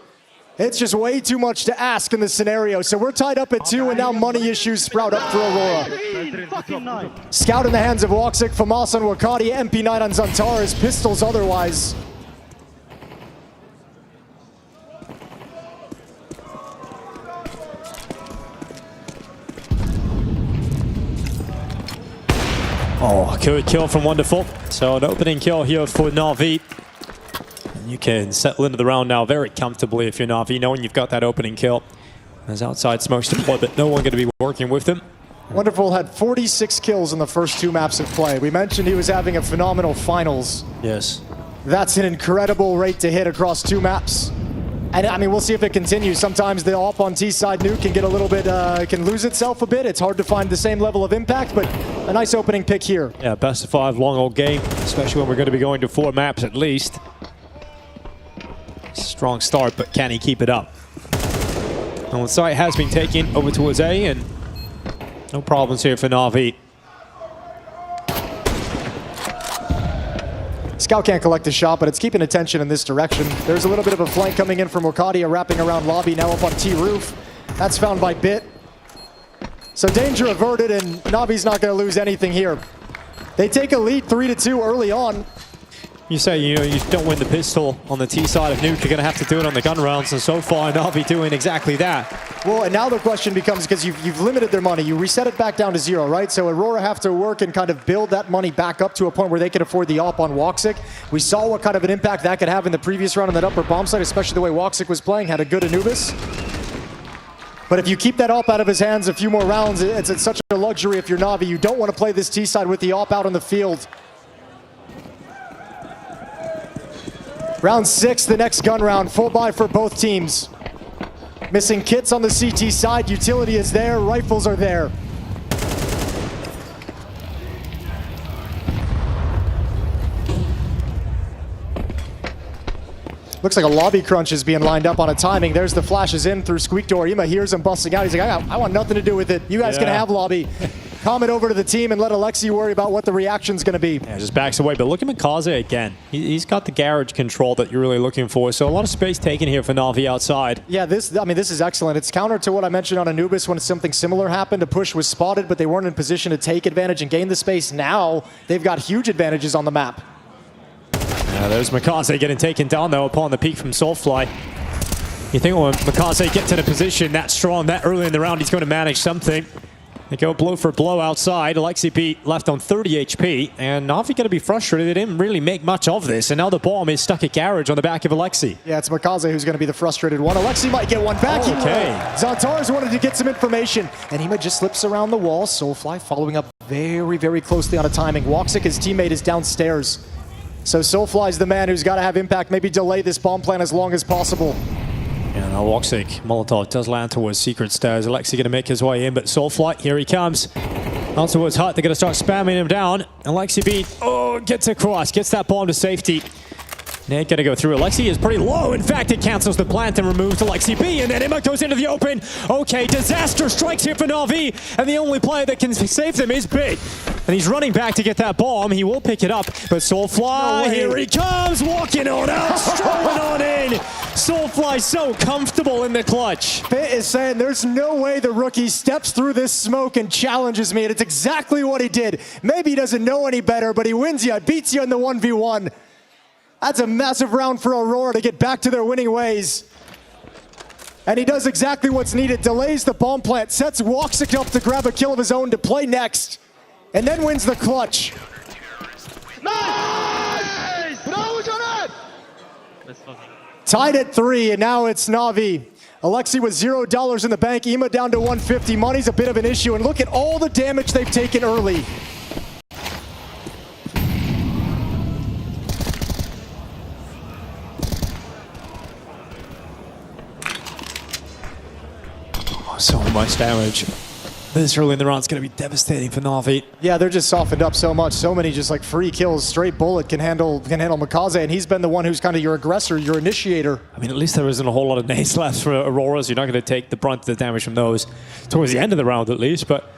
S1: It's just way too much to ask in this scenario. So we're tied up at 2, and now money issues sprout up for Aurora. Scout in the hands of Woxic, Famas on Wakati, MP9 on Zantares, pistols otherwise.
S2: Oh, good kill from Wonderful. So an opening kill here for NAVI. And you can settle into the round now very comfortably if you're NAVI, knowing you've got that opening kill. There's outside smokes deployed, but no one going to be working with them.
S1: Wonderful had 46 kills in the first 2 maps of play. We mentioned he was having a phenomenal finals.
S2: Yes.
S1: That's an incredible rate to hit across 2 maps. And I mean, we'll see if it continues. Sometimes the off on T side nuke can get a little bit, can lose itself a bit. It's hard to find the same level of impact, but a nice opening pick here.
S2: Yeah, best of 5 long old game, especially when we're going to be going to 4 maps at least. Strong start, but can he keep it up? And the site has been taken over towards A, and no problems here for NAVI.
S1: Scout can't collect a shot, but it's keeping attention in this direction. There's a little bit of a flank coming in from Wokadia, wrapping around lobby, now up on T roof. That's found by Bit. So danger averted, and Navi's not going to lose anything here. They take a lead 3-2 early on.
S2: You say, you know, you don't win the pistol on the T side of nuke, you're going to have to do it on the gun rounds, and so far NAVI doing exactly that.
S1: Well, and now the question becomes, because you've limited their money, you reset it back down to 0, right? So Aurora have to work and kind of build that money back up to a point where they can afford the op on Woxic. We saw what kind of an impact that could have in the previous round on that upper bomb site, especially the way Woxic was playing, had a good Anubis. But if you keep that op out of his hands a few more rounds, it's such a luxury if you're NAVI. You don't want to play this T side with the op out on the field. Round 6, the next gun round, full buy for both teams. Missing kits on the CT side, utility is there, rifles are there. Looks like a lobby crunch is being lined up on a timing. There's the flashes in through Squeak Door. Ima hears him busting out. He's like, I want nothing to do with it. You guys can have lobby. Comment over to the team and let Alexi worry about what the reaction's going to be.
S2: Yeah, just backs away. But look at Mikaze again. He's got the garage control that you're really looking for. So a lot of space taken here for NAVI outside.
S1: Yeah, this is excellent. It's counter to what I mentioned on Anubis when something similar happened. A push was spotted, but they weren't in position to take advantage and gain the space. Now they've got huge advantages on the map.
S2: Yeah, there's Mikaze getting taken down, though, upon the peek from Soulfly. You think when Mikaze gets in a position that strong, that early in the round, he's going to manage something. They go blow for blow outside. Alexi B left on 30 HP, and Navi going to be frustrated. They didn't really make much of this, and now the bomb is stuck at garage on the back of Alexi.
S1: Yeah, it's Mikaze who's going to be the frustrated one. Alexi might get one back.
S2: Okay.
S1: Zantar's wanted to get some information, and Hema just slips around the wall. Soulfly following up very, very closely on a timing. Woxic, his teammate, is downstairs. So Soulfly's the man who's got to have impact, maybe delay this bomb plan as long as possible.
S2: Yeah, now Woxic, Molotov does land towards Secret Stairs. Alexi going to make his way in, but Soulfly, here he comes. Out towards Hut, they're going to start spamming him down. Alexi B, gets across, gets that bomb to safety. Nate going to go through. Alexi is pretty low. In fact, it cancels the plant and removes Alexi B, and then Emma goes into the open. Okay, disaster strikes here for NAVI, and the only player that can save them is Bit. And he's running back to get that bomb. He will pick it up, but Soulfly, here he comes, walking on out, strolling on in. Soulfly so comfortable in the clutch.
S1: Bit is saying there's no way the rookie steps through this smoke and challenges me, and it's exactly what he did. Maybe he doesn't know any better, but he wins you, beats you in the 1v1. That's a massive round for Aurora to get back to their winning ways. And he does exactly what's needed, delays the bomb plant, sets Woxic up to grab a kill of his own to play next, and then wins the clutch.
S3: Nice! Bravo, Jonathan!
S1: Tied at 3, and now it's NAVI. Alexi with $0 in the bank, Ema down to 150. Money's a bit of an issue, and look at all the damage they've taken early.
S2: So much damage. This early in the round is going to be devastating for NAVI.
S1: Yeah, they're just softened up so much. So many just like free kills. Straight bullet can handle Mikaze, and he's been the one who's kind of your aggressor, your initiator.
S2: I mean, at least there isn't a whole lot of nades left for Aurora, so you're not going to take the brunt of the damage from those towards the end of the round at least, but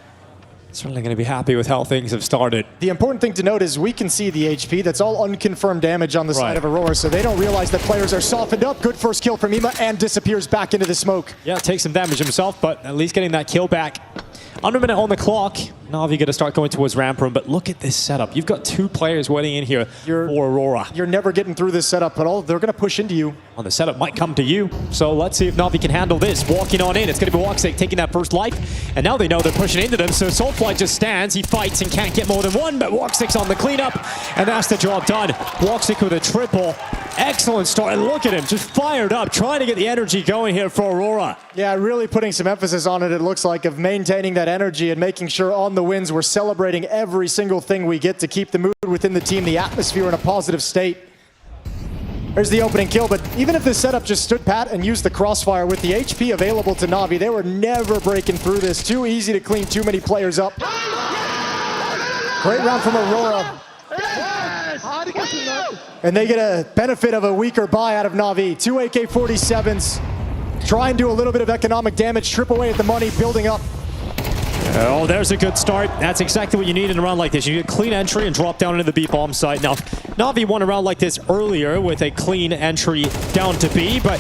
S2: certainly going to be happy with how things have started.
S1: The important thing to note is we can see the HP. That's all unconfirmed damage on the side of Aurora, so they don't realize that players are softened up. Good first kill from Ema, and disappears back into the smoke.
S2: Yeah, takes some damage himself, but at least getting that kill back. Under a minute on the clock. NAVI going to start going towards ramp room, but look at this setup. You've got 2 players waiting in here for Aurora.
S1: You're never getting through this setup, but they're going to push into you.
S2: Well, the setup might come to you, so let's see if NAVI can handle this. Walking on in, it's going to be Woxic taking that first life, and now they know they're pushing into them, so Soulfly just stands. He fights and can't get more than one, but Woxic's on the cleanup, and that's the job done. Woxic with a triple. Excellent start, and look at him, just fired up, trying to get the energy going here for Aurora.
S1: Yeah, really putting some emphasis on it looks like, of maintaining that energy and making sure on the wins we're celebrating every single thing we get to keep the mood within the team, the atmosphere in a positive state. There's the opening kill, but even if this setup just stood pat and used the crossfire with the HP available to Navi, they were never breaking through this. Too easy to clean too many players up. Great round from Aurora. And they get a benefit of a weaker buy out of Navi. 2 AK-47s. Try and do a little bit of economic damage, trip away at the money, building up.
S2: Oh, there's a good start. That's exactly what you need in a round like this. You get clean entry and drop down into the B bomb site. Now, Navi won a round like this earlier with a clean entry down to B, but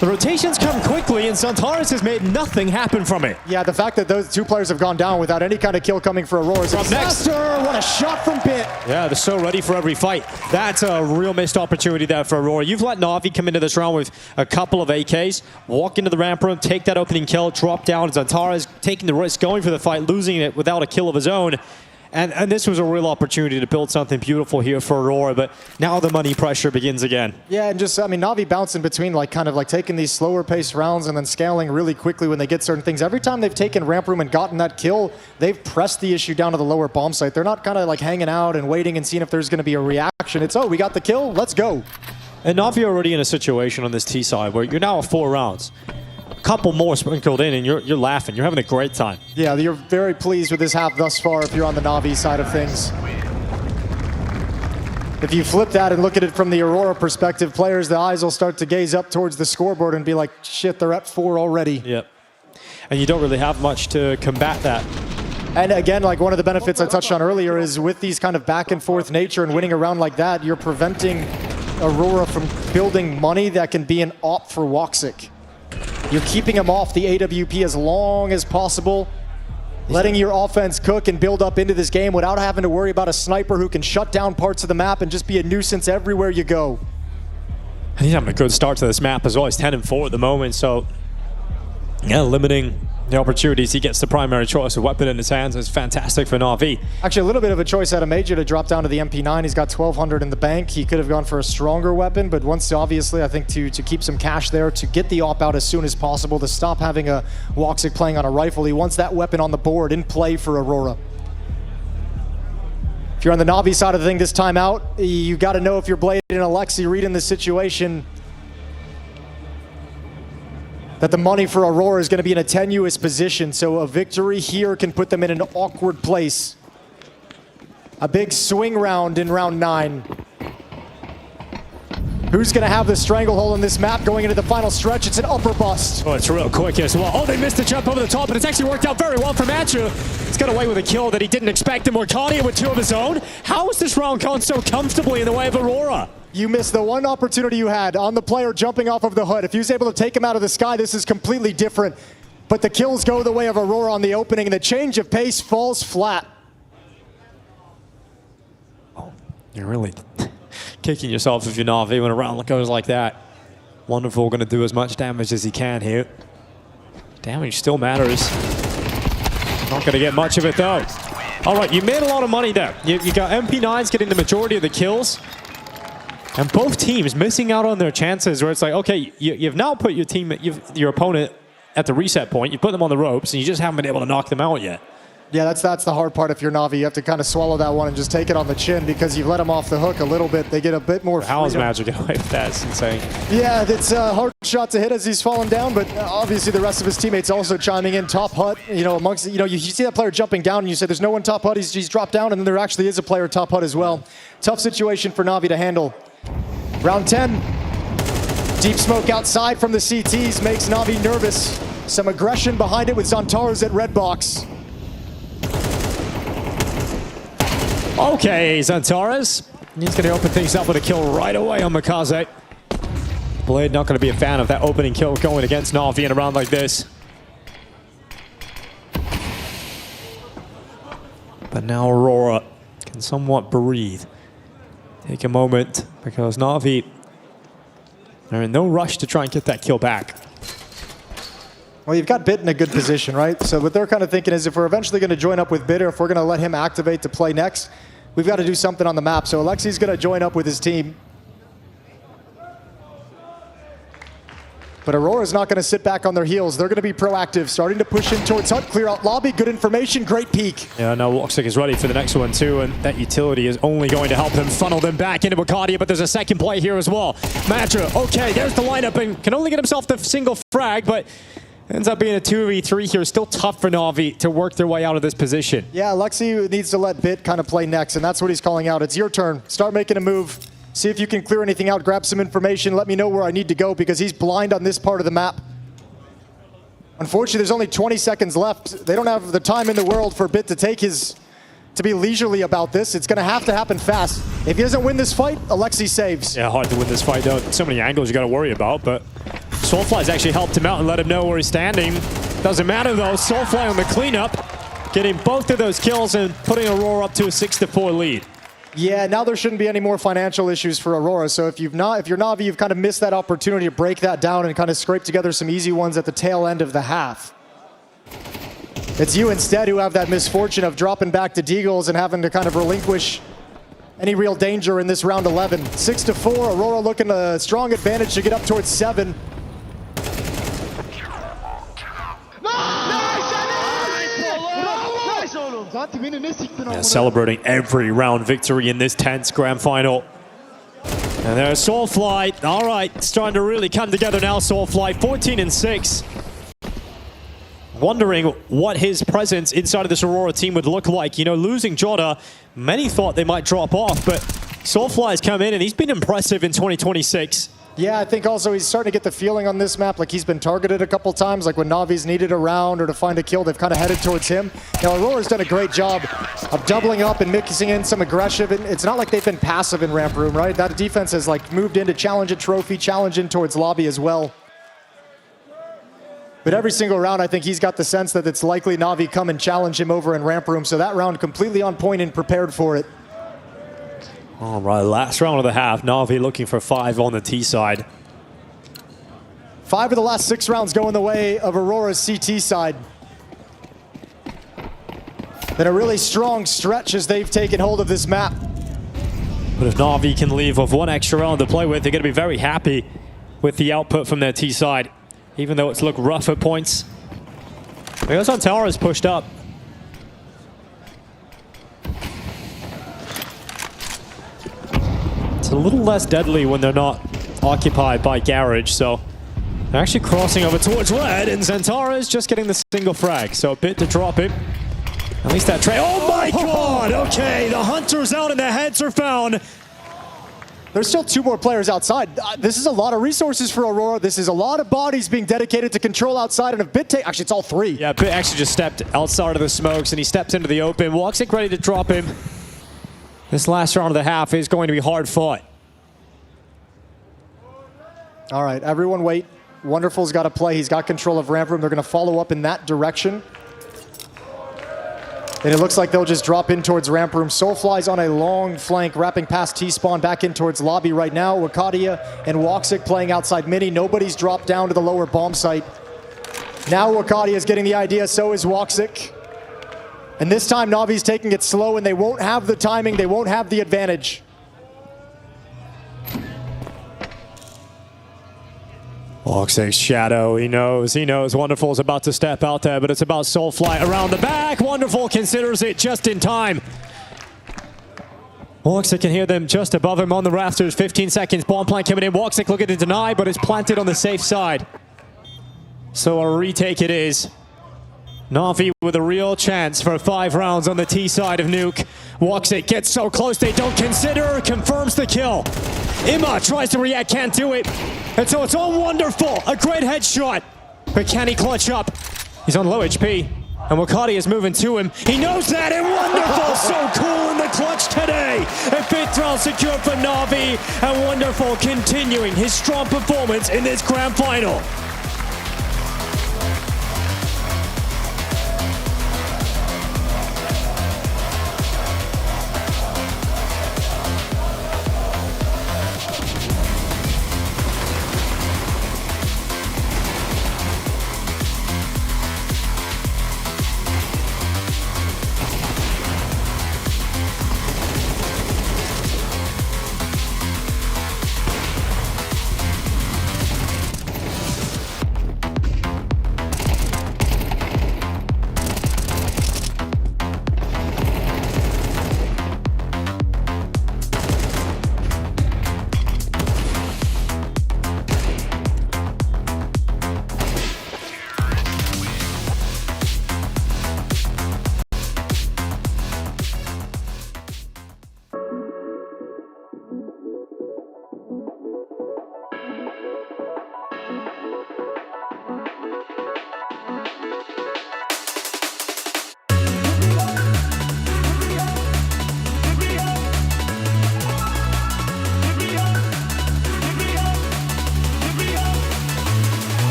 S2: the rotations come quickly, and Zantares has made nothing happen from it.
S1: Yeah, the fact that those two players have gone down without any kind of kill coming for Aurora is a disaster. What a shot from Bit.
S2: Yeah, they're so ready for every fight. That's a real missed opportunity there for Aurora. You've let Navi come into this round with a couple of AKs, walk into the ramp room, take that opening kill, drop down. Zantares taking the risk, going for the fight, losing it without a kill of his own. And this was a real opportunity to build something beautiful here for Aurora, but now the money pressure begins again.
S1: Yeah, and just, I mean, Navi bouncing between, like, kind of like taking these slower paced rounds and then scaling really quickly when they get certain things. Every time they've taken ramp room and gotten that kill, they've pressed the issue down to the lower bomb site. They're not kind of like hanging out and waiting and seeing if there's going to be a reaction. It's, oh, we got the kill, let's go.
S2: And Navi are already in a situation on this T side where you're now at 4 rounds. Couple more sprinkled in and you're laughing. You're having a great time.
S1: Yeah, you're very pleased with this half thus far if you're on the Navi side of things. If you flip that and look at it from the Aurora perspective, players, the eyes will start to gaze up towards the scoreboard and be like, shit, they're at 4 already.
S2: Yep. And you don't really have much to combat that.
S1: And again, like one of the benefits I touched on earlier is with these kind of back and forth nature and winning a round like that, you're preventing Aurora from building money that can be an op for Woxic. You're keeping him off the AWP as long as possible, letting your offense cook and build up into this game without having to worry about a sniper who can shut down parts of the map and just be a nuisance everywhere you go.
S2: And he's having a good start to this map as well. He's 10-4 at the moment, so yeah, limiting the opportunities. He gets the primary choice. A weapon in his hands is fantastic for Navi. Actually,
S1: a little bit of a choice out of Major to drop down to the MP9. He's got 1,200 in the bank. He could have gone for a stronger weapon, but once, obviously, I think to keep some cash there, to get the op out as soon as possible, to stop having a Woxic playing on a rifle. He wants that weapon on the board in play for Aurora. If you're on the Navi side of the thing this time out, you got to know if you're Blade and Alexi reading the situation, that the money for Aurora is going to be in a tenuous position, so a victory here can put them in an awkward place. A big swing round in round 9. Who's going to have the stranglehold on this map going into the final stretch? It's an upper bust.
S2: Oh, it's real quick as well. Oh, they missed the jump over the top, but it's actually worked out very well for Matthew. He's got away with a kill that he didn't expect, and Morcadia with 2 of his own. How is this round gone so comfortably in the way of Aurora?
S1: You missed the one opportunity you had on the player jumping off of the hood. If he was able to take him out of the sky, this is completely different. But the kills go the way of Aurora on the opening, and the change of pace falls flat.
S2: Oh, you're really kicking yourself if you're Navi when a round goes like that. Wonderful, going to do as much damage as he can here. Damage still matters. Not going to get much of it, though. All right, you made a lot of money there. You got MP9s getting the majority of the kills. And both teams missing out on their chances where it's like, okay, you've now put your opponent at the reset point. You put them on the ropes, and you just haven't been able to knock them out yet.
S1: Yeah, that's the hard part if you're Navi. You have to kind of swallow that one and just take it on the chin because you've let them off the hook a little bit. They get a bit more freedom.
S2: How is Magic getting away with that? It's insane.
S1: Yeah, it's a hard shot to hit as he's falling down, but obviously the rest of his teammates also chiming in. Top hut, amongst, you see that player jumping down and you say there's no one top hut, he's dropped down, and then there actually is a player top hut as well. Tough situation for Navi to handle. Round 10, deep smoke outside from the CTs makes Navi nervous. Some aggression behind it with Zantares at red box.
S2: Okay, Zantares. He's going to open things up with a kill right away on Mikaze. Blade not going to be a fan of that opening kill going against Navi in a round like this. But now Aurora can somewhat breathe. Take a moment, because Navi are in no rush to try and get that kill back.
S1: Well, you've got Bit in a good position, right? So what they're kind of thinking is if we're eventually going to join up with Bit, or if we're going to let him activate to play next, we've got to do something on the map. So Alexi's going to join up with his team. But Aurora's not going to sit back on their heels. They're going to be proactive, starting to push in towards Hut, clear out lobby, good information, great peek.
S2: Yeah, no, Woxic is ready for the next one too, and that utility is only going to help them funnel them back into Bacardia, but there's a second play here as well. Matra, okay, there's the lineup, and can only get himself the single frag, but ends up being a 2v3 here. Still tough for NAVI to work their way out of this position.
S1: Yeah, Alexi needs to let Bit kind of play next, and that's what he's calling out. It's your turn. Start making a move. See if you can clear anything out, grab some information, let me know where I need to go, because he's blind on this part of the map. Unfortunately, there's only 20 seconds left. They don't have the time in the world for Bit to be leisurely about this. It's going to happen fast. If he doesn't win this fight, Alexi saves.
S2: Yeah, hard to win this fight though. So many angles you got to worry about, but Soulfly's actually helped him out and let him know where he's standing. Doesn't matter though, Soulfly on the cleanup, getting both of those kills and putting Aurora up to a 6-4 lead.
S1: Yeah, now there shouldn't be any more financial issues for Aurora. So if you're NAVI, you've kind of missed that opportunity to break that down and kind of scrape together some easy ones at the tail end of the half. It's you instead who have that misfortune of dropping back to Deagles and having to kind of relinquish any real danger in this round 11. 6-4, Aurora looking a strong advantage to get up towards 7.
S2: Yeah, celebrating every round victory in this tense grand final. And there's Soulfly. All right, starting to really come together now, Soulfly. 14-6. Wondering what his presence inside of this Aurora team would look like. You know, losing Jota, many thought they might drop off, but Soulfly's come in and he's been impressive in 2026.
S1: Yeah, I think also he's starting to get the feeling on this map like he's been targeted a couple times, like when Navi's needed a round or to find a kill, they've kind of headed towards him. Now, Aurora's done a great job of doubling up and mixing in some aggression. It's not like they've been passive in ramp room, right? That defense has like moved into challenge a trophy, challenge in towards lobby as well. But every single round, I think he's got the sense that it's likely Navi come and challenge him over in ramp room. So that round completely on point and prepared for it.
S2: All right, last round of the half. Navi looking for 5 on the T side.
S1: 5 of the last 6 rounds going the way of Aurora's CT side. Been a really strong stretch as they've taken hold of this map.
S2: But if Navi can leave with 1 extra round to play with, they're going to be very happy with the output from their T side, even though it's looked rough at points. Because Antara's pushed up. It's a little less deadly when they're not occupied by Garage, so they're actually crossing over towards red, and Zantara is just getting the single frag, so a bit to drop it. At least that trade. Oh my god! Okay, the Hunter's out and the heads are found.
S1: There's still 2 more players outside. This is a lot of resources for Aurora. This is a lot of bodies being dedicated to control outside, and if Bit actually it's all 3.
S2: Yeah, Bit actually just stepped outside of the smokes and he steps into the open. Woxic ready to drop him. This last round of the half is going to be hard fought.
S1: All right, everyone wait. Wonderful's got to play. He's got control of ramp room. They're going to follow up in that direction. And it looks like they'll just drop in towards ramp room. Soulfly's on a long flank, wrapping past T-spawn back in towards lobby right now. Wakadia and Woxic playing outside mini. Nobody's dropped down to the lower bomb site. Now Wakadia's getting the idea, so is Woxic. And this time Navi's taking it slow and they won't have the timing, they won't have the advantage.
S2: Woxic's shadow, he knows. Wonderful's about to step out there, but it's about Soulfly around the back. Wonderful considers it just in time. Woxic can hear them just above him on the rafters. 15 seconds, bomb plant coming in. Woxic looking to deny, but it's planted on the safe side. So a retake it is. Navi with a real chance for 5 rounds on the T side of Nuke. Woxic gets so close they don't consider, confirms the kill. Ima tries to react, can't do it. And so it's all Wonderful, a great headshot. But can he clutch up? He's on low HP, and Wakati is moving to him. He knows that, and Wonderful so cool in the clutch today. A 5th round secured for Navi, and Wonderful continuing his strong performance in this grand final.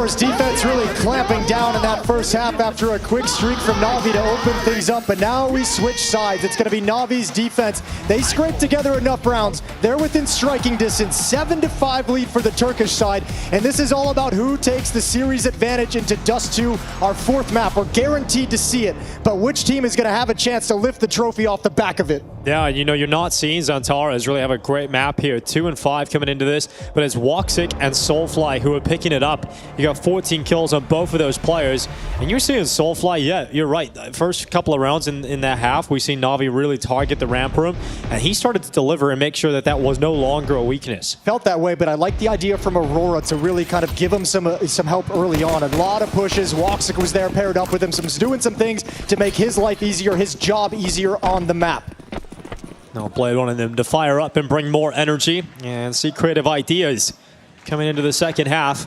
S1: course, defense really clamping down in that first half after a quick streak from NAVI to open things up, but now we switch sides. It's going to be NAVI's defense. They scraped together enough rounds. They're within striking distance, 7-5 lead for the Turkish side, and this is all about who takes the series advantage into Dust 2, our fourth map. We're guaranteed to see it, but which team is going to have a chance to lift the trophy off the back of it?
S2: Yeah, you know, you're not seeing Xantares really have a great map here. 2 and 5 coming into this, but it's Woxic and Soulfly who are picking it up. You got 14 kills on both of those players, and you're seeing Soulfly, yeah, you're right. First couple of rounds in that half, we see Navi really target the ramp room, and he started to deliver and make sure that that was no longer a weakness.
S1: Felt that way, but I like the idea from Aurora to really kind of give him some help early on. A lot of pushes. Woxic was there paired up with him, doing some things to make his life easier, his job easier on the map.
S2: No, Blade wanting them to fire up and bring more energy and see creative ideas coming into the second half.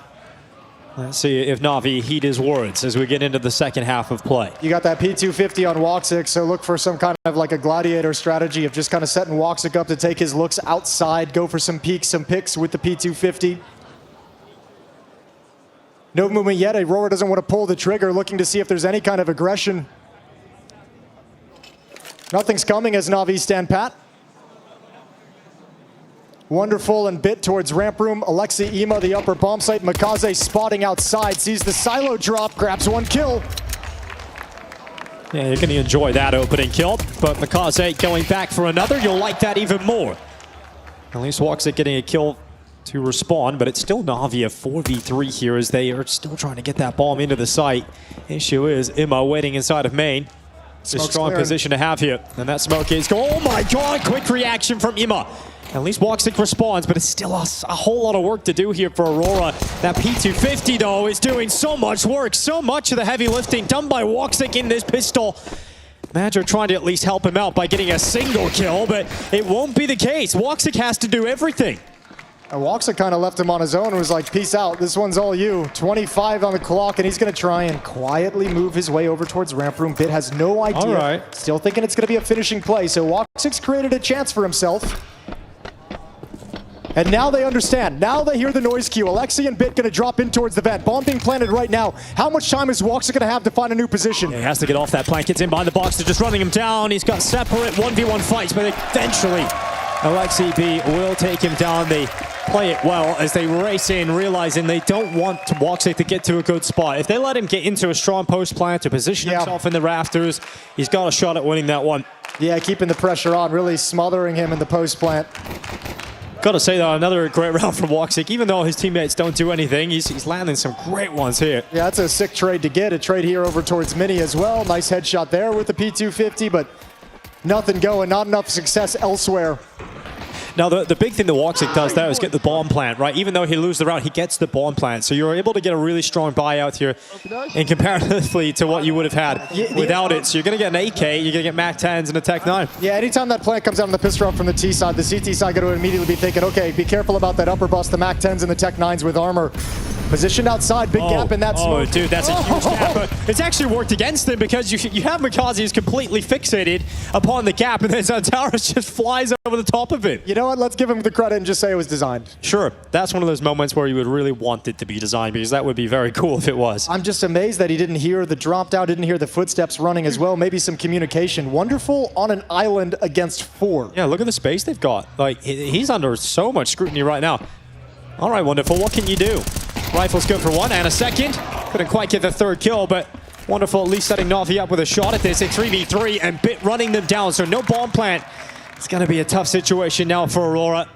S2: Let's see if Navi heed his words as we get into the second half of play.
S1: You got that P250 on Woxic, so look for some kind of like a gladiator strategy of just kind of setting Woxic up to take his looks outside, go for some peeks, some picks with the P250. No movement yet. Aurora doesn't want to pull the trigger, looking to see if there's any kind of aggression. Nothing's coming as Navi stand pat. Wonderful and bit towards ramp room. Alexi Ema, the upper bomb site. Makaze spotting outside, sees the silo drop, grabs one kill.
S2: Yeah, you're going to enjoy that opening kill, but Makaze going back for another, you'll like that even more. At least Woxic getting a kill to respawn, but it's still Navi a 4v3 here as they are still trying to get that bomb into the site. Issue is Ema waiting inside of main. It's a strong position to have here. And that smoke is go. Oh my god, quick reaction from Ema. At least Woxic responds, but it's still a whole lot of work to do here for Aurora. That P250 though is doing so much work, so much of the heavy lifting done by Woxic in this pistol. Manager trying to at least help him out by getting a single kill, but it won't be the case. Woxic has to do everything.
S1: And Woxic kind of left him on his own and was like, peace out, this one's all you. 25 on the clock, and he's going to try and quietly move his way over towards ramp room. Bit has no idea.
S2: All right.
S1: Still thinking it's going to be a finishing play, so Woxic's created a chance for himself. And now they understand. Now they hear the noise cue. Alexi and Bit going to drop in towards the vent. Bomb being planted right now. How much time is Woxic going to have to find a new position?
S2: He has to get off that plank. Gets in behind the box. They're just running him down. He's got separate 1v1 fights, but eventually Alexi B will take him down. They play it well as they race in, realizing they don't want Woxic to get to a good spot. If they let him get into a strong post plant to position himself in the rafters, he's got a shot at winning that one.
S1: Yeah, keeping the pressure on, really smothering him in the post plant.
S2: Gotta say though, another great round from Woxic. Even though his teammates don't do anything, he's landing some great ones here.
S1: Yeah, that's a sick trade to get. A trade here over towards Mini as well. Nice headshot there with the P250, but nothing going, not enough success elsewhere.
S2: Now, the big thing that Woxic does there is get the bomb plant, right? Even though he loses the round, he gets the bomb plant. So you're able to get a really strong buyout here in comparatively to what you would have had without it. So you're going to get an AK, you're going to get Mac 10s and a Tech 9.
S1: Yeah, anytime that plant comes out on the pistol from the T side, the CT side going to immediately be thinking, okay, be careful about that upper bust, the Mac 10s and the Tech 9s with armor. Positioned outside, big gap in that smoke.
S2: Oh, dude, that's a huge gap. But it's actually worked against him because you have Makaze who's completely fixated upon the gap, and then Xantares just flies over the top of it.
S1: You know what? Let's give him the credit and just say it was designed.
S2: Sure. That's one of those moments where you would really want it to be designed, because that would be very cool if it was.
S1: I'm just amazed that he didn't hear the drop down, didn't hear the footsteps running as well. Maybe some communication. Wonderful on an island against 4.
S2: Yeah, look at the space they've got. Like, he's under so much scrutiny right now. All right, Wonderful, what can you do? Rifle's good for 1 and a second. Couldn't quite get the third kill, but Wonderful at least setting Navi up with a shot at this. A 3v3 and Bit running them down, so no bomb plant. It's going to be a tough situation now for Aurora.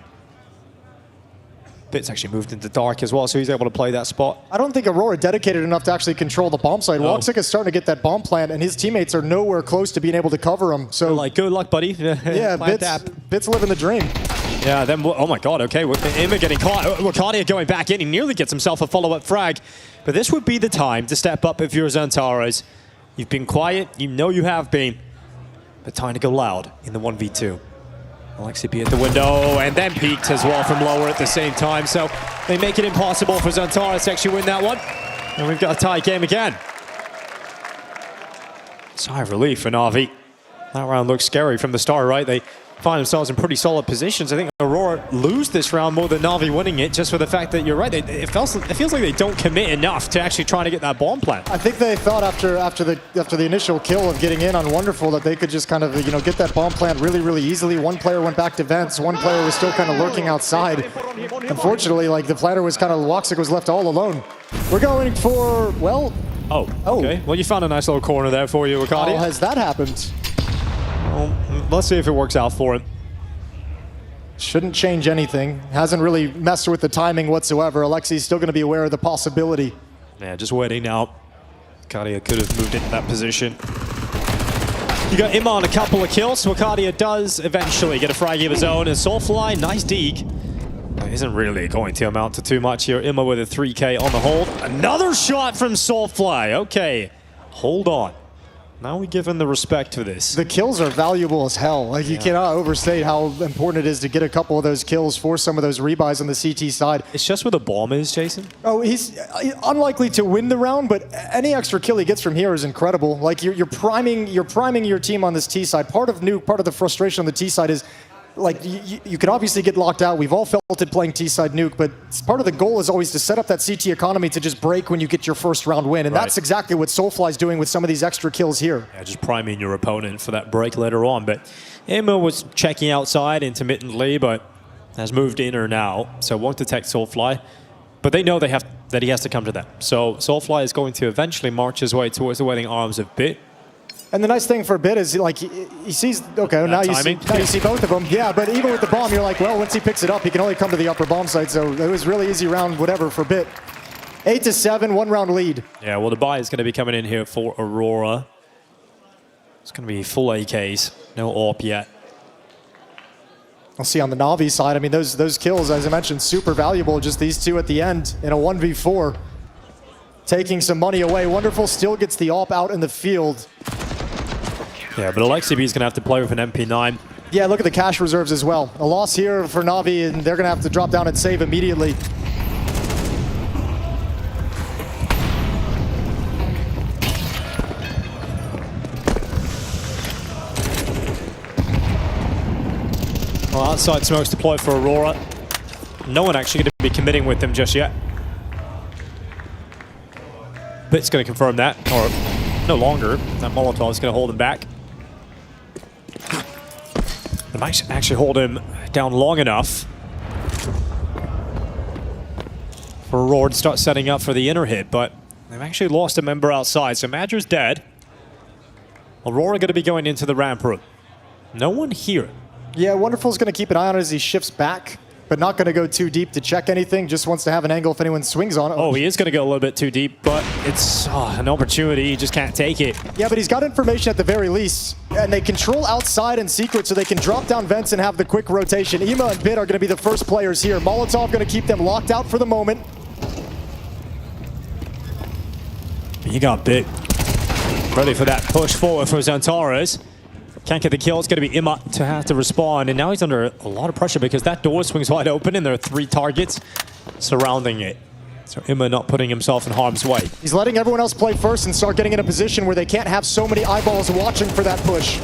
S2: Bit's actually moved into dark as well, so he's able to play that spot.
S1: I don't think Aurora dedicated enough to actually control the bomb site. Woxic is starting to get that bomb plant, and his teammates are nowhere close to being able to cover him. So,
S2: like, good luck, buddy.
S1: Yeah, Bit's living the dream.
S2: Yeah, then, oh my god, okay, Emma getting caught. Wakadia going back in. He nearly gets himself a follow-up frag. But this would be the time to step up if you're Xantares. You've been quiet, you know you have been, but time to go loud in the 1v2. Alexi P at the window, and then peeked as well from lower at the same time. So they make it impossible for Xantares to actually win that one. And we've got a tie game again. Sigh of relief for Navi. That round looks scary from the start, right? They find themselves in pretty solid positions. I think Aurora Aurora lose this round more than NAVI winning it, just for the fact that you're right. It feels like they don't commit enough to actually try to get that bomb plant.
S1: I think they thought after the initial kill of getting in on Wonderful that they could just kind of get that bomb plant really easily. One player went back to vents. One player was still kind of lurking outside. Unfortunately, like the planter was kind of Woxic was left all alone. We're going for
S2: Oh, okay. Well, you found a nice little corner there for you, Arcadia.
S1: How has that happened?
S2: Well, let's see if it works out for him.
S1: Shouldn't change anything. Hasn't really messed with the timing whatsoever. Alexi's still going to be aware of the possibility.
S2: Yeah, just waiting now. Arcadia could have moved into that position. You got Imma on a couple of kills, so Arcadia does eventually get a frag of his own. And Soulfly, nice deke. Isn't really going to amount to too much here. Imma with a 3K on the hold. Another shot from Soulfly. Okay, hold on. Now we give him the respect for this.
S1: The kills are valuable as hell. Like you cannot overstate how important it is to get a couple of those kills for some of those rebuys on the CT side.
S2: It's just where the bomb is, Jason.
S1: Oh, he's unlikely to win the round, but any extra kill he gets from here is incredible. Like you're priming your team on this T side. Part of the frustration on the T side is, like, you could obviously get locked out. We've all felt it playing T-side nuke, but part of the goal is always to set up that CT economy to just break when you get your first round win, and that's exactly what Soulfly's doing with some of these extra kills here.
S2: Yeah, just priming your opponent for that break later on. But Imma was checking outside intermittently, but has moved inner now, so won't detect Soulfly. But they know that he has to come to them. So Soulfly is going to eventually march his way towards the waiting arms of Bit.
S1: And the nice thing for Bit is, like, he sees, okay, now you see both of them. Yeah, but even with the bomb, you're like, well, once he picks it up, he can only come to the upper bomb site. So it was really easy round, whatever, for Bit. 8-7, 1 round lead.
S2: Yeah, well, the buy is going to be coming in here for Aurora. It's going to be full AKs, no AWP yet.
S1: I'll see on the NAVI side, I mean, those kills, as I mentioned, super valuable. Just these two at the end in a 1v4. Taking some money away. Wonderful still gets the AWP out in the field.
S2: Yeah, but Alexi B is going to have to play with an MP9.
S1: Yeah, look at the cash reserves as well. A loss here for NAVI, and they're going to have to drop down and save immediately.
S2: Well, outside smokes deployed for Aurora. No one actually going to be committing with them just yet. Bit's going to confirm that, or no longer. That Molotov is going to hold him back. They might actually hold him down long enough for Aurora to start setting up for the inner hit, but they've actually lost a member outside, so Madger's dead. Aurora going to be going into the ramp room. No one here.
S1: Yeah, Wonderful's going to keep an eye on it as he shifts back, but not going to go too deep to check anything. Just wants to have an angle if anyone swings on it.
S2: Oh, he is going to go a little bit too deep, but it's an opportunity. He just can't take it.
S1: Yeah, but he's got information at the very least. And they control outside and secret, so they can drop down vents and have the quick rotation. Imma and Bit are going to be the first players here. Molotov going to keep them locked out for the moment.
S2: You got Bit ready for that push forward for Xantares. Can't get the kill. It's going to be Imma to have to respond. And now he's under a lot of pressure because that door swings wide open and there are 3 targets surrounding it. So Imma not putting himself in harm's way.
S1: He's letting everyone else play first and start getting in a position where they can't have so many eyeballs watching for that push.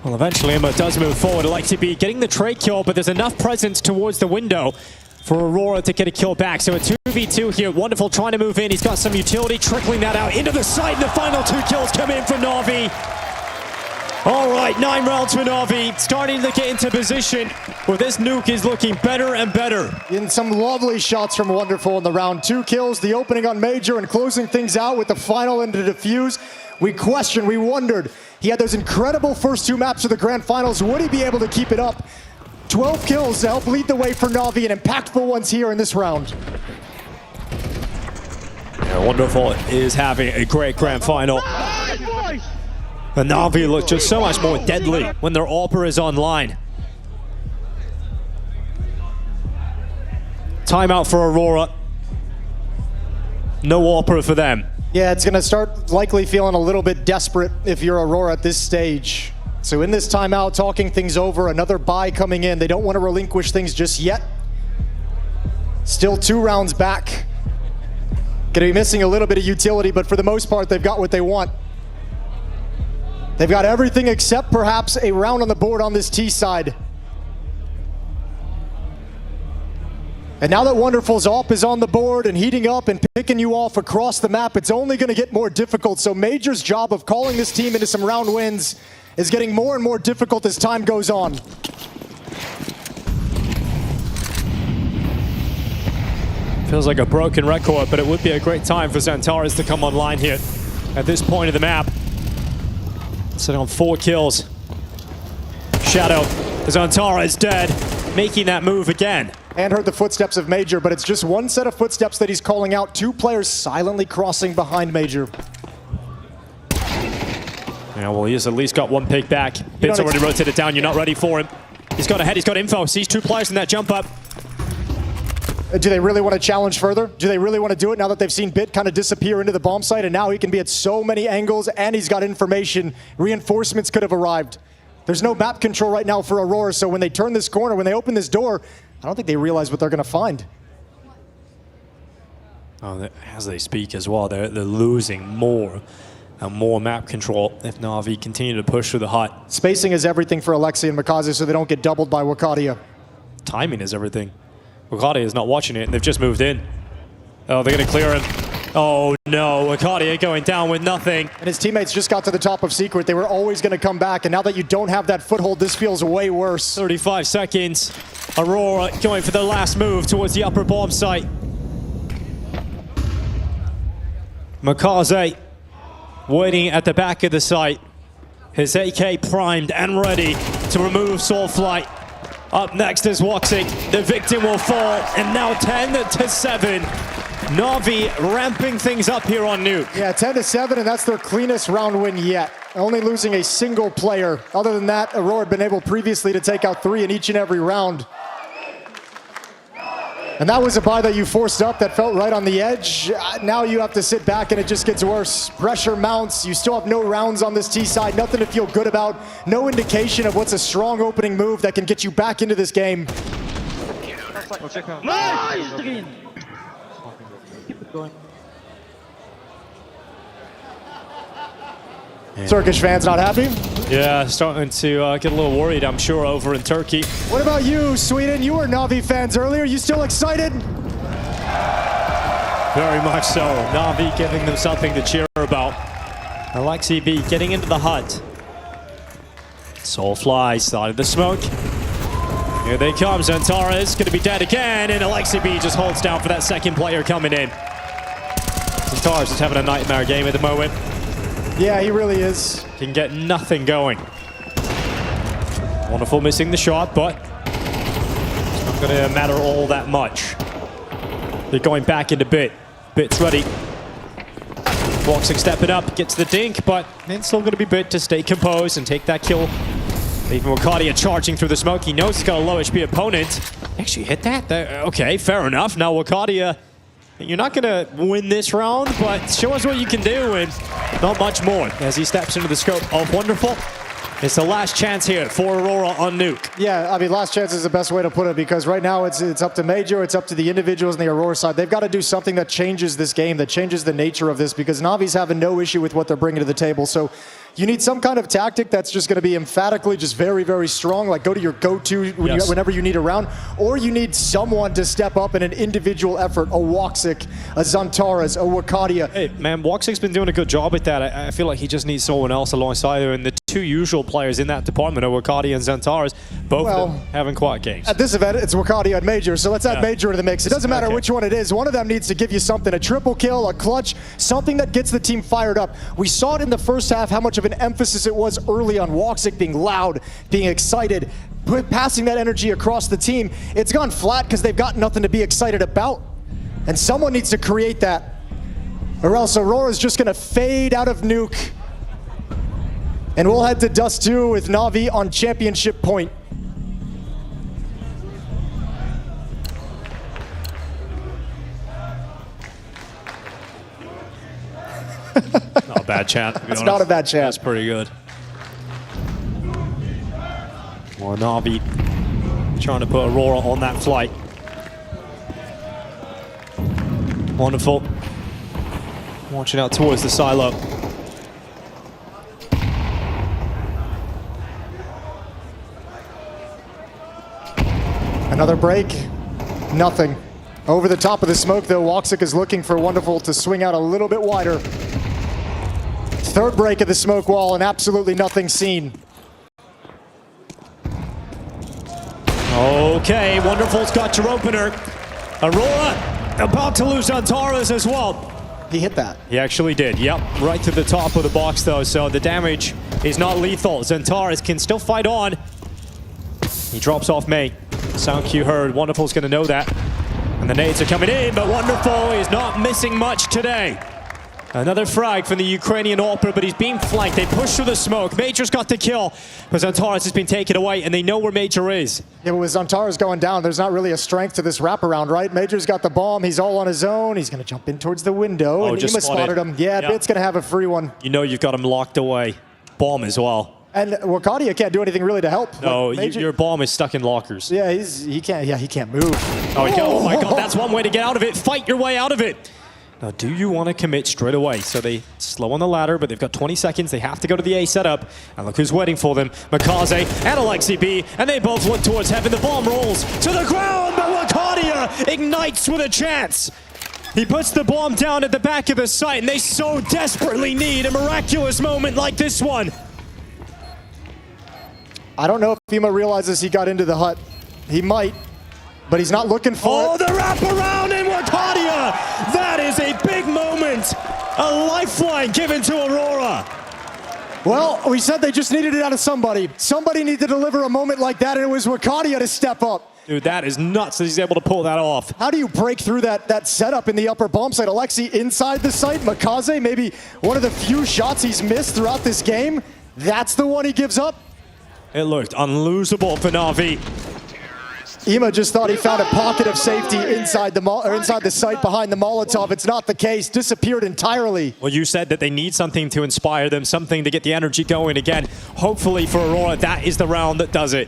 S2: Well, eventually Imma does move forward. Alexi getting the trade kill, but there's enough presence towards the window for Aurora to get a kill back. So a 2v2 here. Wonderful trying to move in. He's got some utility trickling that out into the site. And the final 2 kills come in for NAVI. All right, 9 rounds for NAVI, starting to get into position where this nuke is looking better and better.
S1: In some lovely shots from Wonderful in the round. 2 kills, the opening on Major, and closing things out with the final into Diffuse. We wondered. He had those incredible first 2 maps of the Grand Finals. Would he be able to keep it up? 12 kills to help lead the way for NAVI, and impactful ones here in this round.
S2: Yeah, Wonderful is having a great Grand Final. And NAVI looks just so much more deadly when their AWPer is online. Timeout for Aurora. No AWPer for them.
S1: Yeah, it's going to start likely feeling a little bit desperate if you're Aurora at this stage. So in this timeout, talking things over, another buy coming in. They don't want to relinquish things just yet. Still 2 rounds back. Going to be missing a little bit of utility, but for the most part, they've got what they want. They've got everything except perhaps a round on the board on this T side. And now that Wonderful's AWP is on the board and heating up and picking you off across the map, it's only going to get more difficult. So Major's job of calling this team into some round wins is getting more and more difficult as time goes on.
S2: Feels like a broken record, but it would be a great time for Xantares to come online here at this point of the map. Sitting on 4 kills. Shadow, Xantares dead, making that move again.
S1: And heard the footsteps of Major, but it's just one set of footsteps that he's calling out. 2 players silently crossing behind Major.
S2: Yeah, well, he's at least got 1 pick back. Bit's already rotated down. You're not ready for him. He's got ahead. He's got info. Sees 2 players in that jump up.
S1: Do they really want to challenge further? Do they really want to do it now that they've seen Bit kind of disappear into the bomb site, and now he can be at so many angles and he's got information? Reinforcements could have arrived. There's no map control right now for Aurora, so when they turn this corner, when they open this door, I don't think they realize what they're going to find.
S2: Oh, as they speak as well, they're losing more and more map control if NAVI continue to push through the hut.
S1: Spacing is everything for Alexi and Makaze so they don't get doubled by Wakadia.
S2: Timing is everything. Wakadia is not watching it, and they've just moved in. Oh, they're going to clear him. Oh no, Wakadia going down with nothing.
S1: And his teammates just got to the top of Secret. They were always going to come back, and now that you don't have that foothold, this feels way worse.
S2: 35 seconds. Aurora going for the last move towards the upper bomb site. Makaze waiting at the back of the site. His AK primed and ready to remove Soulflight. Up next is Woxic. The victim will fall, and now 10-7. NAVI ramping things up here on Nuke.
S1: Yeah, 10-7, and that's their cleanest round win yet. Only losing a single player. Other than that, Aurora had been able previously to take out 3 in each and every round. And that was a buy that you forced up that felt right on the edge. Now you have to sit back and it just gets worse. Pressure mounts. You still have no rounds on this T side. Nothing to feel good about. No indication of what's a strong opening move that can get you back into this game.
S3: Nice! Keep it going.
S1: Turkish fans not happy?
S2: Yeah, starting to get a little worried, I'm sure, over in Turkey.
S1: What about you, Sweden? You were NAVI fans earlier. You still excited?
S2: Very much so. NAVI giving them something to cheer about. Alexi B getting into the hut. Soulfly started the smoke. Here they come. Xantares going to be dead again, and Alexi B just holds down for that second player coming in. Xantares is having a nightmare game at the moment.
S1: Yeah, he really is.
S2: Can get nothing going. Wonderful missing the shot, but it's not going to matter all that much. They're going back into Bit. Bit's ready. Woxic stepping up, gets the dink, but it's still going to be Bit to stay composed and take that kill. Even Wakadia charging through the smoke. He knows he's got a low HP opponent. Actually hit that? Okay, fair enough. Now Wakadia, you're not going to win this round, but show us what you can do, and not much more as he steps into the scope of Wonderful. It's the last chance here for Aurora on Nuke.
S1: Yeah, I mean, last chance is the best way to put it, because right now it's up to Major, it's up to the individuals on the Aurora side. They've got to do something that changes this game, that changes the nature of this, because Navi's having no issue with what they're bringing to the table. So you need some kind of tactic that's just going to be emphatically just very, very strong, like go to your go-to whenever you need a round, or you need someone to step up in an individual effort, a Woxic, a Xantares, a Wakadia.
S2: Hey, man, Woxic's been doing a good job at that. I feel like he just needs someone else alongside him, and the 2 usual players in that department are Wakadia and Xantares, both of them having quiet games.
S1: At this event, it's Wakadia and Major, so let's add Major into the mix. It doesn't matter which one it is. One of them needs to give you something, a triple kill, a clutch, something that gets the team fired up. We saw it in the first half, how much of an emphasis it was early on Woxic being loud, being excited, passing that energy across the team. It's gone flat because they've got nothing to be excited about. And someone needs to create that, or else Aurora's just going to fade out of Nuke. And we'll head to Dust 2 with NAVI on championship point.
S2: Not a bad chant, to be honest.
S1: Not a bad chant.
S2: That's pretty good. Well, NAVI trying to put Aurora on that flight. Wonderful. Launching out towards the silo.
S1: Another break, nothing. Over the top of the smoke, though, Woxic is looking for Wonderful to swing out a little bit wider. Third break of the smoke wall and absolutely nothing seen.
S2: Okay, Wonderful's got your opener. Aurora about to lose Antares as well.
S1: He hit that.
S2: He actually did, yep. Right to the top of the box, though, so the damage is not lethal. Antares can still fight on. He drops off May. Sound cue heard. Wonderful's going to know that. And the nades are coming in, but Wonderful is not missing much today. Another frag from the Ukrainian AWPer, but he's being flanked. They push through the smoke. Major's got the kill, but Antares has been taken away, and they know where Major is.
S1: Yeah, but with Antares going down, there's not really a strength to this wraparound, right? Major's got the bomb. He's all on his own. He's going to jump in towards the window, and
S2: just
S1: Ema spotted him. Yeah,
S2: yep.
S1: Bit's going to have a free one.
S2: You know you've got him locked away. Bomb as well.
S1: And Wakadia can't do anything really to help.
S2: No,
S1: Major,
S2: your bomb is stuck in lockers.
S1: Yeah, he can't move.
S2: Oh my God, that's one way to get out of it. Fight your way out of it. Now, do you want to commit straight away? So they slow on the ladder, but they've got 20 seconds. They have to go to the A setup. And look who's waiting for them. Makaze and Alexi B. And they both look towards heaven. The bomb rolls to the ground, but Wakadia ignites with a chance. He puts the bomb down at the back of the site, and they so desperately need a miraculous moment like this one.
S1: I don't know if Ema realizes he got into the hut. He might, but he's not looking for it.
S2: Oh, the wraparound in Wakadia! That is a big moment. A lifeline given to Aurora.
S1: Well, we said they just needed it out of somebody. Somebody needed to deliver a moment like that, and it was Wakadia to step up.
S2: Dude, that is nuts that he's able to pull that off.
S1: How do you break through that setup in the upper bomb site? Alexi inside the site. Makaze, maybe one of the few shots he's missed throughout this game. That's the one he gives up.
S2: It looked unlosable for NAVI.
S1: Ema just thought he found a pocket of safety inside the site behind the Molotov. It's not the case. Disappeared entirely.
S2: Well, you said that they need something to inspire them, something to get the energy going again. Hopefully for Aurora, that is the round that does it.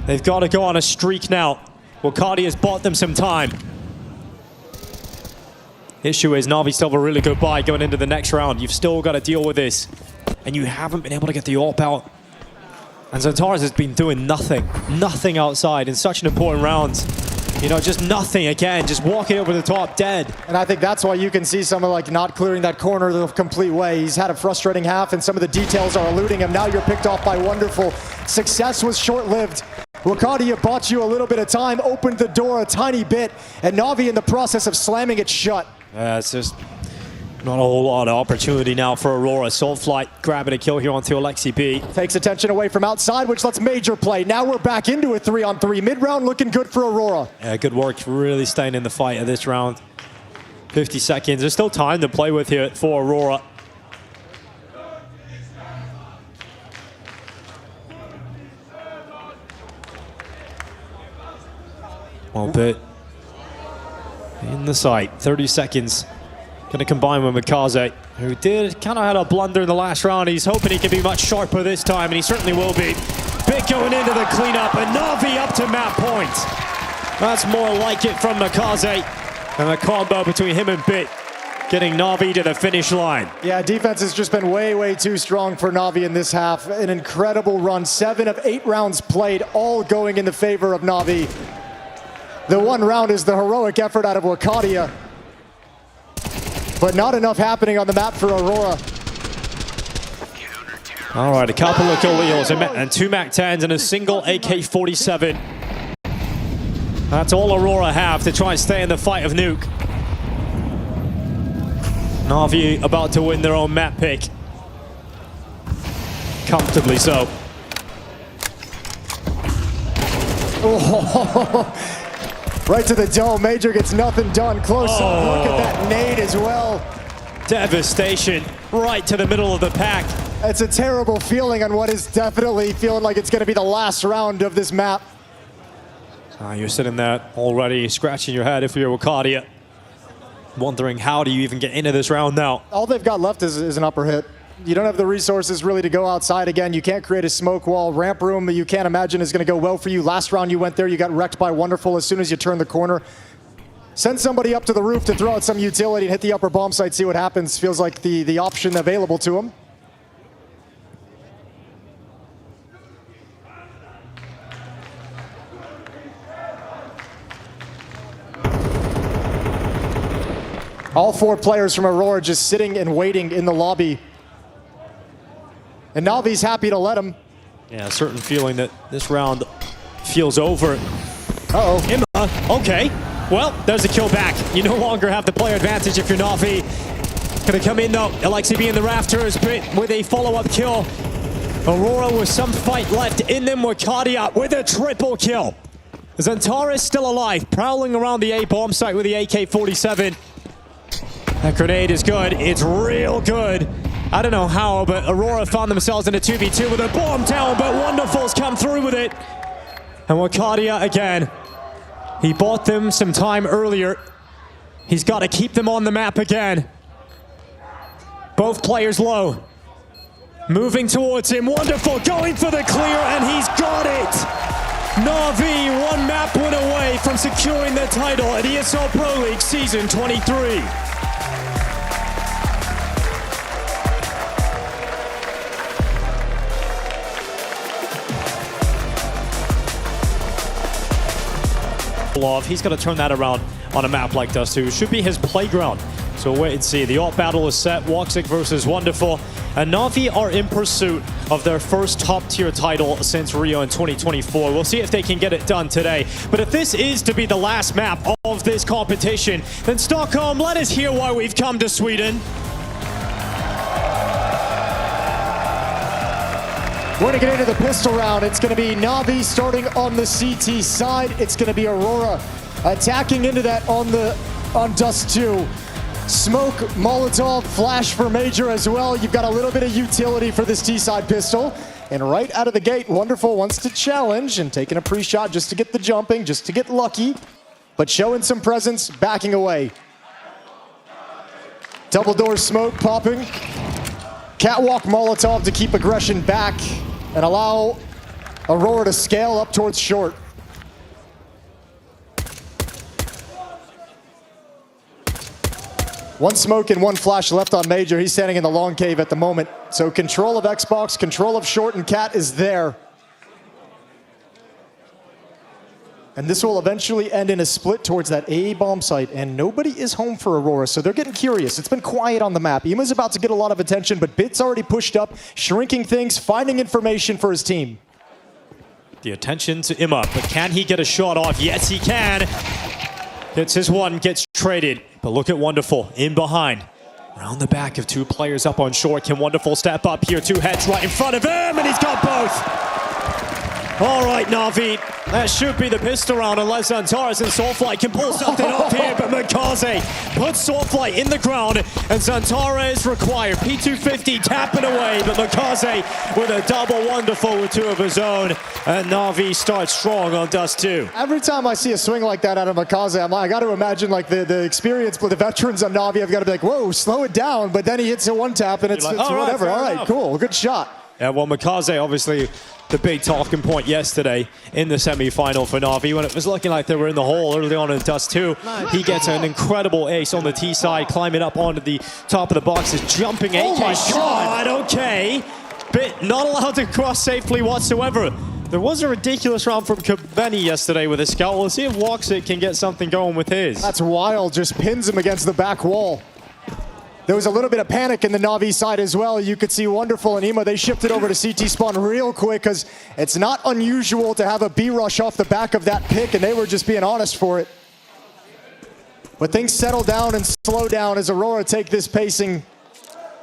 S2: They've got to go on a streak now. Wakadi has bought them some time. Issue is NAVI still have a really good buy going into the next round. You've still got to deal with this. And you haven't been able to get the AWP out. And Antares has been doing nothing outside in such an important round. You know, just nothing again, just walking over the top dead.
S1: And I think that's why you can see someone like not clearing that corner the complete way. He's had a frustrating half and some of the details are eluding him. Now you're picked off by Wonderful. Success was short-lived. Wakadia bought you a little bit of time, opened the door a tiny bit, and NAVI in the process of slamming it shut.
S2: It's just not a whole lot of opportunity now for Aurora. Soulflight grabbing a kill here onto Alexi B.
S1: Takes attention away from outside, which lets Major play. Now we're back into a 3-on-3. Mid-round looking good for Aurora.
S2: Yeah, good work. Really staying in the fight of this round. 50 seconds. There's still time to play with here for Aurora. One bit in the sight. 30 seconds. Going to combine with Makaze, who did kind of had a blunder in the last round. He's hoping he can be much sharper this time, and he certainly will be. Bit going into the cleanup, and NAVI up to map point. That's more like it from Makaze. And the combo between him and Bit getting NAVI to the finish line.
S1: Yeah, defense has just been way too strong for NAVI in this half. An incredible run. 7 of 8 rounds played, all going in the favor of NAVI. The one round is the heroic effort out of Wakadia. But not enough happening on the map for Aurora.
S2: All right, a couple of Khalils and 2 MAC-10s and a single AK-47. That's all Aurora have to try and stay in the fight of Nuke. NAVI about to win their own map pick. Comfortably so.
S1: Oh. Right to the dome. Major gets nothing done. Close up. Look at that nade as well.
S2: Devastation right to the middle of the pack.
S1: It's a terrible feeling on what is definitely feeling like it's going to be the last round of this map.
S2: You're sitting there already scratching your head if you're Wakadia. Wondering how do you even get into this round now?
S1: All they've got left is an upper hit. You don't have the resources really to go outside again. You can't create a smoke wall. Ramp room, you can't imagine is going to go well for you. Last round you went there, you got wrecked by Wonderful as soon as you turned the corner. Send somebody up to the roof to throw out some utility and hit the upper bomb site, see what happens. Feels like the option available to him. All 4 players from Aurora just sitting and waiting in the lobby. And Navi's happy to let him.
S2: Yeah, a certain feeling that this round feels over.
S1: Uh-oh.
S2: Imma, okay. Well, there's a kill back. You no longer have the player advantage if you're Navi. Gonna come in though, LXCB in the rafters, but with a follow-up kill. Aurora with some fight left in them, Wakadia with a triple kill. Xantares still alive, prowling around the A bomb site with the AK-47. That grenade is good, it's real good. I don't know how, but Aurora found themselves in a 2v2 with a bomb down, but Wonderful's come through with it. And Wakadia again. He bought them some time earlier. He's got to keep them on the map again. Both players low. Moving towards him, Wonderful going for the clear, and he's got it! NAVI one map win away from securing the title at ESL Pro League Season 23. He's got to turn that around on a map like Dust 2. Should be his playground. So we'll wait and see. The alt battle is set. Woxic versus Wonderful. And Navi are in pursuit of their first top-tier title since Rio in 2024. We'll see if they can get it done today. But if this is to be the last map of this competition, then Stockholm, let us hear why we've come to Sweden.
S1: We're going to get into the pistol round. It's going to be Navi starting on the CT side. It's going to be Aurora attacking into that on Dust 2. Smoke, Molotov, flash for Major as well. You've got a little bit of utility for this T-side pistol. And right out of the gate, Wonderful wants to challenge and taking a pre-shot just to get the jumping, just to get lucky. But showing some presence, backing away. Double door smoke popping. Catwalk Molotov to keep aggression back and allow Aurora to scale up towards short. One smoke and one flash left on Major. He's standing in the long cave at the moment. So control of Xbox, control of short, and Cat is there. And this will eventually end in a split towards that A bomb site, and nobody is home for Aurora, so they're getting curious. It's been quiet on the map. Ima's about to get a lot of attention, but Bit's already pushed up, shrinking things, finding information for his team.
S2: The attention to Imma, but can he get a shot off? Yes, he can. Hits his one, gets traded, but look at Wonderful in behind. Around the back of 2 players up on short. Can Wonderful step up here? 2 heads right in front of him, and he's got both. All right, Navi, that should be the pistol round unless Xantares and Soulflight can pull something off here, but Mikaze puts Soulflight in the ground, and Xantares required. P250 tapping away, but Mikaze with a double Wonderful with 2 of his own, and Navi starts strong on Dust 2.
S1: Every time I see a swing like that out of Mikaze, I got to imagine like the experience with the veterans on Navi have got to be like, whoa, slow it down, but then he hits a one tap and it's
S2: like,
S1: whatever. All right, cool, good shot.
S2: Yeah, well, Mikaze, obviously, the big talking point yesterday in the semi-final for Navi when it was looking like they were in the hole early on in Dust 2. He gets an incredible ace on the T side, climbing up onto the top of the boxes, jumping AK.
S1: Oh my God.
S2: Okay. Bit not allowed to cross safely whatsoever. There was a ridiculous round from Kabeni yesterday with a scout. We'll see if Woxic can get something going with his.
S1: That's wild, just pins him against the back wall. There was a little bit of panic in the Navi side as well. You could see Wonderful and Imma, they shifted over to CT spawn real quick because it's not unusual to have a B rush off the back of that pick, and they were just being honest for it. But things settle down and slow down as Aurora take this pacing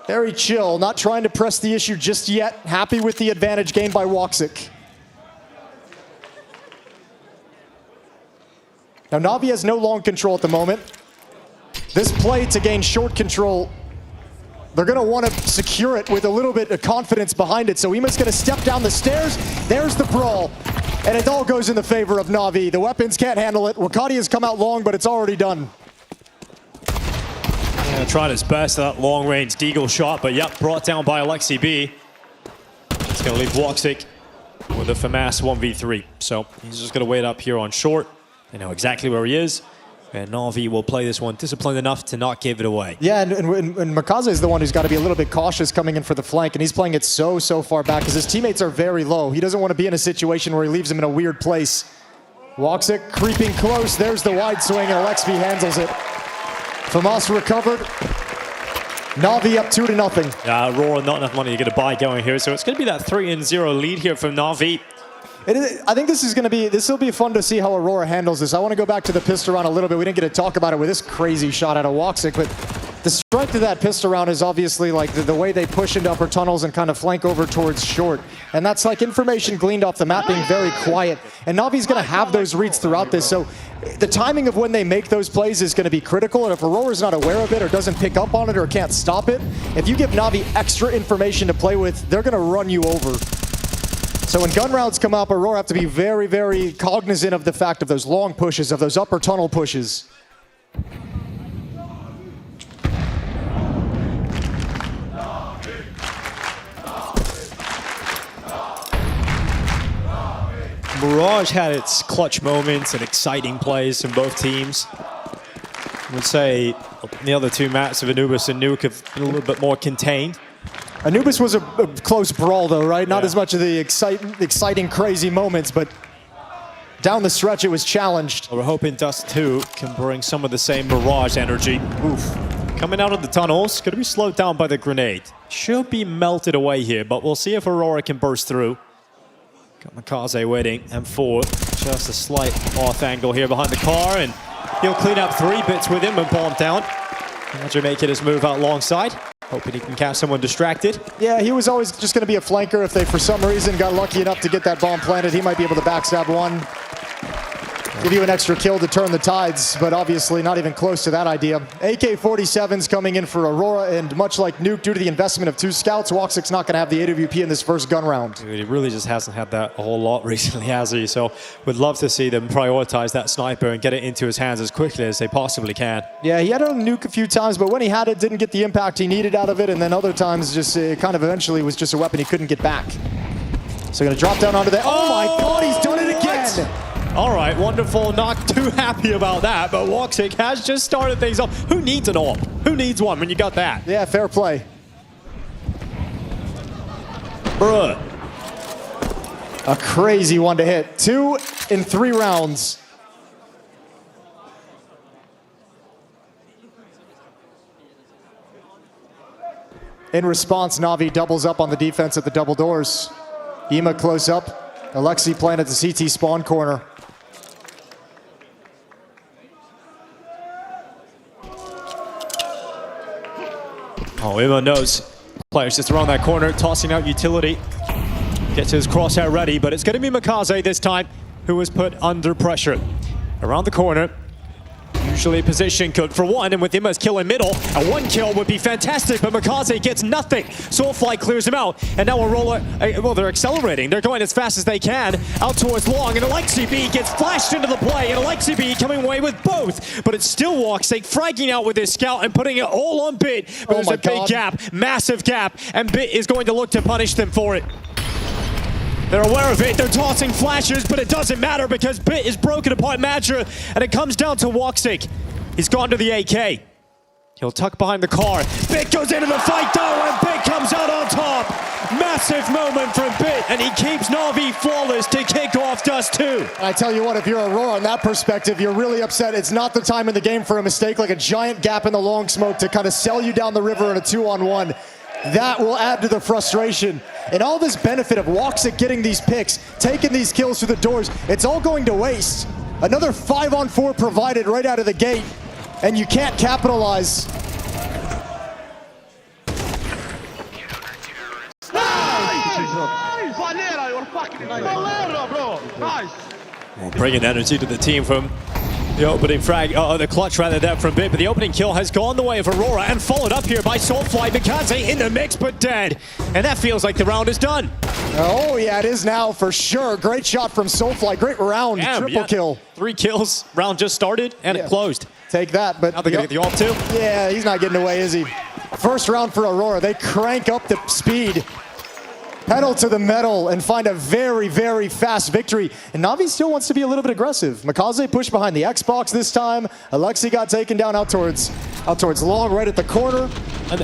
S1: very chill, not trying to press the issue just yet. Happy with the advantage gained by Woxic. Now Navi has no long control at the moment. This play to gain short control, they're going to want to secure it with a little bit of confidence behind it. So Imma's going to step down the stairs. There's the brawl. And it all goes in the favor of Navi. The weapons can't handle it. Wakadia's come out long, but it's already done.
S2: Yeah, trying his best, that long-range deagle shot, but yep, brought down by LXCB. It's going to leave Woxic with a FAMAS 1v3. So he's just going to wait up here on short. They know exactly where he is. And Navi will play this one disciplined enough to not give it away.
S1: Yeah, and Mikaze is the one who's got to be a little bit cautious coming in for the flank, and he's playing it so far back because his teammates are very low. He doesn't want to be in a situation where he leaves them in a weird place. Woxic creeping close. There's the wide swing, and Alexby handles it. Famas recovered. NAVI up 2-0.
S2: Yeah, Aurora not enough money to get a buy going here, so it's going to be that 3-0 lead here from NAVI.
S1: I think this will be fun to see how Aurora handles this. I want to go back to the pistol round a little bit. We didn't get to talk about it with this crazy shot out of Woxic, but the strength of that pistol round is obviously like the way they push into upper tunnels and kind of flank over towards short. And that's like information gleaned off the map being very quiet. And Navi's going to have those reads throughout this. So the timing of when they make those plays is going to be critical. And if Aurora's not aware of it or doesn't pick up on it or can't stop it, if you give Navi extra information to play with, they're going to run you over. So when gun rounds come up, Aurora have to be very, very cognizant of the fact of those long pushes, of those upper tunnel pushes.
S2: Mirage had its clutch moments and exciting plays from both teams. I would say the other two maps of Anubis and Nuke have been a little bit more contained.
S1: Anubis was a close brawl though, right? Not as much of the exciting, crazy moments, but down the stretch it was challenged.
S2: We're hoping Dust 2 can bring some of the same Mirage energy. Oof. Coming out of the tunnels, going to be slowed down by the grenade. Should be melted away here, but we'll see if Aurora can burst through. Got Makaze waiting, M4, just a slight off angle here behind the car, and he'll clean up 3 bits with him and bomb down. Roger making his move out alongside, hoping he can catch someone distracted.
S1: Yeah, he was always just going to be a flanker. If they, for some reason, got lucky enough to get that bomb planted, he might be able to backstab one. Give you an extra kill to turn the tides, but obviously not even close to that idea. AK-47's coming in for Aurora, and much like Nuke, due to the investment of 2 scouts, Woxic's not going to have the AWP in this first gun round.
S2: Dude, he really just hasn't had that a whole lot recently, has he? So would love to see them prioritize that sniper and get it into his hands as quickly as they possibly can.
S1: Yeah, he had it on Nuke a few times, but when he had it, didn't get the impact he needed out of it, and then other times just kind of eventually was just a weapon he couldn't get back. So going to drop down onto that. Oh my God, he's done it again!
S2: All right, wonderful. Not too happy about that, but Woxic has just started things off. Who needs an AWP? Who needs one when you got that?
S1: Yeah, fair play.
S2: Bruh.
S1: A crazy one to hit. 2 in 3 rounds. In response, Navi doubles up on the defense at the double doors. Ema close up. Alexi playing at the CT spawn corner.
S2: Oh, Ema knows. Players just around that corner, tossing out utility. Gets his crosshair ready, but it's going to be Makaze this time, who was put under pressure. Around the corner. Usually position good for one, and with Ima's kill in middle, a 1 kill would be fantastic, but Makaze gets nothing. Soulfly clears him out, and now Aurora, well, they're accelerating. They're going as fast as they can, out towards long, and Alexi B gets flashed into the play, and Alexi B coming away with both, but it's still Woxic fragging out with his scout and putting it all on Bit, but there's a big gap, massive gap, and Bit is going to look to punish them for it. They're aware of it, they're tossing flashes, but it doesn't matter because Bit is broken apart Madra, and it comes down to Woxic. He's gone to the AK. He'll tuck behind the car. Bit goes into the fight though, and Bit comes out on top. Massive moment from Bit, and he keeps NAVI flawless to kick off Dust 2.
S1: I tell you what, if you're Aurora on that perspective, you're really upset. It's not the time in the game for a mistake, like a giant gap in the long smoke to kind of sell you down the river in a 2-on-1. That will add to the frustration. And all this benefit of Woxic getting these picks, taking these kills through the doors, it's all going to waste. Another 5-on-4 provided right out of the gate, and you can't capitalize.
S2: Well, bringing energy to the team from the opening frag, the clutch rather than from Bit, but the opening kill has gone the way of Aurora and followed up here by Soulfly. Mikaze in the mix, but dead. And that feels like the round is done.
S1: Oh yeah, it is now for sure. Great shot from Soulfly, great round, triple kill.
S2: 3 kills, round just started, and it closed.
S1: Take that, but
S2: now they're gonna get the AWP too?
S1: Yeah, he's not getting away, is he? First round for Aurora, they crank up the speed. Pedal to the metal and find a very, very fast victory. And Navi still wants to be a little bit aggressive. Makaze pushed behind the Xbox this time. Alexi got taken down out towards Out towards long, right at the corner.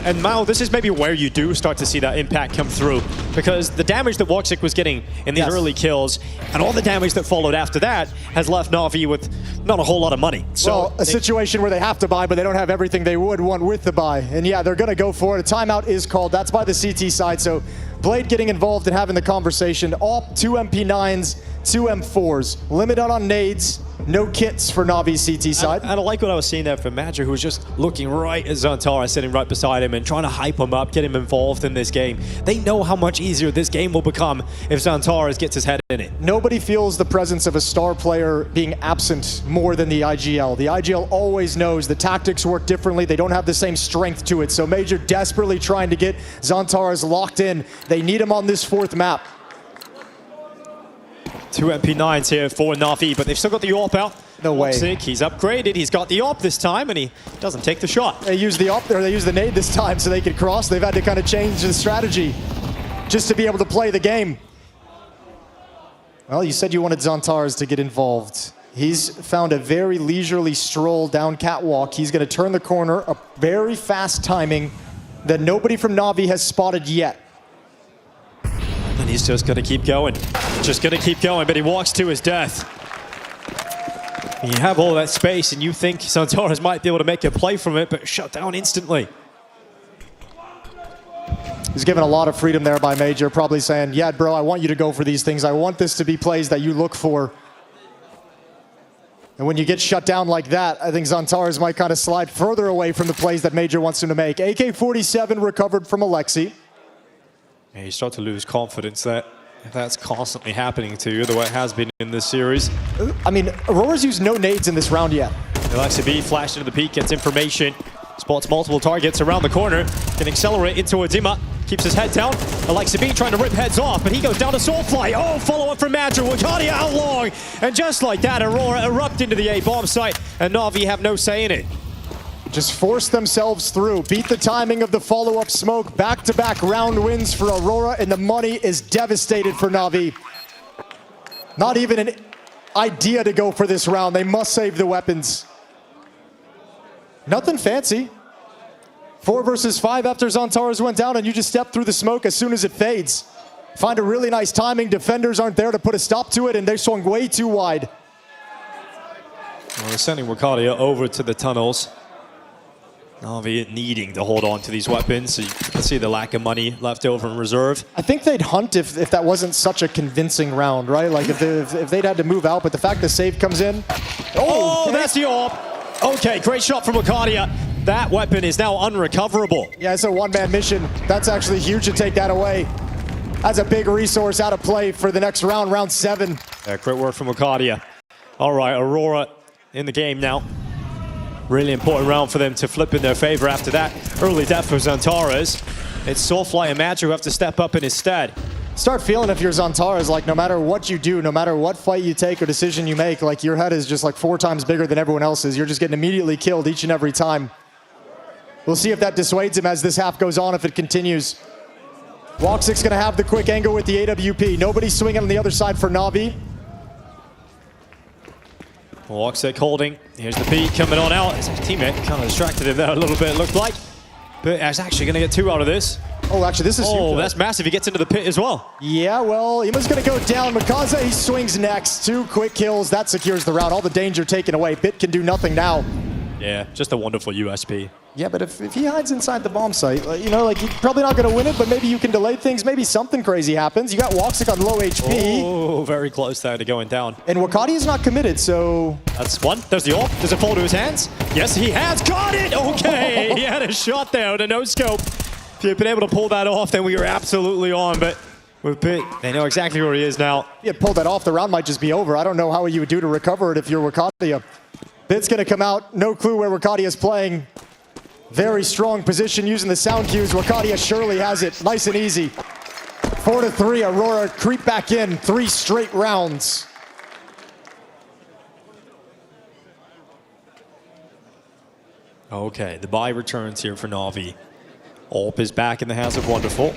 S2: And Mao, this is maybe where you do start to see that impact come through, because the damage that Woxic was getting in these early kills and all the damage that followed after that has left Na'Vi with not a whole lot of money. So
S1: well, a situation where they have to buy, but they don't have everything they would want with the buy. And yeah, they're going to go for it. A timeout is called. That's by the CT side. So Blade getting involved and having the conversation. All 2 MP9s, 2 M4s. Limited on nades. No kits for Navi's CT side.
S2: And I like what I was seeing there from Madger, who was just looking right at Zantara, sitting right beside him and trying to hype him up, get him involved in this game. They know how much easier this game will become if Zantara gets his head in it.
S1: Nobody feels the presence of a star player being absent more than the IGL. The IGL always knows the tactics work differently. They don't have the same strength to it. So Major desperately trying to get Zantara's locked in. They need him on this 4th map.
S2: 2 MP9s here for Na'Vi, but they've still got the AWP out.
S1: No way.
S2: Woxic, he's upgraded. He's got the AWP this time, and he doesn't take the shot.
S1: They use the AWP, or they use the nade this time so they could cross. They've had to kind of change the strategy just to be able to play the game. Well, you said you wanted Zantars to get involved. He's found a very leisurely stroll down catwalk. He's going to turn the corner, a very fast timing that nobody from Na'Vi has spotted yet.
S2: And he's just going to keep going. Just going to keep going, but he walks to his death. And you have all that space, and you think Zantara's might be able to make a play from it, but shut down instantly.
S1: He's given a lot of freedom there by Major, probably saying, yeah, bro, I want you to go for these things. I want this to be plays that you look for. And when you get shut down like that, I think Zantars might kind of slide further away from the plays that Major wants him to make. AK-47 recovered from Alexi.
S2: Yeah, you start to lose confidence that if that's constantly happening to you, the way it has been in this series.
S1: I mean, Aurora's used no nades in this round yet.
S2: Alexi B flashed into the peak, gets information, spots multiple targets around the corner, can accelerate in towards Ima, keeps his head down. Alexi B trying to rip heads off, but he goes down to Soulfly. Oh, follow up from Madger, Wakadia out long. And just like that, Aurora erupt into the A-bomb site, and Na'Vi have no say in it.
S1: Just force themselves through, beat the timing of the follow-up smoke, back-to-back round wins for Aurora, and the money is devastated for Na'Vi. Not even an idea to go for this round. They must save the weapons. Nothing fancy. 4 versus 5 after Zantars went down, and you just step through the smoke as soon as it fades. Find a really nice timing. Defenders aren't there to put a stop to it, and they're swung way too wide.
S2: Well, they're sending Wakadia over to the tunnels. Na'Vi needing to hold on to these weapons, so you can see the lack of money left over in reserve.
S1: I think they'd hunt if that wasn't such a convincing round, right? Like if they'd had to move out, but the fact the save comes in.
S2: Oh, okay. That's the AWP. Okay, great shot from Wakadia. That weapon is now unrecoverable.
S1: Yeah, it's a one-man mission. That's actually huge to take that away. That's a big resource out of play for the next round, round 7.
S2: Yeah, great work from Wakadia. All right, Aurora in the game now. Really important round for them to flip in their favor after that early death for Zantara's. It's Soulfly and Madger who have to step up in his stead.
S1: Start feeling if you're Zantara's, like no matter what you do, no matter what fight you take or decision you make, like your head is just like 4 times bigger than everyone else's. You're just getting immediately killed each and every time. We'll see if that dissuades him as this half goes on, if it continues. Woxic's gonna have the quick angle with the AWP. Nobody swinging on the other side for Na'Vi.
S2: Woxic holding. Here's the peak coming on out. His teammate kind of distracted him there a little bit, it looked like. But he's actually going to get 2 out of this.
S1: Oh, actually, this is huge.
S2: Oh, that's massive. He gets into the pit as well.
S1: Yeah, well, Ima's going to go down. Makaze, he swings next. 2 quick kills. That secures the round. All the danger taken away. Bit can do nothing now.
S2: Yeah, just a wonderful USP.
S1: Yeah, but if he hides inside the bomb site, you know, like, you're probably not going to win it, but maybe you can delay things. Maybe something crazy happens. You got Woxic on low HP.
S2: Oh, very close there to going down.
S1: And Wakati is not committed, so...
S2: That's one. There's the AWP. Does it fall to his hands? Yes, he has. Got it! Okay, he had a shot there with a no-scope. If you'd been able to pull that off, then we were absolutely on, but with Bit, they know exactly where he is now.
S1: If he had pulled that off, the round might just be over. I don't know how you would do to recover it if you're Wakadia. Bit's going to come out. No clue where Wakadia is playing. Very strong position using the sound cues. Wakadia surely has it. Nice and easy. 4-3. Aurora creep back in. 3 straight rounds.
S2: Okay, the buy returns here for Na'Vi. AWP is back in the hands of Wonderful.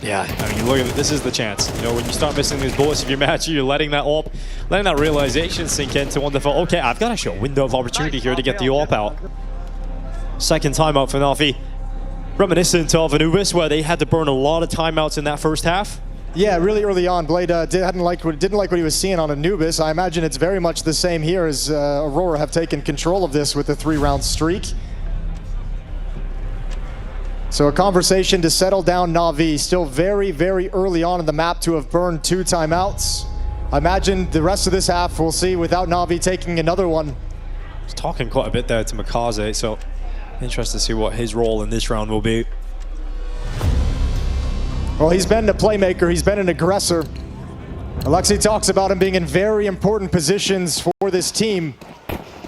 S2: Yeah, I mean, look at it. This is the chance. You know, when you start missing these bullets of your match, you're letting that AWP, letting that realization sink into Wonderful. Okay, I've got actually a window of opportunity here to get the AWP out. Second timeout for NAVI. Reminiscent of Anubis, where they had to burn a lot of timeouts in that first half.
S1: Yeah, really early on, Blade didn't like what he was seeing on Anubis. I imagine it's very much the same here as Aurora have taken control of this with the 3-round streak. So a conversation to settle down NAVI. Still very, very early on in the map to have burned 2 timeouts. I imagine the rest of this half we'll see without NAVI taking another one.
S2: I was talking quite a bit there to Makaze, so interested to see what his role in this round will be.
S1: Well, he's been a playmaker, he's been an aggressor. Alexei talks about him being in very important positions for this team.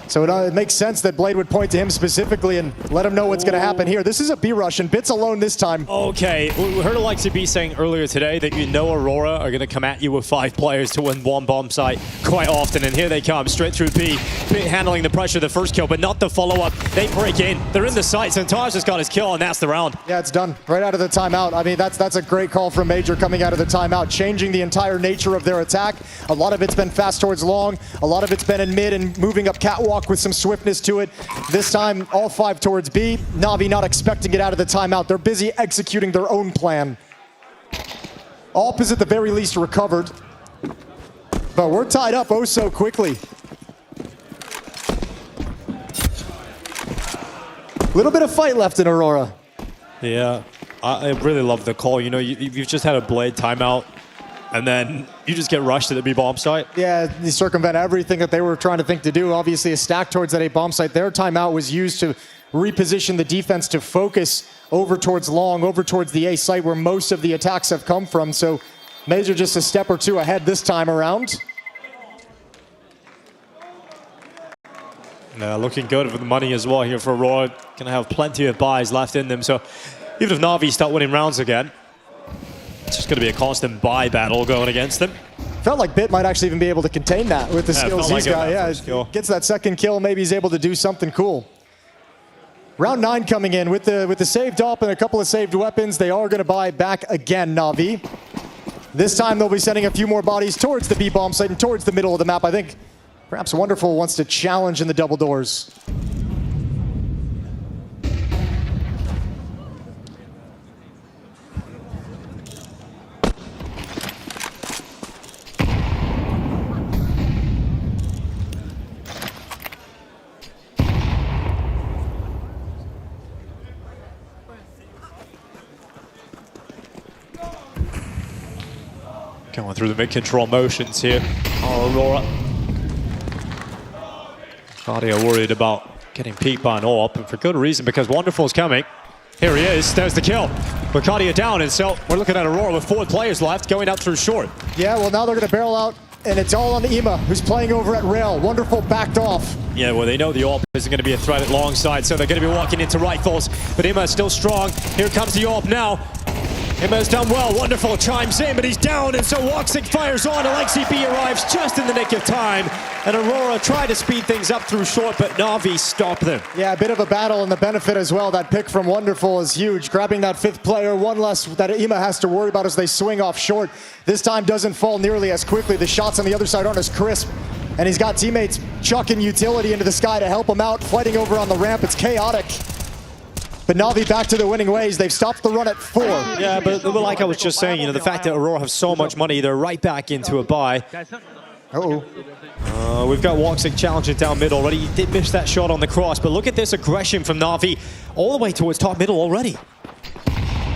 S1: So it makes sense that Blade would point to him specifically and let him know what's going to happen here. This is a B-rush, and Bits alone this time.
S2: Okay, we heard Alexei B saying earlier today that you know Aurora are going to come at you with 5 players to win one bomb site quite often, and here they come, straight through B, handling the pressure of the first kill, but not the follow-up. They break in, they're in the site, Zantar's just got his kill, and that's the round.
S1: Yeah, it's done, right out of the timeout. I mean, that's a great call from Major coming out of the timeout, changing the entire nature of their attack. A lot of it's been fast towards long, a lot of it's been in mid and moving up catwalk with some swiftness to it. This time, all 5 towards B. NAVI not expecting it out of the timeout. They're busy executing their own plan. AWP is at the very least recovered. But we're tied up oh so quickly. A little bit of fight left in Aurora.
S2: Yeah, I really love the call. You know, you've just had a Blade timeout, and then you just get rushed to the B bomb site.
S1: Yeah, they circumvent everything that they were trying to think to do. Obviously, a stack towards that A bomb site. Their timeout was used to reposition the defense to focus over towards long, over towards the A site where most of the attacks have come from. So Major just a step or 2 ahead this time around.
S2: Looking good for the money as well here for Aurora. Gonna have plenty of buys left in them. So even if NAVI start winning rounds again, it's just going to be a constant buy battle going against them.
S1: Felt like Bit might actually even be able to contain that with the skills he's got.
S2: Yeah,
S1: gets that second kill, maybe he's able to do something cool. Round 9 coming in with the saved AWP and a couple of saved weapons. They are going to buy back again, NAVI. This time they'll be sending a few more bodies towards the B bomb site and towards the middle of the map. I think perhaps Wonderful wants to challenge in the double doors.
S2: Going through the mid-control motions here. Aurora. Claudia worried about getting peeked by an AWP, and for good reason, because Wonderful's coming. Here he is, there's the kill. Claudia down, and so we're looking at Aurora with 4 players left, going out through short.
S1: Yeah, well now they're going to barrel out, and it's all on the EMA, who's playing over at rail. Wonderful backed off.
S2: Yeah, well, they know the AWP isn't going to be a threat at long side, so they're going to be walking into rifles, but Ima is still strong. Here comes the AWP now. Ima's done well. Wonderful chimes in, but he's down, and so Woxic fires on. Alexei B arrives just in the nick of time, and Aurora tried to speed things up through short, but NAVI stopped them.
S1: Yeah, a bit of a battle, and the benefit as well. That pick from Wonderful is huge. Grabbing that 5th player, one less that Ima has to worry about as they swing off short. This time doesn't fall nearly as quickly. The shots on the other side aren't as crisp, and he's got teammates chucking utility into the sky to help him out, fighting over on the ramp. It's chaotic. But NAVI back to the winning ways. They've stopped the run at 4.
S2: Yeah, but like I was just saying, you know, the fact that Aurora have so much money, they're right back into a buy.
S1: Uh-oh.
S2: We've got Woxic challenging down mid already. He did miss that shot on the cross, but look at this aggression from NAVI all the way towards top middle already.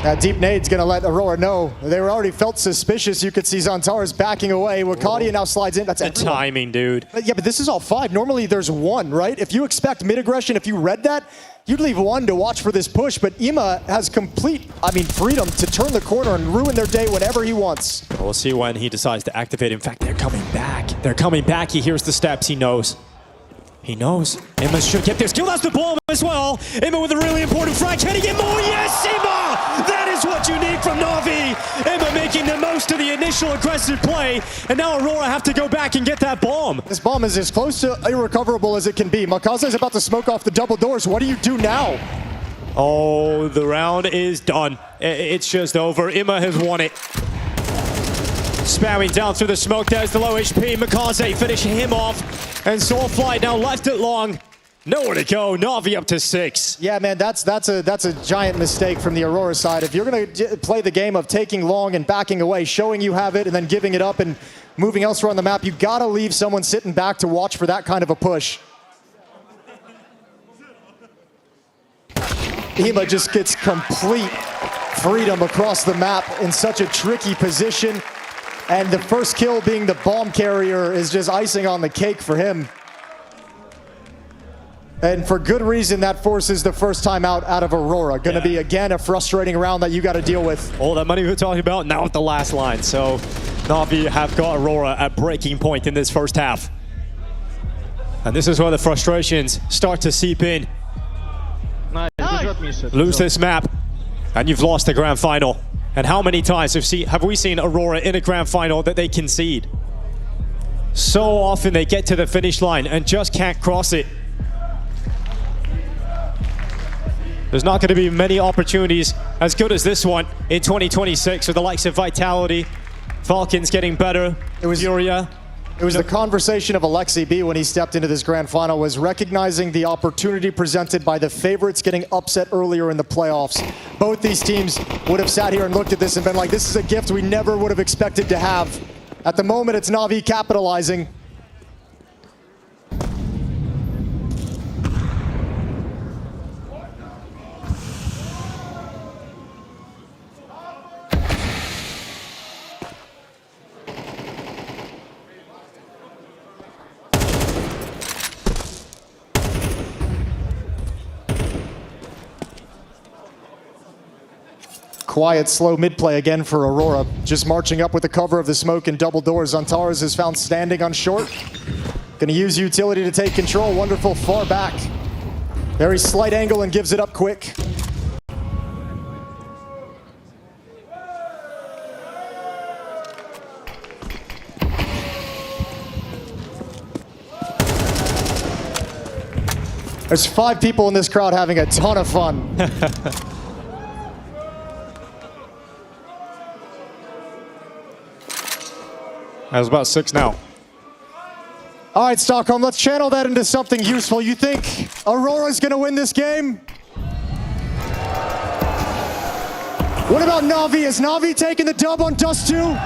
S1: That deep nade's going to let Aurora know. They were already felt suspicious. You could see Zantares backing away. Wakadia now slides in. That's
S2: the timing, dude.
S1: Yeah, but this is all 5. Normally there's 1, right? If you expect mid-aggression, if you read that, you'd leave 1 to watch for this push, but Ima has complete, freedom to turn the corner and ruin their day whenever he wants.
S2: We'll see when he decides to activate. In fact, they're coming back. They're coming back. He hears the steps. He knows. He knows. Ima should get this kill. That's the bomb as well. Ima with a really important frag. Can he get more? Yes, Ima! That is what you need from NAVI. Ima making the most of the initial aggressive play, and now Aurora have to go back and get that bomb.
S1: This bomb is as close to irrecoverable as it can be. Makaze is about to smoke off the double doors. What do you do now?
S2: Oh, the round is done. It's just over. Imma has won it. Spamming down through the smoke. There's the low HP. Mikaze finishing him off. And Soulfly now left it long. Nowhere to go. Navi up to 6.
S1: Yeah, man, that's a giant mistake from the Aurora side. If you're going to play the game of taking long and backing away, showing you have it, and then giving it up and moving elsewhere on the map, you got to leave someone sitting back to watch for that kind of a push. Imma just gets complete freedom across the map in such a tricky position. And the first kill being the bomb carrier is just icing on the cake for him. And for good reason, that forces the first time out of Aurora. Going to be, again, a frustrating round that you got to deal with.
S2: All that money we were talking about now at the last line. So Navi have got Aurora at breaking point in this first half. And this is where the frustrations start to seep in. Lose this map, and you've lost the grand final. And how many times have we seen Aurora in a grand final that they concede? So often they get to the finish line and just can't cross it. There's not going to be many opportunities as good as this one in 2026 with the likes of Vitality, Falcons getting better, Furia.
S1: It was the conversation of Alexi B when he stepped into this grand final, was recognizing the opportunity presented by the favorites getting upset earlier in the playoffs. Both these teams would have sat here and looked at this and been like, this is a gift we never would have expected to have. At the moment, it's Navi capitalizing. Quiet, slow mid-play again for Aurora. Just marching up with the cover of the smoke and double doors. Zantares is found standing on short. Gonna use utility to take control. Wonderful far back. Very slight angle and gives it up quick. There's 5 people in this crowd having a ton of fun.
S2: There's about 6 now.
S1: All right, Stockholm, let's channel that into something useful. You think Aurora's gonna win this game? What about Navi? Is Navi taking the dub on Dust 2?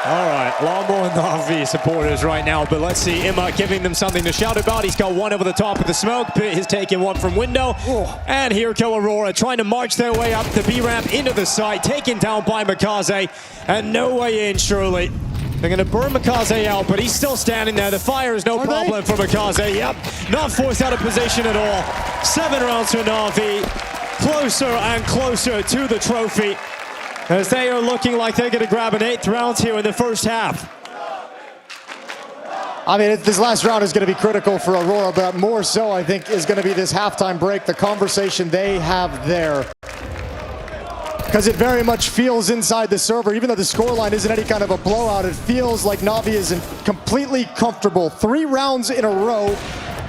S2: All right, a lot more Navi supporters right now, but let's see Imma giving them something to shout about. He's got one over the top of the smoke. Pit has taken one from window. And here go Aurora trying to march their way up the B ramp into the site, taken down by Mikaze, and no way in, surely. They're going to burn Mikaze out, but he's still standing there. The fire is no problem for Mikaze. Yep, not forced out of position at all. 7 rounds for Navi, closer and closer to the trophy, as they are looking like they're going to grab an 8th round here in the first half.
S1: I mean, this last round is going to be critical for Aurora, but more so, I think, is going to be this halftime break, the conversation they have there. Because it very much feels inside the server, even though the scoreline isn't any kind of a blowout, it feels like Navi is completely comfortable. 3 rounds in a row,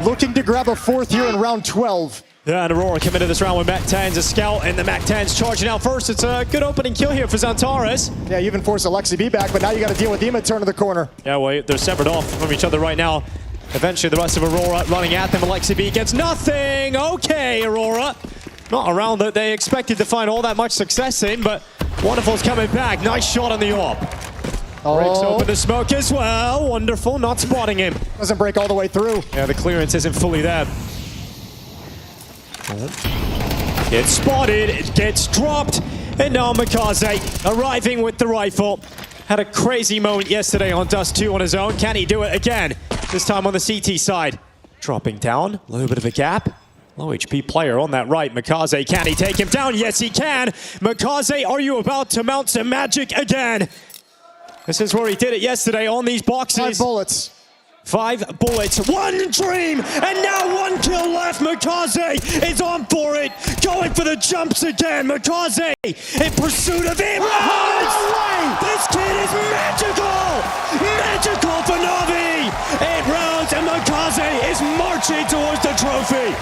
S1: looking to grab a 4th here in round 12.
S2: Yeah, and Aurora come into this round with Mac-10's a scout, and the Mac-10's charging out first. It's a good opening kill here for Zantares.
S1: Yeah, you even force Alexi B back, but now you got to deal with Imma turn to the corner.
S2: Yeah, well, they're severed off from each other right now. Eventually, the rest of Aurora running at them. Alexi B gets nothing. Okay, Aurora. Not a round that they expected to find all that much success in, but Wonderful's coming back. Nice shot on the AWP. Breaks open the smoke as well. Wonderful, not spotting him.
S1: Doesn't break all the way through.
S2: Yeah, the clearance isn't fully there. Gets spotted, it gets dropped, and now Mikaze arriving with the rifle. Had a crazy moment yesterday on Dust 2 on his own. Can he do it again? This time on the CT side. Dropping down, a little bit of a gap. Low HP player on that right. Mikaze, can he take him down? Yes, he can. Mikaze, are you about to mount some magic again? This is where he did it yesterday on these boxes.
S1: 5 bullets.
S2: 5 bullets, 1 dream, and now 1 kill left. Mikaze is on for it, going for the jumps again. Mikaze in pursuit of him. This kid is magical! Magical for Navi! 8 rounds, and Mikaze is marching towards the trophy.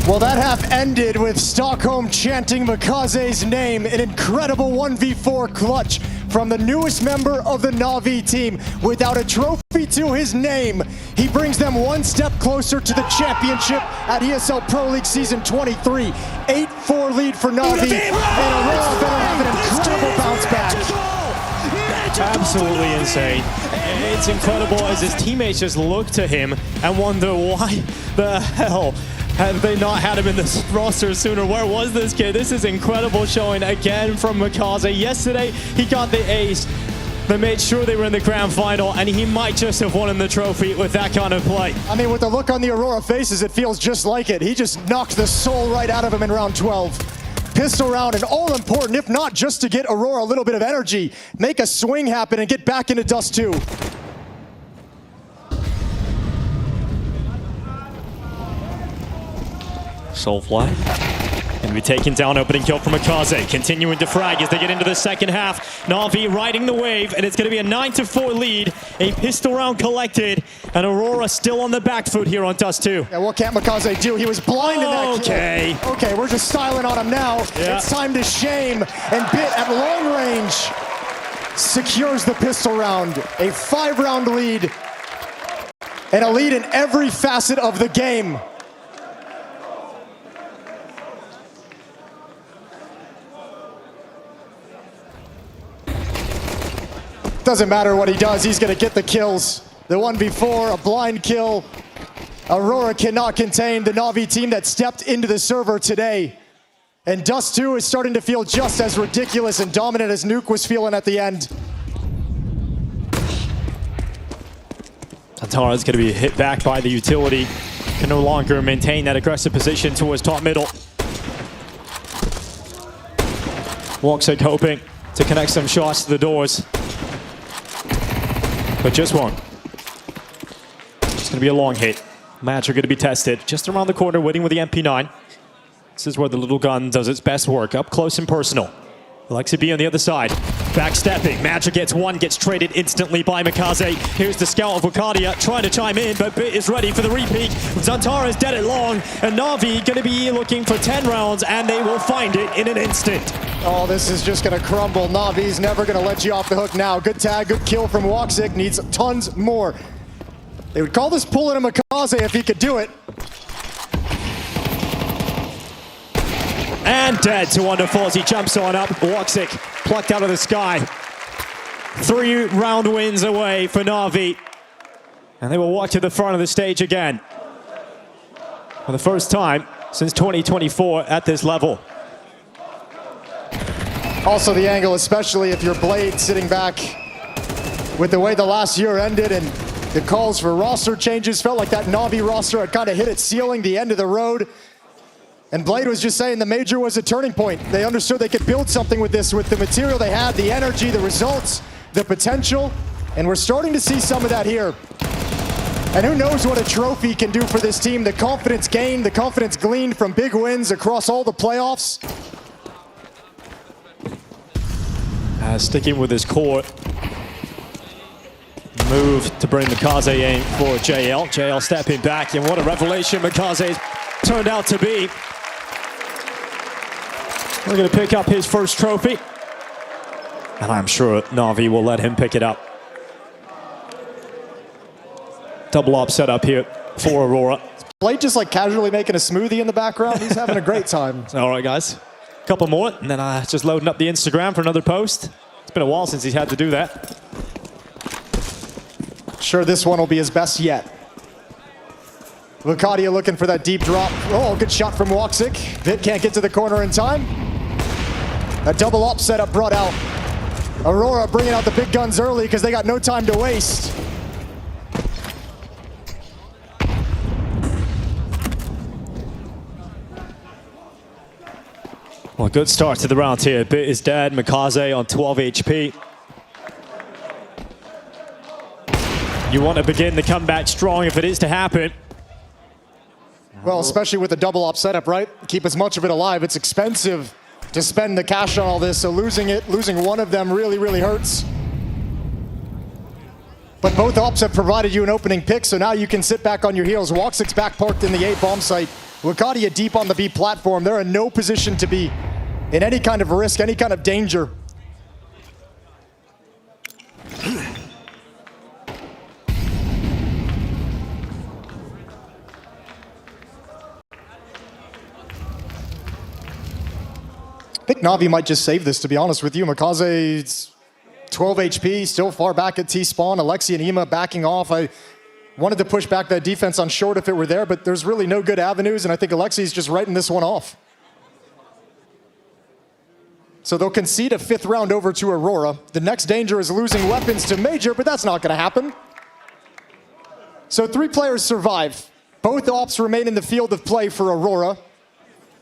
S1: Well, that half ended with Stockholm chanting Mikaze's name. An incredible 1v4 clutch from the newest member of the NAVI team. Without a trophy to his name, he brings them one step closer to the championship at ESL Pro League Season 23. 8-4 lead for NAVI, and Aurora better have an incredible bounce back.
S2: Absolutely insane. It's incredible as his teammates just look to him and wonder why the hell have they not had him in this roster sooner? Where was this kid? This is incredible showing again from Mikaze. Yesterday, he got the ace. They made sure they were in the grand final, and he might just have won the trophy with that kind of play.
S1: I mean, with the look on the Aurora faces, it feels just like it. He just knocked the soul right out of him in round 12. Pistol round, and all important, if not just to get Aurora a little bit of energy, make a swing happen and get back into Dust 2.
S2: Soulfly going to be taking down, opening kill from Mikaze, continuing to frag as they get into the second half. Navi riding the wave, and it's going to be a 9-4 lead. A pistol round collected, and Aurora still on the back foot here on Dust 2.
S1: Yeah, what can't Mikaze do? He was blind in that kill. Okay, we're just styling on him now. Yeah. It's time to shame, and Bit at long range secures the pistol round. A 5-round lead, and a lead in every facet of the game. Doesn't matter what he does, he's gonna get the kills. The 1v4, a blind kill. Aurora cannot contain the NAVI team that stepped into the server today. And Dust 2 is starting to feel just as ridiculous and dominant as Nuke was feeling at the end.
S2: Antara is going to be hit back by the utility. Can no longer maintain that aggressive position towards top middle. Woxic hoping to connect some shots to the doors. But just one. It's going to be a long hit. Match are going to be tested just around the corner, waiting with the MP9. This is where the little gun does its best work, up close and personal. Alexi B on the other side. Backstepping. Magic gets one, gets traded instantly by Mikaze. Here's the scout of Wakadia trying to chime in, but Bit is ready for the repeat. Zantara is dead at long, and Navi going to be looking for 10 rounds, and they will find it in an instant.
S1: Oh, this is just going to crumble. Navi's never going to let you off the hook now. Good tag, good kill from Woxic. Needs tons more. They would call this pulling a Mikaze if he could do it.
S2: And dead to wonderful as he jumps on up. Woxic plucked out of the sky. 3-round wins away for Navi. And they will walk to the front of the stage again. For the first time since 2024 at this level.
S1: Also the angle, especially if you're Blade sitting back with the way the last year ended and the calls for roster changes. Felt like that Navi roster had kind of hit its ceiling, the end of the road. And Blade was just saying the major was a turning point. They understood they could build something with this, with the material they had, the energy, the results, the potential. And we're starting to see some of that here. And who knows what a trophy can do for this team. The confidence gained, the confidence gleaned from big wins across all the playoffs.
S2: Sticking with his core. Move to bring Mikaze in for JL. JL stepping back, and what a revelation Mikaze turned out to be. We're going to pick up his first trophy. And I'm sure Navi will let him pick it up. Double up set up here for Aurora.
S1: Blade just like casually making a smoothie in the background. He's having a great time.
S2: All right, guys. Couple more, and then just loading up the Instagram for another post. It's been a while since he's had to do that.
S1: Sure, this one will be his best yet. Wakadia looking for that deep drop. Oh, good shot from Woxic. Vit can't get to the corner in time. That double up setup brought out Aurora, bringing out the big guns early because they got no time to waste.
S2: Well, good start to the round here. Bit is dead. Mikaze on 12 HP. You want to begin the comeback strong if it is to happen.
S1: Well, especially with the double op setup, right? Keep as much of it alive. It's expensive to spend the cash on all this, so losing one of them really, really hurts. But both ops have provided you an opening pick, so now you can sit back on your heels. Woxic's back parked in the A bomb site. Wakadia deep on the B platform. They're in no position to be in any kind of risk, any kind of danger. I think Navi might just save this, to be honest with you. Mikaze's 12 HP, still far back at T-spawn. Alexi and Ema backing off. I wanted to push back that defense on short if it were there, but there's really no good avenues, and I think Alexi's just writing this one off. So they'll concede a 5th round over to Aurora. The next danger is losing weapons to Major, but that's not going to happen. So 3 players survive. Both ops remain in the field of play for Aurora.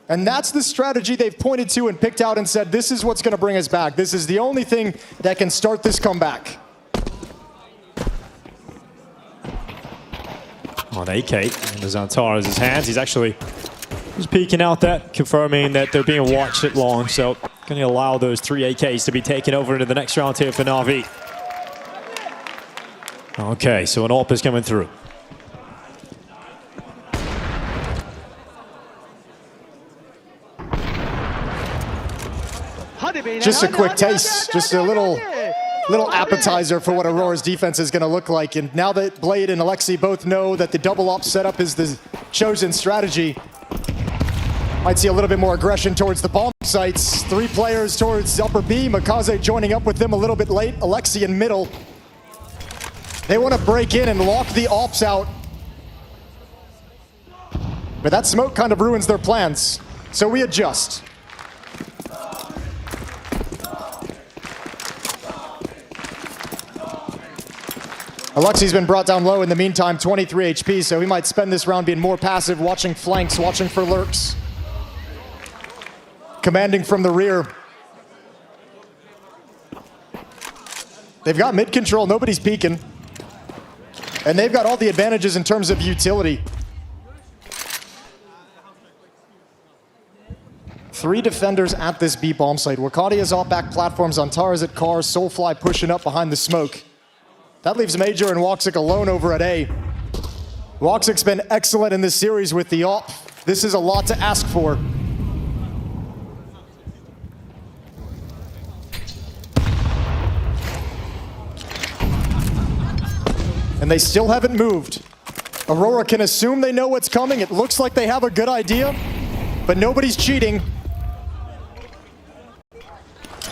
S1: And that's the strategy they've pointed to and picked out and said, this is what's going to bring us back. This is the only thing that can start this comeback.
S2: On AK into Zantares' hands. He's actually just peeking out that, confirming that they're being watched at long. So going to allow those 3 AKs to be taken over into the next round here for NAVI. Okay, so an AWP is coming through.
S1: Just a quick taste, just a little appetizer for what Aurora's defense is going to look like. And now that Blade and Alexi both know that the double op setup is the chosen strategy, might see a little bit more aggression towards the bomb sites. 3 players towards upper B. Mikaze joining up with them a little bit late. Alexi in middle. They want to break in and lock the ops out. But that smoke kind of ruins their plans. So we adjust. Alexi's been brought down low in the meantime, 23 HP, so he might spend this round being more passive, watching flanks, watching for lurks. Commanding from the rear. They've got mid control, nobody's peeking. And they've got all the advantages in terms of utility. 3 defenders at this B bomb site. Wakadia's off back platforms, Antares at cars, Soulfly pushing up behind the smoke. That leaves Major and Woxic alone over at A. Woxic's been excellent in this series with the op. This is a lot to ask for. And they still haven't moved. Aurora can assume they know what's coming. It looks like they have a good idea, but nobody's cheating.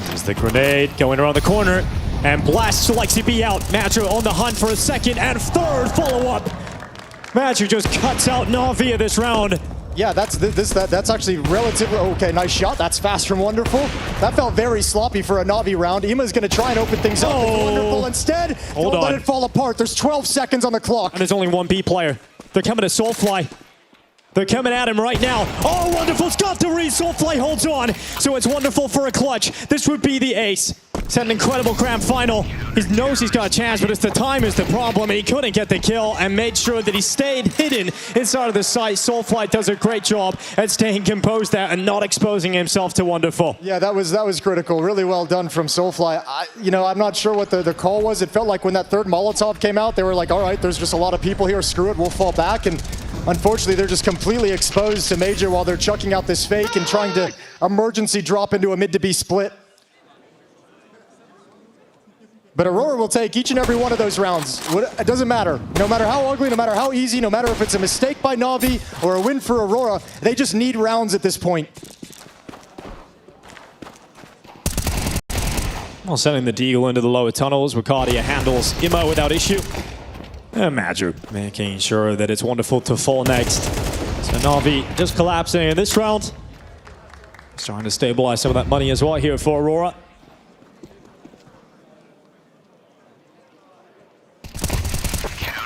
S2: There's the grenade going around the corner. And blasts Alexi B out. Matthew on the hunt for a second and 3rd follow-up. Matthew just cuts out NAVI this round.
S1: Yeah, that's actually relatively okay. Nice shot. That's fast from Wonderful. That felt very sloppy for a NAVI round. Ema's going to try and open things up. It's Wonderful instead. Don't let it fall apart. There's 12 seconds on the clock.
S2: And there's only 1 B player. They're coming to Soulfly. They're coming at him right now. Oh, Wonderful's got the read. Soulfly holds on. So it's Wonderful for a clutch. This would be the ace. It's had an incredible grand final. He knows he's got a chance, but it's the time is the problem. And he couldn't get the kill and made sure that he stayed hidden inside of the site. Soulfly does a great job at staying composed there and not exposing himself to Wonderful.
S1: Yeah, that was critical. Really well done from Soulfly. I'm not sure what the call was. It felt like when that 3rd Molotov came out, they were like, all right, there's just a lot of people here. Screw it, we'll fall back. And unfortunately, they're just completely exposed to Major while they're chucking out this fake and trying to emergency drop into a mid to B split. But Aurora will take each and every one of those rounds. It doesn't matter. No matter how ugly, no matter how easy, no matter if it's a mistake by NAVI or a win for Aurora, they just need rounds at this point.
S2: Well, sending the Deagle into the lower tunnels. Wakadia handles Imo without issue. And Madru making sure that it's Wonderful to fall next. So NAVI just collapsing in this round. He's trying to stabilize some of that money as well here for Aurora.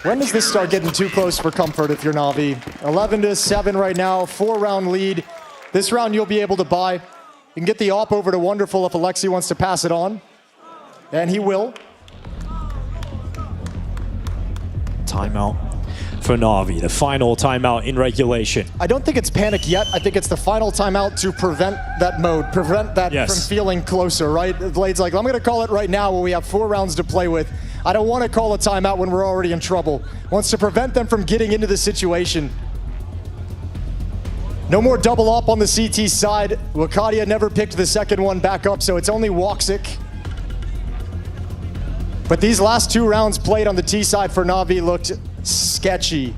S1: When does this start getting too close for comfort if you're NAVI? 11-7 right now, 4-round lead. This round you'll be able to buy. You can get the op over to Wonderful if Alexi wants to pass it on. And he will.
S2: Timeout for NAVI, the final timeout in regulation.
S1: I don't think it's panic yet. I think it's the final timeout to prevent that mode, prevent that from feeling closer, right? Blade's like, I'm going to call it right now when we have 4 rounds to play with. I don't want to call a timeout when we're already in trouble. Wants to prevent them from getting into the situation. No more double up on the CT side. Wakadia never picked the second one back up, so it's only Woxic. But these last 2 rounds played on the T side for NAVI looked sketchy,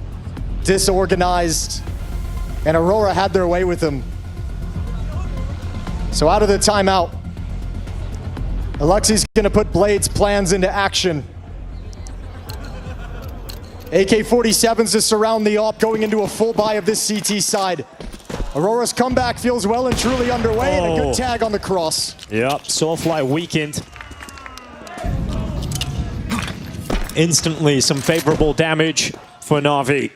S1: disorganized, and Aurora had their way with them. So out of the timeout, Alexi's gonna put Blade's plans into action. AK-47s to surround the AWP, going into a full buy of this CT side. Aurora's comeback feels well and truly underway, and a good tag on the cross.
S2: Yep, Soulfly weakened. Instantly some favorable damage for NAVI.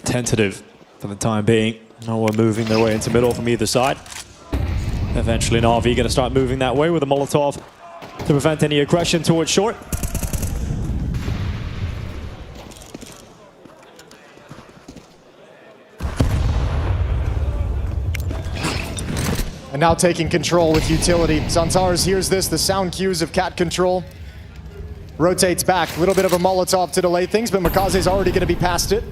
S2: Tentative for the time being. No one moving their way into middle from either side. Eventually NAVI going to start moving that way with a Molotov to prevent any aggression towards short.
S1: And now taking control with utility. Zantares hears this, the sound cues of cat control. Rotates back, a little bit of a Molotov to delay things, but Makaze's already going to be past it.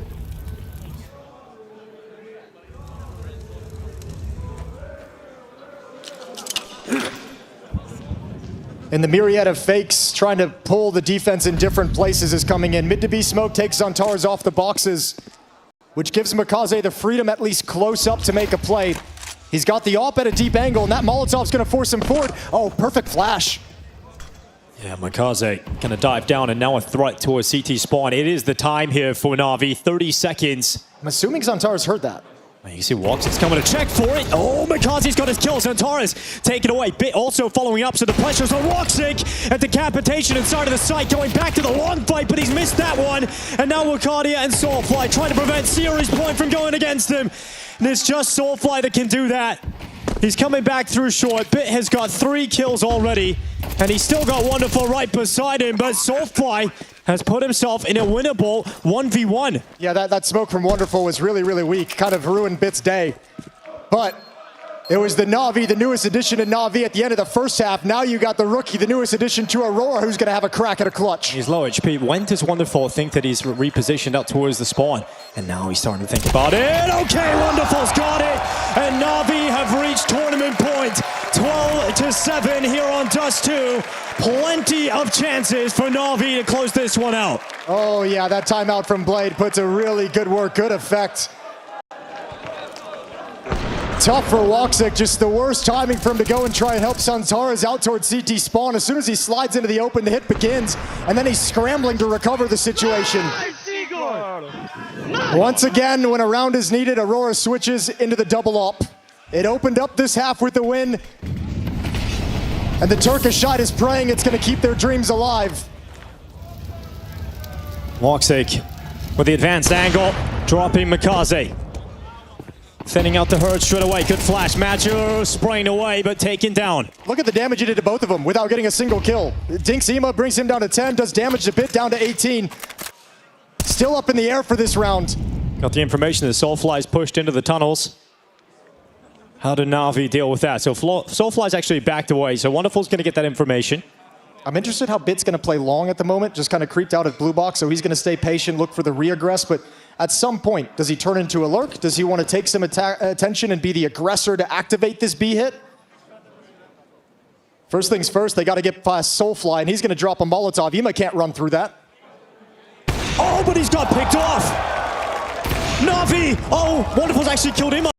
S1: And the myriad of fakes trying to pull the defense in different places is coming in. Mid to B smoke takes Zantares off the boxes, which gives Makaze the freedom at least close up to make a play. He's got the AWP at a deep angle, and that Molotov's gonna force him forward. Oh, perfect flash.
S2: Yeah, Makaze gonna dive down, and now a threat towards CT spawn. It is the time here for NAVI, 30 seconds.
S1: I'm assuming Zantares heard that.
S2: You see Woxic's coming to check for it. Oh, Makaze's got his kill. Zantares taken away. Bit also following up, so the pressure's on Woxic. And decapitation inside of the site, going back to the long fight, but he's missed that one. And now Wakadia and Soulfly trying to prevent Series Point from going against him. And it's just Soulfly that can do that. He's coming back through short. Bit has got 3 kills already, and he's still got Wonderful right beside him, but Soulfly has put himself in a winnable 1v1.
S1: Yeah, that smoke from Wonderful was really, really weak. Kind of ruined Bit's day. But it was the NAVI, the newest addition to NAVI at the end of the first half. Now you got the rookie, the newest addition to Aurora, who's going to have a crack at a clutch.
S2: He's low HP. When does Wonderful think that he's repositioned up towards the spawn? And now he's starting to think about it. Okay, Wonderful's got it. And NAVI have reached tournament point. 12-7 here on Dust 2. Plenty of chances for NAVI to close this one out.
S1: Oh yeah, that timeout from Blade puts a really good work, good effect. Tough for Woxic, just the worst timing for him to go and try and help Zantares out towards CT spawn. As soon as he slides into the open, the hit begins, and then he's scrambling to recover the situation. Once again, when a round is needed, Aurora switches into the double up. It opened up this half with the win, and the Turkish side is praying it's going to keep their dreams alive.
S2: Woxic with the advanced angle, dropping Makaze. Thinning out the herd straight away. Good flash. Macho spraying away, but taken down.
S1: Look at the damage he did to both of them without getting a single kill. Dinks Ema brings him down to 10, does damage to Bit down to 18. Still up in the air for this round.
S2: Got the information that Soulfly's pushed into the tunnels. How did NAVI deal with that? So Soulfly's actually backed away, so Wonderful's going to get that information.
S1: I'm interested how Bit's going to play long at the moment, just kind of creeped out at blue box, so he's going to stay patient, look for the re-aggress, but at some point, does he turn into a lurk? Does he want to take some attention and be the aggressor to activate this B hit? First things first, they got to get past Soulfly, and he's going to drop a Molotov. Ema can't run through that.
S2: Oh, but he's got picked off! NAVI! Oh, Wonderful's actually killed Ema!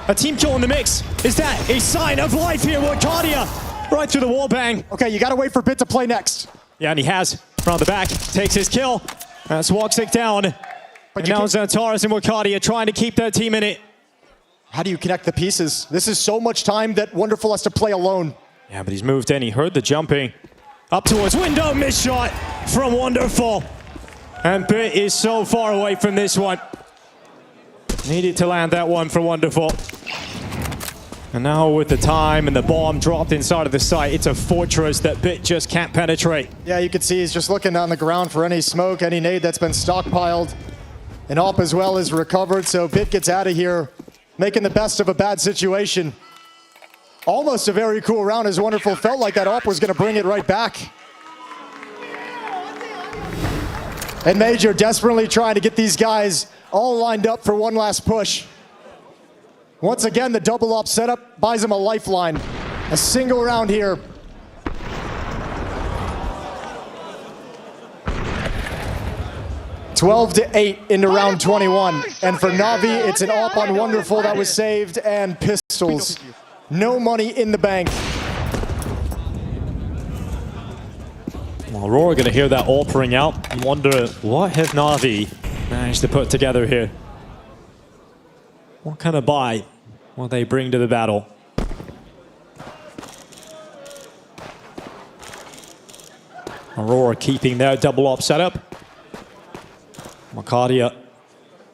S2: A team kill in the mix. Is that a sign of life here? Wakadia right through the wall bang.
S1: Okay, you got to wait for Bit to play next.
S2: Yeah, and he has. Around the back, takes his kill. That's Woxic down. But now Zantares and Wakadia trying to keep their team in it.
S1: How do you connect the pieces? This is so much time that Wonderful has to play alone.
S2: Yeah, but he's moved in. He heard the jumping. Up towards window, missed shot from Wonderful. And Bit is so far away from this one. Needed to land that one for Wonderful. And now with the time and the bomb dropped inside of the site, it's a fortress that Bit just can't penetrate.
S1: Yeah, you can see he's just looking on the ground for any smoke, any nade that's been stockpiled. And AWP as well is recovered, so Bit gets out of here, making the best of a bad situation. Almost a very cool round as Wonderful felt like that AWP was going to bring it right back. And Major desperately trying to get these guys all lined up for one last push. Once again, the double AWP setup buys him a lifeline. A single round here. (12-8) into round 21. And for Navi, it's an AWP on Wonderful that was saved and pistols. No money in the bank.
S2: Well, Aurora going to hear that AWP ring out and wonder what have Navi managed to put together here. What kind of buy will they bring to the battle? Aurora keeping their double AWP setup. Makadia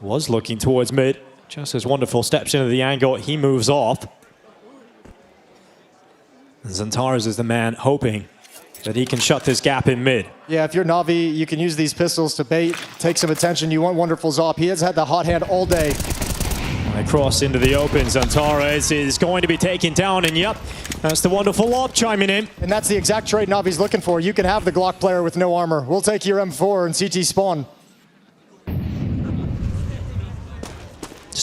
S2: was looking towards mid. Just as Wonderful steps into the angle, he moves off. And Zantares is the man hoping that he can shut this gap in mid.
S1: Yeah, if you're Navi, you can use these pistols to bait, take some attention. You want Wonderful's AWP. He has had the hot hand all day.
S2: They cross into the open. Zantares is going to be taken down, and yep, that's the Wonderful AWP chiming in.
S1: And that's the exact trade Navi's looking for. You can have the Glock player with no armor. We'll take your M4 and CT spawn.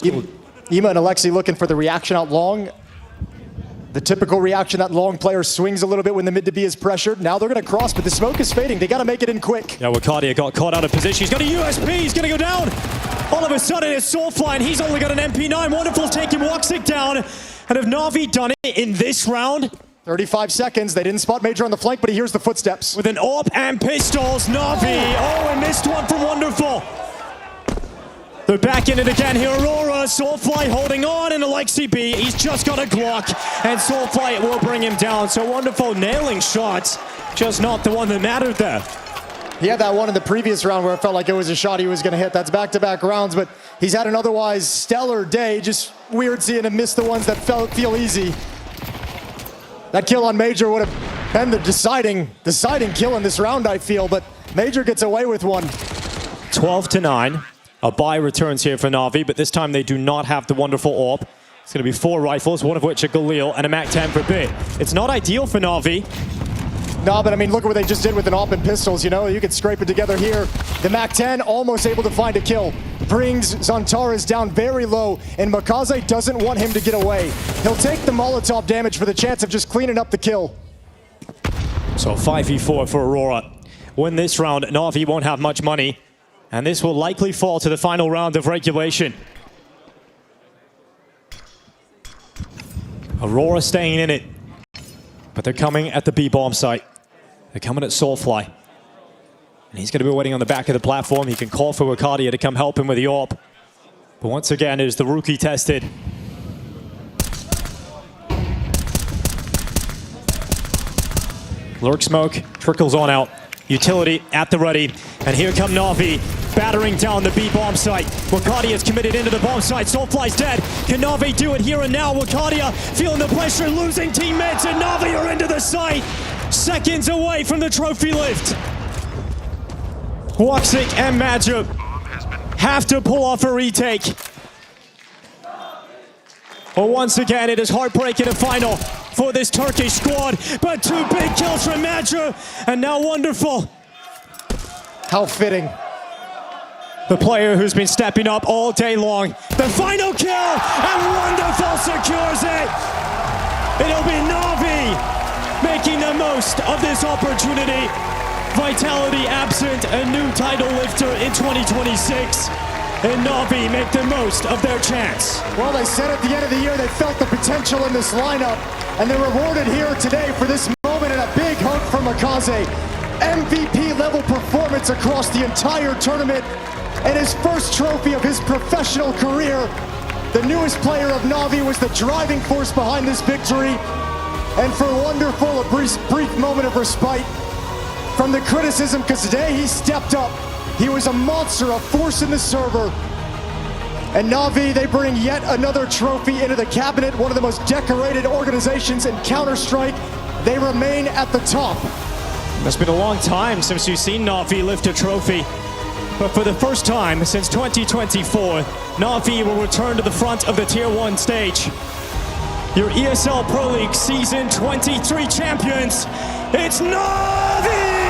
S1: Ema and Alexi looking for the reaction out long. The typical reaction, that long player swings a little bit when the mid to B is pressured. Now they're going to cross, but the smoke is fading. They got to make it in quick.
S2: Yeah, Wakadia got caught out of position. He's got a USP. He's going to go down. All of a sudden, it's Soulfly, and he's only got an MP9. Wonderful's taking Woxic down. And have Navi done it in this round?
S1: 35 seconds. They didn't spot Major on the flank, but he hears the footsteps.
S2: With an AWP and pistols, Navi. Oh, and missed one from Wonderful. They're back in it again here. Aurora, Soulfly holding on, and Alexi B, he's just got a Glock, and Soulfly will bring him down. So Wonderful nailing shots, just not the one that mattered there.
S1: He had that one in the previous round where it felt like it was a shot he was going to hit. That's back-to-back rounds, but he's had an otherwise stellar day. Just weird seeing him miss the ones that feel easy. That kill on Major would have been the deciding kill in this round, I feel, but Major gets away with one.
S2: 12-9. A buy returns here for Navi, but this time they do not have the Wonderful AWP. It's going to be 4 rifles, one of which a Galil, and a MAC-10 for B. It's not ideal for Navi.
S1: No, but I mean, look at what they just did with an AWP and pistols, you know? You could scrape it together here. The MAC-10 almost able to find a kill. Brings Zantares down very low, and Makaze doesn't want him to get away. He'll take the Molotov damage for the chance of just cleaning up the kill.
S2: So 5v4 for Aurora. Win this round, Navi won't have much money. And this will likely fall to the final round of regulation. Aurora staying in it. But they're coming at the B-bomb site. They're coming at Soulfly. And he's going to be waiting on the back of the platform. He can call for Wakadia to come help him with the AWP. But once again, is the rookie tested. Lurk smoke, trickles on out. Utility at the ready. And here come Navi, battering down the B-bomb site. Wakadia is committed into the bomb site. Soulfly's dead. Can Navi do it here and now? Wakadia feeling the pressure, losing teammates, and Navi are into the site. Seconds away from the trophy lift. Woxic and Magic have to pull off a retake. But once again, it is heartbreaking and final for this Turkish squad. But 2 big kills from Magic, and now Wonderful.
S1: How fitting.
S2: The player who's been stepping up all day long. The final kill, and Wonderful secures it. It'll be Navi making the most of this opportunity. Vitality absent, a new title lifter in 2026. And Navi make the most of their chance.
S1: Well, they said at the end of the year they felt the potential in this lineup, and they're rewarded here today for this moment, and a big hug for Makaze. MVP level performance across the entire tournament, and his first trophy of his professional career. The newest player of Navi was the driving force behind this victory, and for Wonderful, a brief moment of respite from the criticism, because today he stepped up. He was a monster, a force in the server. And Navi, they bring yet another trophy into the cabinet, one of the most decorated organizations in Counter-Strike. They remain at the top.
S2: It's been a long time since you've seen Navi lift a trophy. But for the first time since 2024, Navi will return to the front of the Tier 1 stage. your ESL Pro League Season 23 champions, it's NAVI!